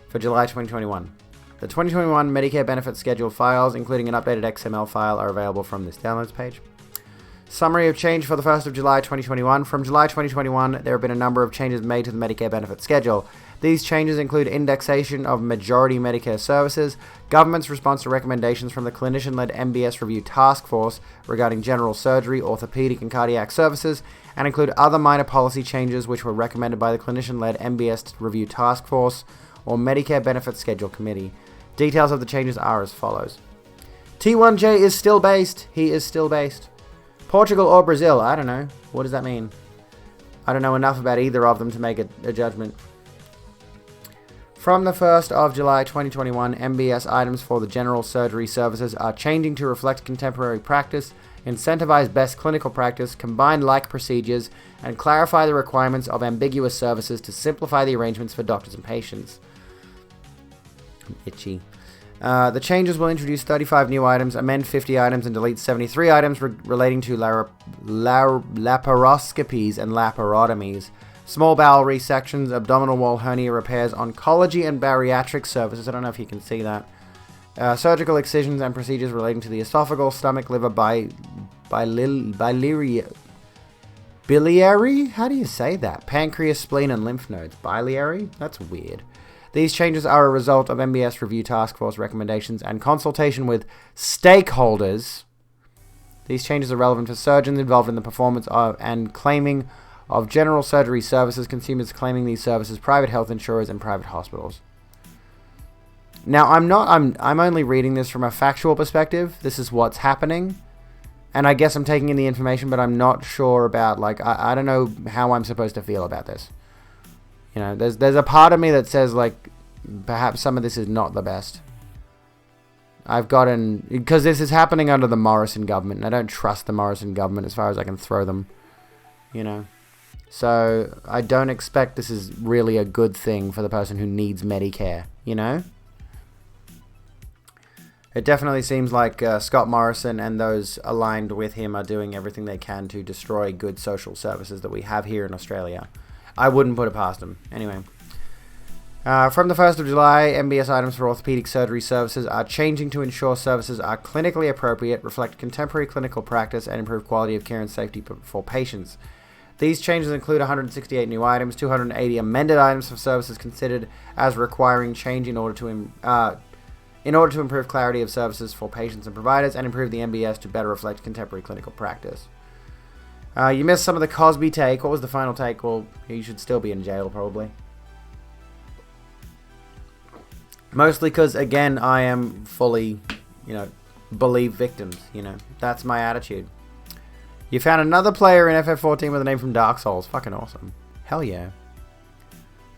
for July 2021. The 2021 Medicare Benefits Schedule files, including an updated XML file, are available from this downloads page. Summary of change for the 1st of July 2021. From July 2021, there have been a number of changes made to the Medicare Benefits Schedule. These changes include indexation of majority Medicare services, government's response to recommendations from the clinician-led MBS Review Task Force regarding general surgery, orthopedic, and cardiac services, and include other minor policy changes which were recommended by the clinician-led MBS Review Task Force or Medicare Benefits Schedule Committee. Details of the changes are as follows. T1J is still based. He is still based. Portugal or Brazil? I don't know. What does that mean? I don't know enough about either of them to make a judgment. From the 1st of July 2021, MBS items for the general surgery services are changing to reflect contemporary practice, incentivize best clinical practice, combine like procedures, and clarify the requirements of ambiguous services to simplify the arrangements for doctors and patients. I'm itchy. The changes will introduce 35 new items, amend 50 items, and delete 73 items relating to laparoscopies and laparotomies, small bowel resections, abdominal wall hernia repairs, oncology and bariatric services. I don't know if you can see that. Surgical excisions and procedures relating to the esophageal, stomach, liver, biliary? How do you say that? Pancreas, spleen, and lymph nodes. Biliary? That's weird. These changes are a result of MBS Review Task Force recommendations and consultation with stakeholders. These changes are relevant for surgeons involved in the performance of and claiming of general surgery services, consumers claiming these services, private health insurers, and private hospitals. Now, I'm only reading this from a factual perspective. This is what's happening. And I guess I'm taking in the information, but I'm not sure about, like, I don't know how I'm supposed to feel about this. You know, there's a part of me that says, like, perhaps some of this is not the best. Because this is happening under the Morrison government, and I don't trust the Morrison government as far as I can throw them, you know. So I don't expect this is really a good thing for the person who needs Medicare, you know. It definitely seems like Scott Morrison and those aligned with him are doing everything they can to destroy good social services that we have here in Australia. I wouldn't put it past them. Anyway. From the 1st of July, MBS items for orthopedic surgery services are changing to ensure services are clinically appropriate, reflect contemporary clinical practice, and improve quality of care and safety for patients. These changes include 168 new items, 280 amended items for services considered as requiring change in order to improve clarity of services for patients and providers, and improve the MBS to better reflect contemporary clinical practice. You missed some of the Cosby take. What was the final take? Well, he should still be in jail, probably. Mostly because, again, I am fully, believe victims, That's my attitude. You found another player in FF14 with a name from Dark Souls. Fucking awesome. Hell yeah.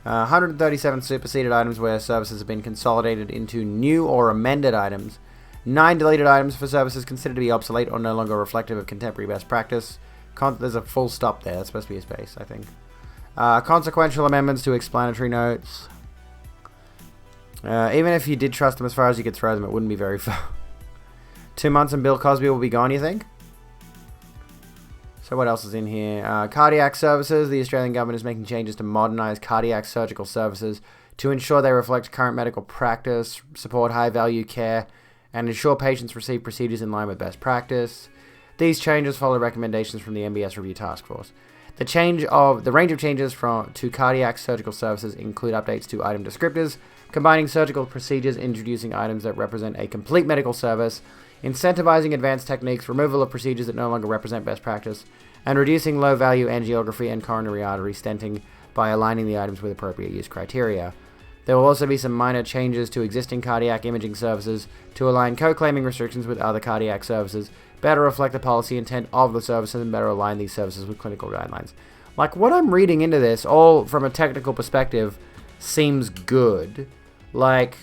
137 superseded items where services have been consolidated into new or amended items. 9 deleted items for services considered to be obsolete or no longer reflective of contemporary best practice. There's a full stop there. That's supposed to be a space, I think. Consequential amendments to explanatory notes. Even if you did trust them as far as you could throw them, it wouldn't be very far. 2 months and Bill Cosby will be gone, you think? So what else is in here? Cardiac services. The Australian government is making changes to modernise cardiac surgical services to ensure they reflect current medical practice, support high-value care, and ensure patients receive procedures in line with best practice. These changes follow recommendations from the MBS Review Task Force. The range of changes to cardiac surgical services include updates to item descriptors, combining surgical procedures, introducing items that represent a complete medical service, incentivizing advanced techniques, removal of procedures that no longer represent best practice, and reducing low-value angiography and coronary artery stenting by aligning the items with appropriate use criteria. There will also be some minor changes to existing cardiac imaging services to align co-claiming restrictions with other cardiac services, better reflect the policy intent of the services, and better align these services with clinical guidelines. Like, what I'm reading into this, all from a technical perspective, seems good. Like,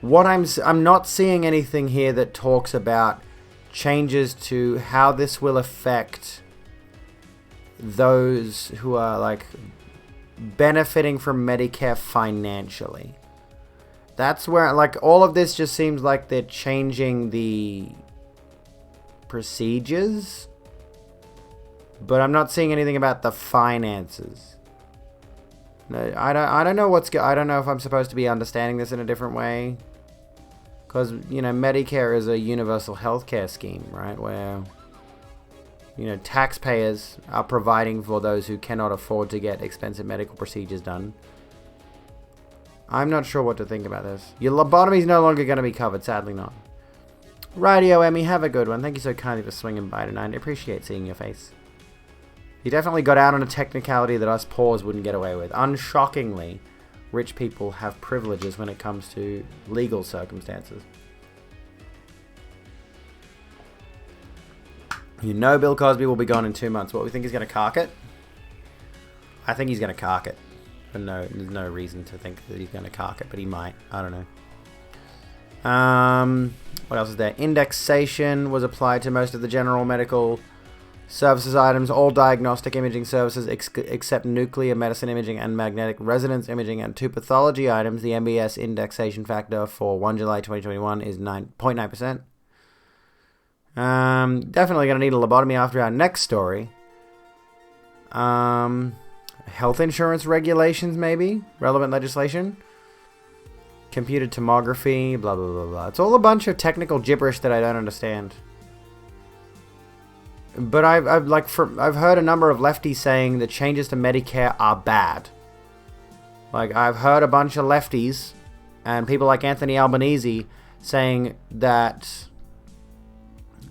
I'm not seeing anything here that talks about changes to how this will affect those who are, like, benefiting from Medicare financially. That's where, like, all of this just seems like they're changing the procedures, but I'm not seeing anything about the finances. I don't know I don't know if I'm supposed to be understanding this in a different way. Because, Medicare is a universal healthcare scheme, right? Where, taxpayers are providing for those who cannot afford to get expensive medical procedures done. I'm not sure what to think about this. Your lobotomy is no longer going to be covered, sadly not. Radio Emmy, have a good one. Thank you so kindly for swinging by tonight. I appreciate seeing your face. You definitely got out on a technicality that us poors wouldn't get away with. Unshockingly, rich people have privileges when it comes to legal circumstances. Bill Cosby will be gone in 2 months. What, we think he's going to cark it? I think he's going to cark it. But there's no reason to think that he's going to cark it, but he might. I don't know. What else is there? Indexation was applied to most of the general medical services items, all diagnostic imaging services except nuclear medicine imaging and magnetic resonance imaging, and 2 pathology items. The MBS indexation factor for 1 July 2021 is 9.9%. Definitely going to need a lobotomy after our next story. Health insurance regulations, maybe? Relevant legislation? Computed tomography, blah, blah, blah, blah. It's all a bunch of technical gibberish that I don't understand. But I've heard a number of lefties saying the changes to Medicare are bad. Like, I've heard a bunch of lefties and people like Anthony Albanese saying that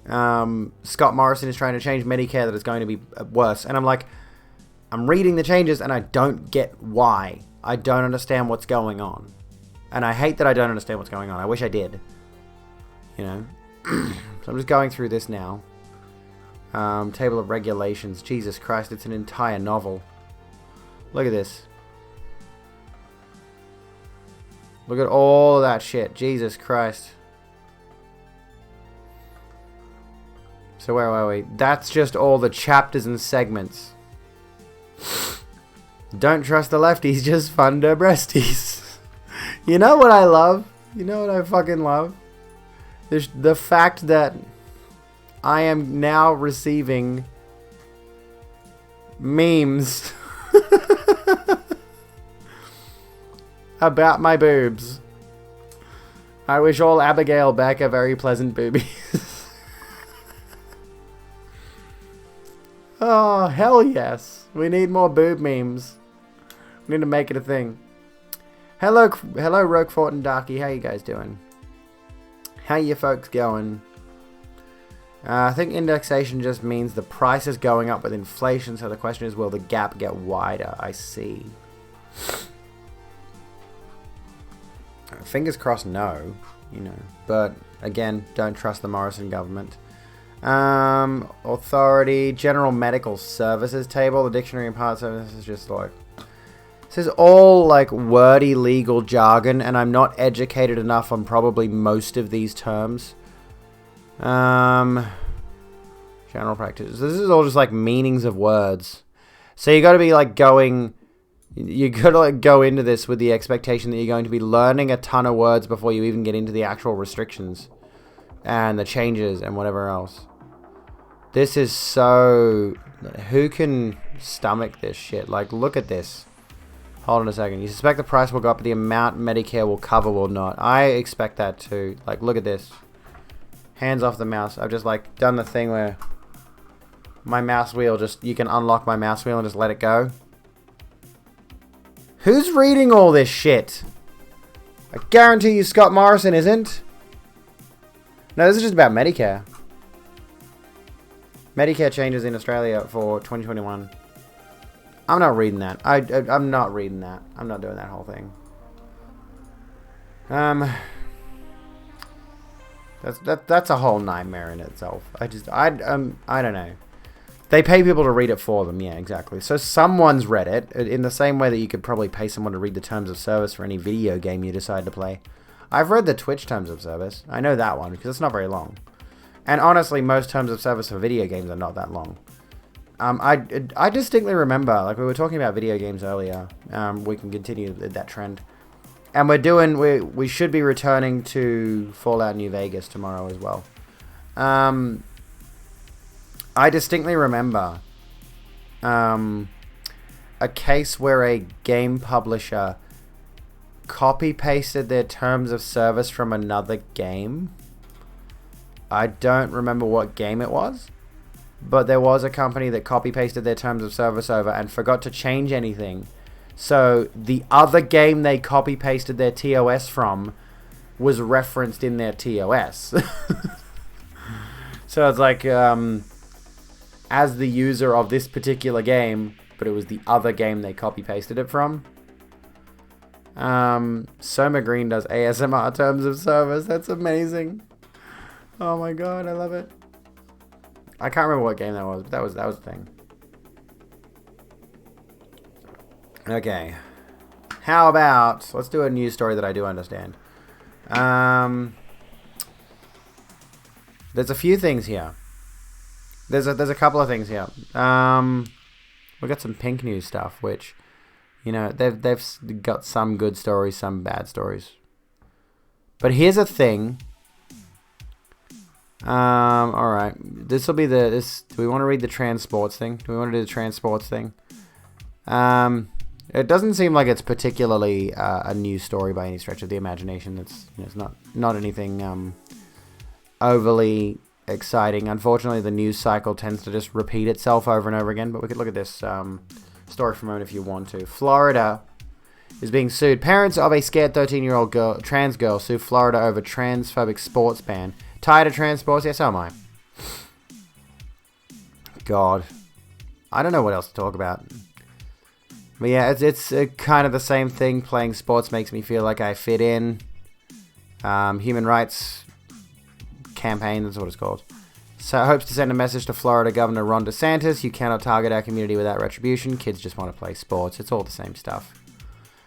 Scott Morrison is trying to change Medicare, that it's going to be worse. And I'm like, I'm reading the changes and I don't get why. I don't understand what's going on. And I hate that I don't understand what's going on. I wish I did. So I'm just going through this now. Table of regulations. Jesus Christ, it's an entire novel. Look at this. Look at all of that shit. Jesus Christ. So where are we? That's just all the chapters and segments. Don't trust the lefties, just fund their breasties. You know what I love? You know what I fucking love? The fact that I am now receiving memes about my boobs. I wish all Abigail Beck a very pleasant boobies. Oh, hell yes. We need more boob memes. We need to make it a thing. Hello, Roquefort and Darky. How you guys doing? How you folks going? I think indexation just means the price is going up with inflation, so the question is, will the gap get wider? I see. Fingers crossed no, But, again, don't trust the Morrison government. Authority, General Medical Services table, the dictionary and part services is just like... This is all like wordy legal jargon, and I'm not educated enough on probably most of these terms. General practice. This is all just like meanings of words. So you got to be like you got to like go into this with the expectation that you're going to be learning a ton of words before you even get into the actual restrictions and the changes and whatever else. This is so... Who can stomach this shit? Like, look at this. Hold on a second. You suspect the price will go up, but the amount Medicare will cover will not. I expect that too. Like, look at this. Hands off the mouse. I've just, like, done the thing where my mouse wheel just... You can unlock my mouse wheel and just let it go. Who's reading all this shit? I guarantee you Scott Morrison isn't. No, this is just about Medicare. Medicare changes in Australia for 2021. I'm not reading that. I'm not reading that. I'm not doing that whole thing. That's a whole nightmare in itself. I don't know. They pay people to read it for them. Yeah, exactly. So someone's read it in the same way that you could probably pay someone to read the terms of service for any video game you decide to play. I've read the Twitch terms of service. I know that one because it's not very long. And honestly, most terms of service for video games are not that long. I distinctly remember, like we were talking about video games earlier. We can continue that trend. And we should be returning to Fallout New Vegas tomorrow as well. I distinctly remember a case where a game publisher copy-pasted their terms of service from another game. I don't remember what game it was, but there was a company that copy-pasted their terms of service over and forgot to change anything. So the other game they copy-pasted their TOS from was referenced in their TOS. So it's like, as the user of this particular game, but it was the other game they copy-pasted it from. Soma Green does ASMR terms of service. That's amazing. Oh my god, I love it. I can't remember what game that was, but that was the thing. Okay. How about, let's do a news story that I do understand. There's a few things here. There's a couple of things here. We got some pink news stuff, which, you know, they've got some good stories, some bad stories. But here's a thing. All right. This will be do we want to read the transports thing? Do we want to do the transports thing? It doesn't seem like it's particularly a new story by any stretch of the imagination. It's not anything overly exciting. Unfortunately, the news cycle tends to just repeat itself over and over again. But we could look at this story for a moment if you want to. Florida is being sued. Parents of a scared 13-year-old trans girl sue Florida over transphobic sports ban. Tired of trans sports? Yes, so am I. God. I don't know what else to talk about. But yeah, it's kind of the same thing. Playing sports makes me feel like I fit in. Human rights campaign, that's what it's called. So hopes to send a message to Florida Governor Ron DeSantis. You cannot target our community without retribution. Kids just want to play sports. It's all the same stuff.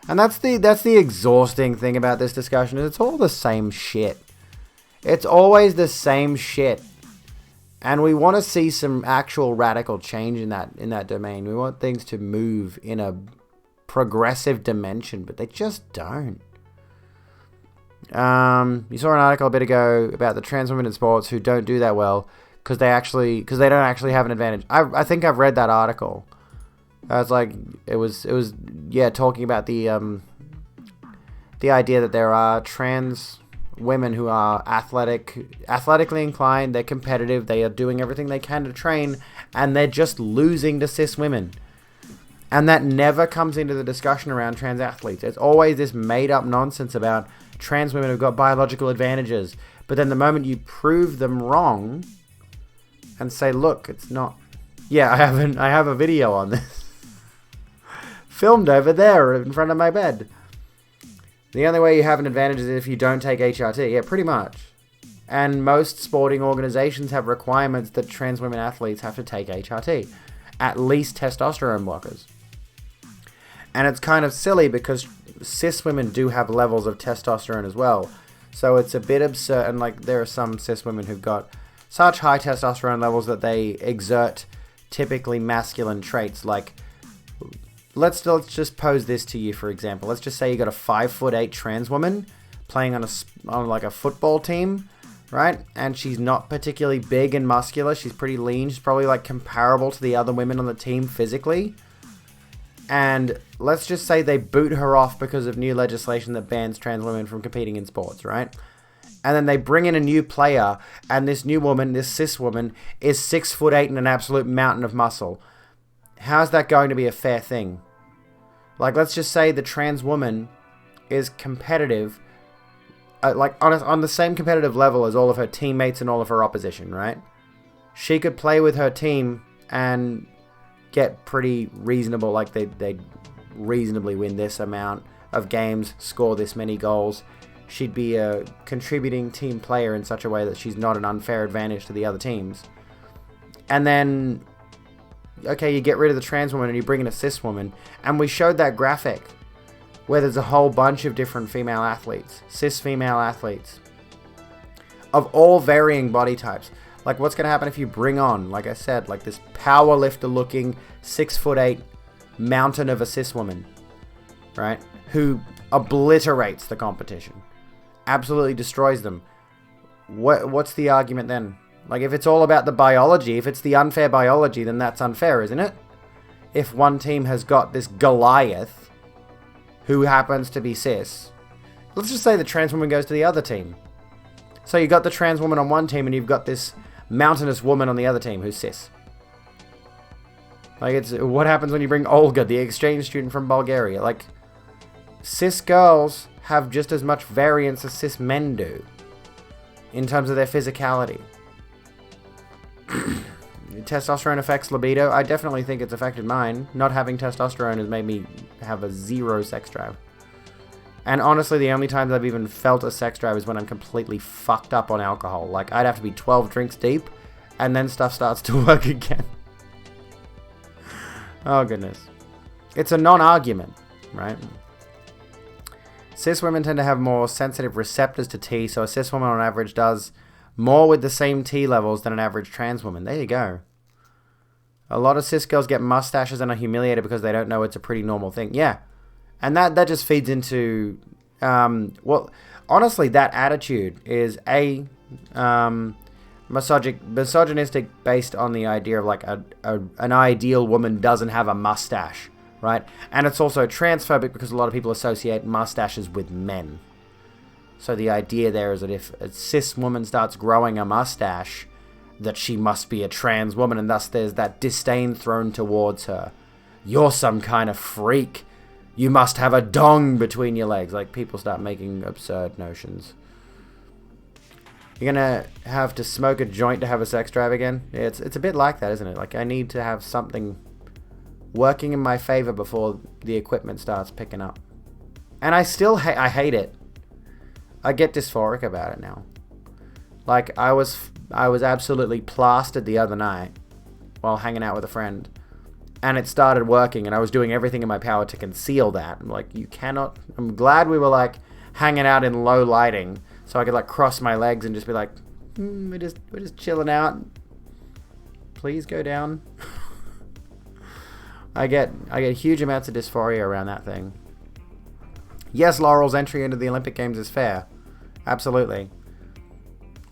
And that's the exhausting thing about this discussion, is it's all the same shit. It's always the same shit. And we want to see some actual radical change in that domain. We want things to move in a progressive dimension, but they just don't. You saw an article a bit ago about the trans women in sports who don't do that well because they don't actually have an advantage. I think I've read that article. It was talking about the idea that there are trans women who are athletically inclined, they're competitive, they are doing everything they can to train, and they're just losing to cis women. And that never comes into the discussion around trans athletes. It's always this made up nonsense about trans women who've got biological advantages. But then the moment you prove them wrong and say, look, it's not... Yeah, I have a video on this. Filmed over there in front of my bed. The only way you have an advantage is if you don't take HRT. Yeah, pretty much. And most sporting organizations have requirements that trans women athletes have to take HRT. At least testosterone blockers. And it's kind of silly because cis women do have levels of testosterone as well. So it's a bit absurd. And like there are some cis women who've got such high testosterone levels that they exert typically masculine traits. Like, let's just pose this to you, for example. Let's just say you got a 5'8" trans woman playing on like a football team, right? And she's not particularly big and muscular. She's pretty lean. She's probably like comparable to the other women on the team physically. And let's just say they boot her off because of new legislation that bans trans women from competing in sports, right? And then they bring in a new player, and this new woman, this cis woman, is 6'8" and an absolute mountain of muscle. How's that going to be a fair thing? Like, let's just say the trans woman is competitive, like on the same competitive level as all of her teammates and all of her opposition, right? She could play with her team and get pretty reasonable, like they'd reasonably win this amount of games, score this many goals. She'd be a contributing team player in such a way that she's not an unfair advantage to the other teams. And then, okay, you get rid of the trans woman and you bring in a cis woman. And we showed that graphic where there's a whole bunch of different female athletes, cis female athletes, of all varying body types. Like, what's going to happen if you bring on, like I said, like this powerlifter-looking 6'8" mountain of a cis woman, right? Who obliterates the competition, absolutely destroys them. What's the argument then? Like, if it's all about the biology, if it's the unfair biology, then that's unfair, isn't it? if one team has got this Goliath who happens to be cis. Let's just say the trans woman goes to the other team. So you got the trans woman on one team and you've got this mountainous woman on the other team who's cis. Like, it's what happens when you bring Olga, the exchange student from Bulgaria. Like, cis girls have just as much variance as cis men do in terms of their physicality. Testosterone affects libido. I definitely think it's affected mine. Not having testosterone has made me have a zero sex drive. And honestly, the only times I've even felt a sex drive is when I'm completely fucked up on alcohol. Like, I'd have to be 12 drinks deep, and then stuff starts to work again. Oh, goodness. It's a non-argument, right? Cis women tend to have more sensitive receptors to T, so a cis woman on average does more with the same T levels than an average trans woman. There you go. A lot of cis girls get mustaches and are humiliated because they don't know it's a pretty normal thing. Yeah. And that just feeds into, well, honestly, that attitude is misogynistic based on the idea of like an ideal woman doesn't have a mustache, right? And it's also transphobic because a lot of people associate mustaches with men. So the idea there is that if a cis woman starts growing a mustache, that she must be a trans woman, and thus there's that disdain thrown towards her. You're some kind of freak. You must have a dong between your legs. Like, people start making absurd notions. You're gonna have to smoke a joint to have a sex drive again? It's a bit like that, isn't it? Like, I need to have something working in my favor before the equipment starts picking up. And I still I hate it. I get dysphoric about it now. Like, I was absolutely plastered the other night while hanging out with a friend. And it started working, and I was doing everything in my power to conceal that. I'm like, you cannot... I'm glad we were, like, hanging out in low lighting, so I could, like, cross my legs and just be like, we're just chilling out. Please go down. I get huge amounts of dysphoria around that thing. Yes, Laurel's entry into the Olympic Games is fair. Absolutely.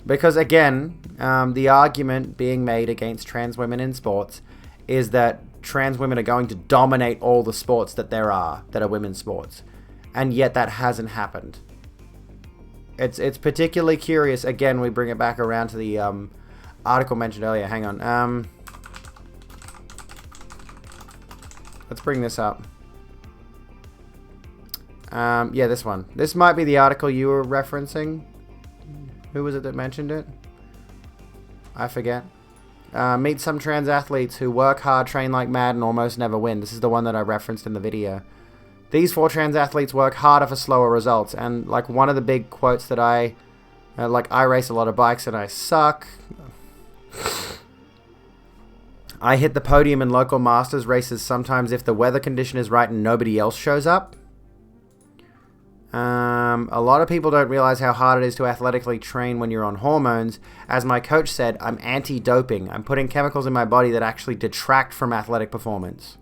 Because, again, the argument being made against trans women in sports is that trans women are going to dominate all the sports that there are, that are women's sports. And yet that hasn't happened. It's particularly curious. Again, we bring it back around to the article mentioned earlier. Hang on. Let's bring this up. Yeah, this one. This might be the article you were referencing. Who was it that mentioned it? I forget. Meet some trans athletes who work hard, train like mad, and almost never win. This is the one that I referenced in the video. These 4 trans athletes work harder for slower results. And, like, one of the big quotes that I race a lot of bikes and I suck. I hit the podium in local masters races sometimes if the weather condition is right and nobody else shows up. A lot of people don't realize how hard it is to athletically train when you're on hormones. As my coach said, I'm anti-doping. I'm putting chemicals in my body that actually detract from athletic performance.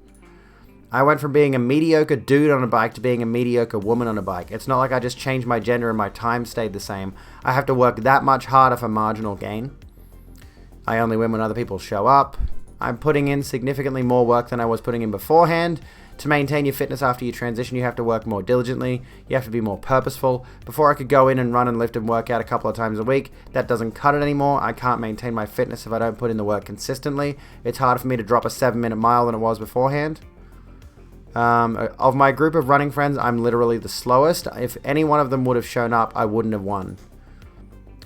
I went from being a mediocre dude on a bike to being a mediocre woman on a bike. It's not like I just changed my gender and my time stayed the same. I have to work that much harder for marginal gain. I only win when other people show up. I'm putting in significantly more work than I was putting in beforehand. To maintain your fitness after you transition, you have to work more diligently. You have to be more purposeful. Before I could go in and run and lift and work out a couple of times a week, that doesn't cut it anymore. I can't maintain my fitness if I don't put in the work consistently. It's harder for me to drop a 7-minute mile than it was beforehand. Of my group of running friends, I'm literally the slowest. If any one of them would have shown up, I wouldn't have won.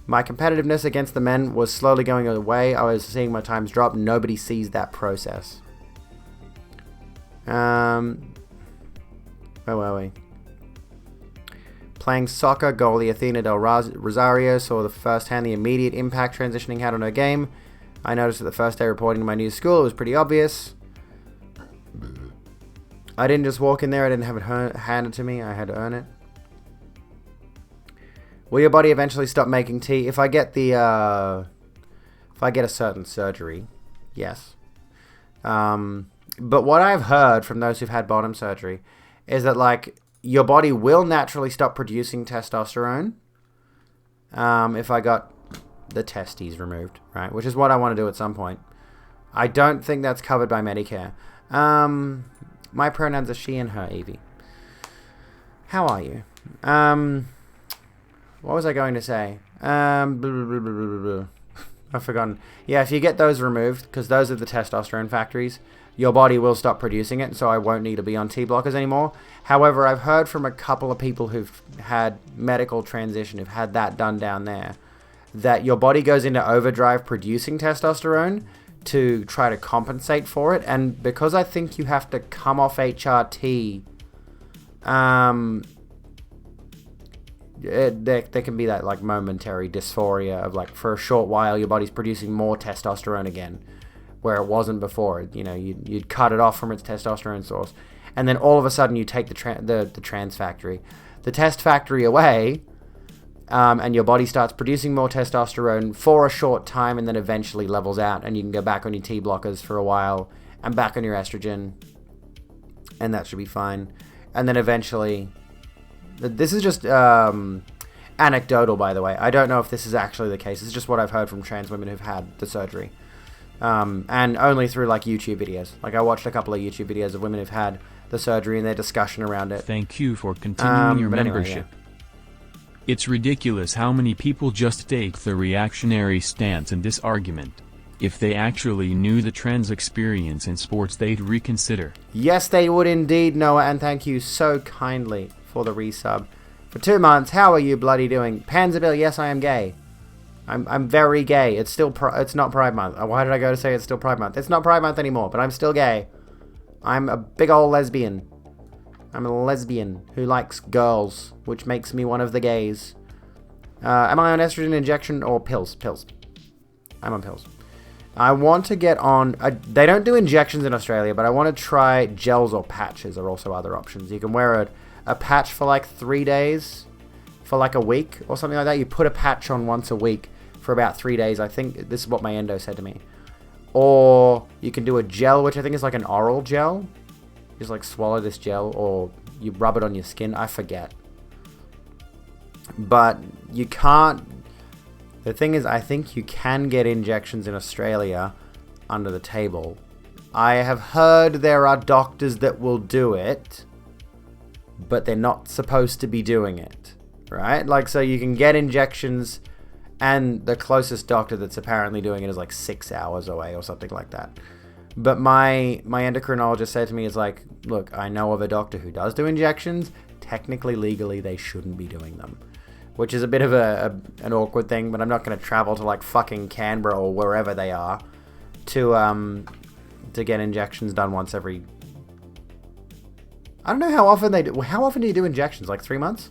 My competitiveness against the men was slowly going away. I was seeing my times drop. Nobody sees that process. Where were we? Playing soccer, goalie Athena Del Rosario saw the first-hand the immediate impact transitioning had on her game. I noticed at the first day reporting to my new school, it was pretty obvious. I didn't just walk in there, I didn't have it handed to me, I had to earn it. Will your body eventually stop making tea? If I get a certain surgery, yes. But what I've heard from those who've had bottom surgery is that, like, your body will naturally stop producing testosterone if I got the testes removed, right? Which is what I want to do at some point. I don't think that's covered by Medicare. My pronouns are she and her, Evie. How are you? What was I going to say? I've forgotten. Yeah, if you get those removed, because those are the testosterone factories, your body will stop producing it, so I won't need to be on T-blockers anymore. However, I've heard from a couple of people who've had medical transition, who've had that done down there, that your body goes into overdrive producing testosterone to try to compensate for it. And because I think you have to come off HRT, there can be that like momentary dysphoria of like for a short while your body's producing more testosterone again, where it wasn't before. You know, you'd cut it off from its testosterone source, and then all of a sudden you take the trans factory, the test factory away, and your body starts producing more testosterone for a short time, and then eventually levels out, and you can go back on your T blockers for a while and back on your estrogen, and that should be fine. And then eventually, this is just anecdotal, by the way. I don't know if this is actually the case. It's just what I've heard from trans women who've had the surgery. And only through like YouTube videos. Like I watched a couple of YouTube videos of women who've had the surgery and their discussion around it. Thank you for continuing your membership. Anyway, yeah. It's ridiculous how many people just take the reactionary stance in this argument. If they actually knew the trans experience in sports, they'd reconsider. Yes, they would indeed, Noah, and thank you so kindly for the resub. For 2 months, how are you bloody doing? Panzerbill, yes, I am gay. I'm very gay. It's still it's not Pride Month. Why did I go to say it's still Pride Month? It's not Pride Month anymore, but I'm still gay. I'm a big old lesbian. I'm a lesbian who likes girls, which makes me one of the gays. Am I on estrogen injection or pills? Pills. I'm on pills. I want to get on... they don't do injections in Australia, but I want to try gels or patches are also other options. You can wear a patch for like 3 days, for like a week or something like that. You put a patch on once a week for about 3 days. I think this is what my endo said to me. Or you can do a gel, which I think is like an oral gel. Just like swallow this gel, or you rub it on your skin. I forget. But you can't... The thing is, I think you can get injections in Australia under the table. I have heard there are doctors that will do it, but they're not supposed to be doing it, right? Like, so you can get injections, and the closest doctor that's apparently doing it is like 6 hours away or something like that. But my endocrinologist said to me, is like, look, I know of a doctor who does do injections. Technically, legally, they shouldn't be doing them. Which is a bit of an awkward thing, but I'm not going to travel to like fucking Canberra or wherever they are to get injections done once every... I don't know how often they do. How often do you do injections? Like 3 months?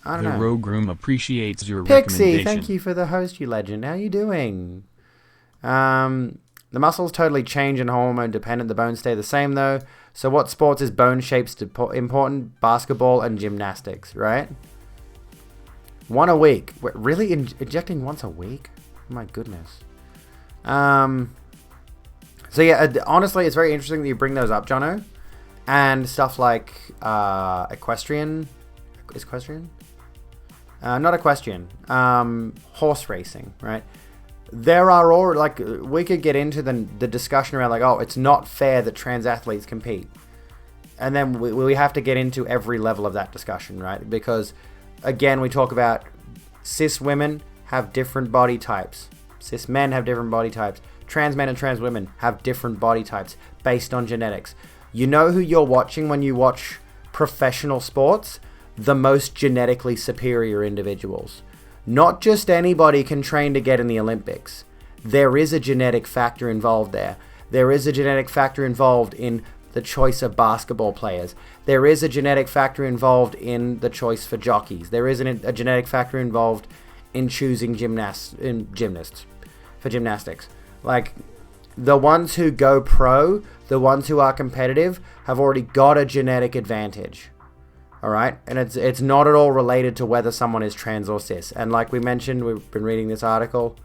I don't know. The Rogue Room appreciates your Pixie, recommendation. thank you for the host, you legend. How you doing? The muscles totally change and hormone dependent. The bones stay the same though. So what sports is bone shapes important? Basketball and gymnastics, right? One a week. Really? Injecting once a week? Oh my goodness. So yeah, honestly, it's very interesting that you bring those up, Jono. And stuff like equestrian. Not equestrian. Horse racing, right? There are all, like, we could get into the discussion around, like, oh, it's not fair that trans athletes compete. And then we have to get into every level of that discussion, right? Because, again, we talk about cis women have different body types. Cis men have different body types. Trans men and trans women have different body types based on genetics. You know who you're watching when you watch professional sports? The most genetically superior individuals. Not just anybody can train to get in the Olympics. There is a genetic factor involved there. There is a genetic factor involved in the choice of basketball players. There is a genetic factor involved in the choice for jockeys. There is a genetic factor involved in choosing gymnasts for gymnastics. Like, the ones who go pro, the ones who are competitive, have already got a genetic advantage. Alright, and it's not at all related to whether someone is trans or cis. And like we mentioned, we've been reading this article,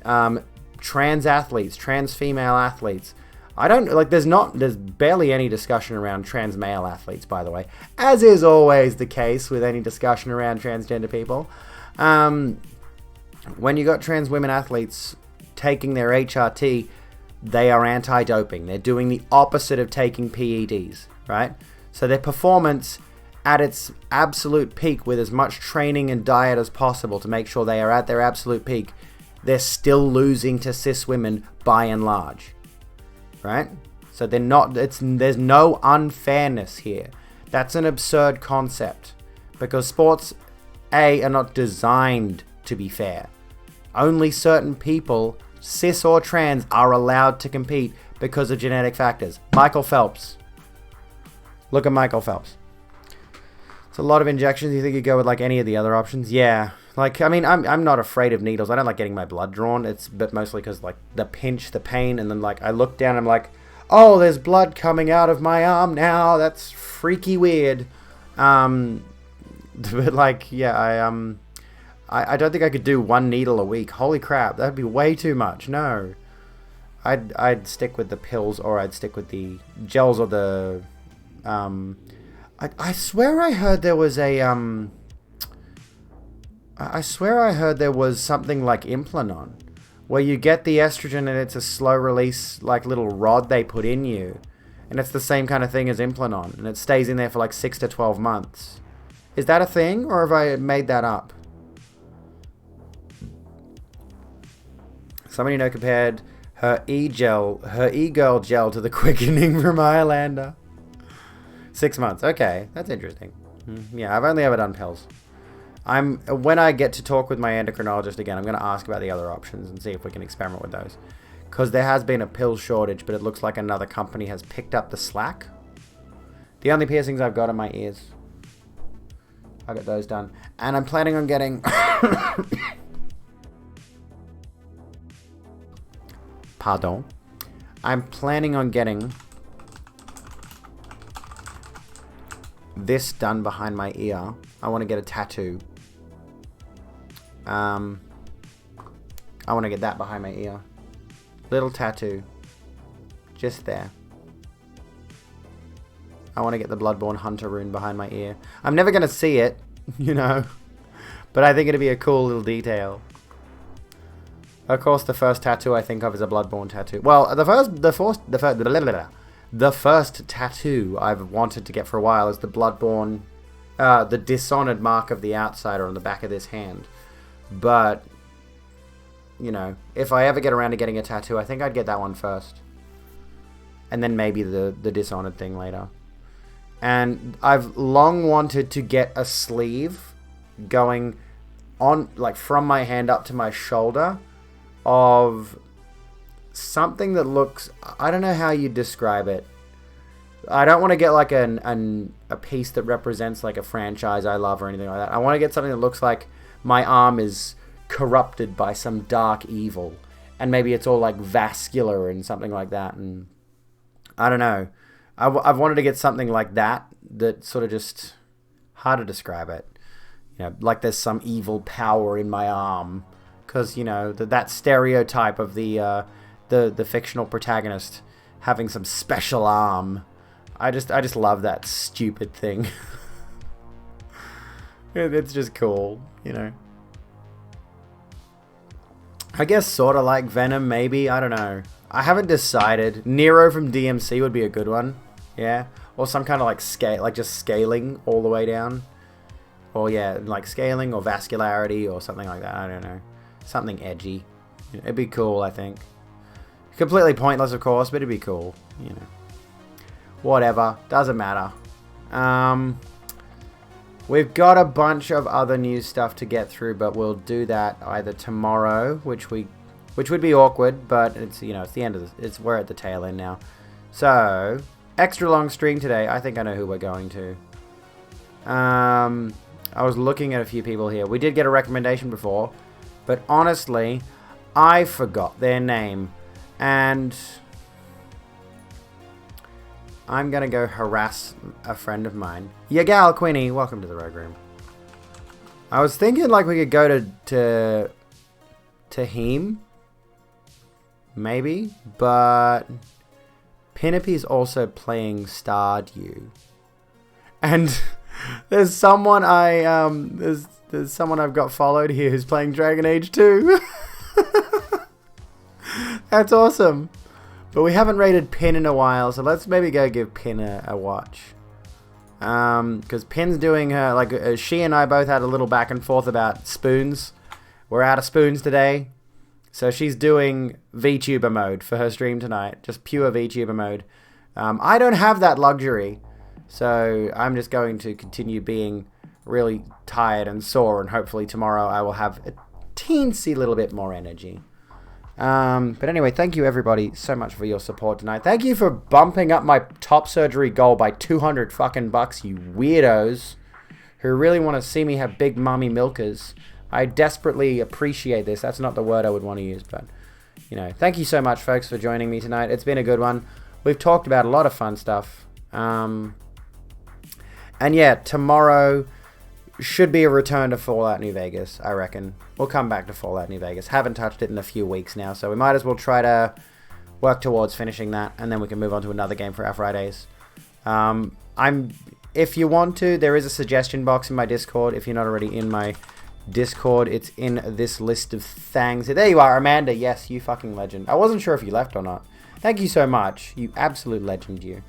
trans athletes, trans female athletes, there's barely any discussion around trans male athletes, by the way, as is always the case with any discussion around transgender people. When you got trans women athletes taking their HRT, they are anti-doping. They're doing the opposite of taking PEDs, right? So their performance at its absolute peak, with as much training and diet as possible to make sure they are at their absolute peak, they're still losing to cis women by and large, right? So they're not. There's no unfairness here. That's an absurd concept, because sports are not designed to be fair. Only certain people, cis or trans, are allowed to compete because of genetic factors. Michael Phelps. Look at Michael Phelps. It's a lot of injections. You think you go with like any of the other options? Yeah. Like, I mean, I'm not afraid of needles. I don't like getting my blood drawn. But mostly because like the pinch, the pain, and then like I look down and I'm like, oh, there's blood coming out of my arm now. That's freaky weird. But like, yeah, I don't think I could do one needle a week. Holy crap, that'd be way too much. No. I'd stick with the pills, or I'd stick with the gels, or the I swear I heard there was a I swear I heard there was something like Implanon, where you get the estrogen and it's a slow release like little rod they put in you, and it's the same kind of thing as Implanon, and it stays in there for like 6 to 12 months. Is that a thing, or have I made that up? Somebody compared her e-girl gel to the quickening from Highlander. 6 months. Okay, that's interesting. Yeah, I've only ever done pills. When I get to talk with my endocrinologist again, I'm going to ask about the other options and see if we can experiment with those. Because there has been a pill shortage, but it looks like another company has picked up the slack. The only piercings I've got are my ears. I got those done. And I'm planning on getting... Pardon. I'm planning on getting this done behind my ear. I want to get a tattoo. I want to get that behind my ear. Little tattoo. Just there. I want to get the Bloodborne Hunter rune behind my ear. I'm never going to see it, you know. But I think it'd be a cool little detail. Of course, the first tattoo I think of is a Bloodborne tattoo. Well, the first tattoo I've wanted to get for a while is the Bloodborne, the Dishonored mark of the Outsider on the back of this hand. But, you know, if I ever get around to getting a tattoo, I think I'd get that one first. And then maybe the Dishonored thing later. And I've long wanted to get a sleeve going on, like, from my hand up to my shoulder, of something that looks... I don't know how you describe it. I don't want to get like a piece that represents like a franchise I love or anything like that. I want to get something that looks like my arm is corrupted by some dark evil, and maybe it's all like vascular and something like that. And I don't know. I've wanted to get something like that sort of just... hard to describe it. You know, like there's some evil power in my arm. Because, you know, that stereotype of the fictional protagonist having some special arm. I just love that stupid thing. It's just cool, you know. I guess sort of like Venom, maybe. I don't know. I haven't decided. Nero from DMC would be a good one. Yeah. Or some kind of like scale, like just scaling all the way down. Or yeah, like scaling or vascularity or something like that. I don't know. Something edgy. It'd be cool, I think. Completely pointless, of course, but it'd be cool. You know. Whatever. Doesn't matter. We've got a bunch of other news stuff to get through, but we'll do that either tomorrow, which would be awkward, but it's, you know, it's the end of this. We're at the tail end now. So, extra long stream today. I think I know who we're going to. I was looking at a few people here. We did get a recommendation before. But honestly, I forgot their name. And I'm going to go harass a friend of mine. Yagal Queenie, welcome to the Rogue Room. I was thinking like we could go to Tahim. Maybe. But Pinnape's also playing Stardew. And there's someone there's someone I've got followed here who's playing Dragon Age 2. That's awesome. But we haven't rated Pin in a while, so let's maybe go give Pin a watch. Because Pin's doing her, she and I both had a little back and forth about spoons. We're out of spoons today. So she's doing VTuber mode for her stream tonight. Just pure VTuber mode. I don't have that luxury. So I'm just going to continue being really tired and sore. And hopefully tomorrow I will have a teensy little bit more energy. But anyway, thank you everybody so much for your support tonight. Thank you for bumping up my top surgery goal by 200 fucking bucks, you weirdos who really want to see me have big mommy milkers. I desperately appreciate this. That's not the word I would want to use, but thank you so much folks for joining me tonight. It's been a good one. We've talked about a lot of fun stuff. And yeah, tomorrow should be a return to Fallout New Vegas, I reckon. We'll come back to Fallout New Vegas. Haven't touched it in a few weeks now, so we might as well try to work towards finishing that, and then we can move on to another game for our Fridays. If you want to, there is a suggestion box in my Discord. If you're not already in my Discord, it's in this list of things. There you are, Amanda. Yes, you fucking legend. I wasn't sure if you left or not. Thank you so much. You absolute legend, you.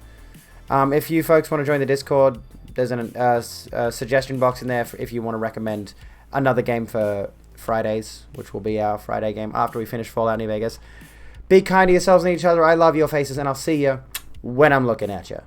If you folks want to join the Discord, there's a suggestion box in there if you want to recommend another game for Fridays, which will be our Friday game after we finish Fallout New Vegas. Be kind to yourselves and each other. I love your faces, and I'll see you when I'm looking at you.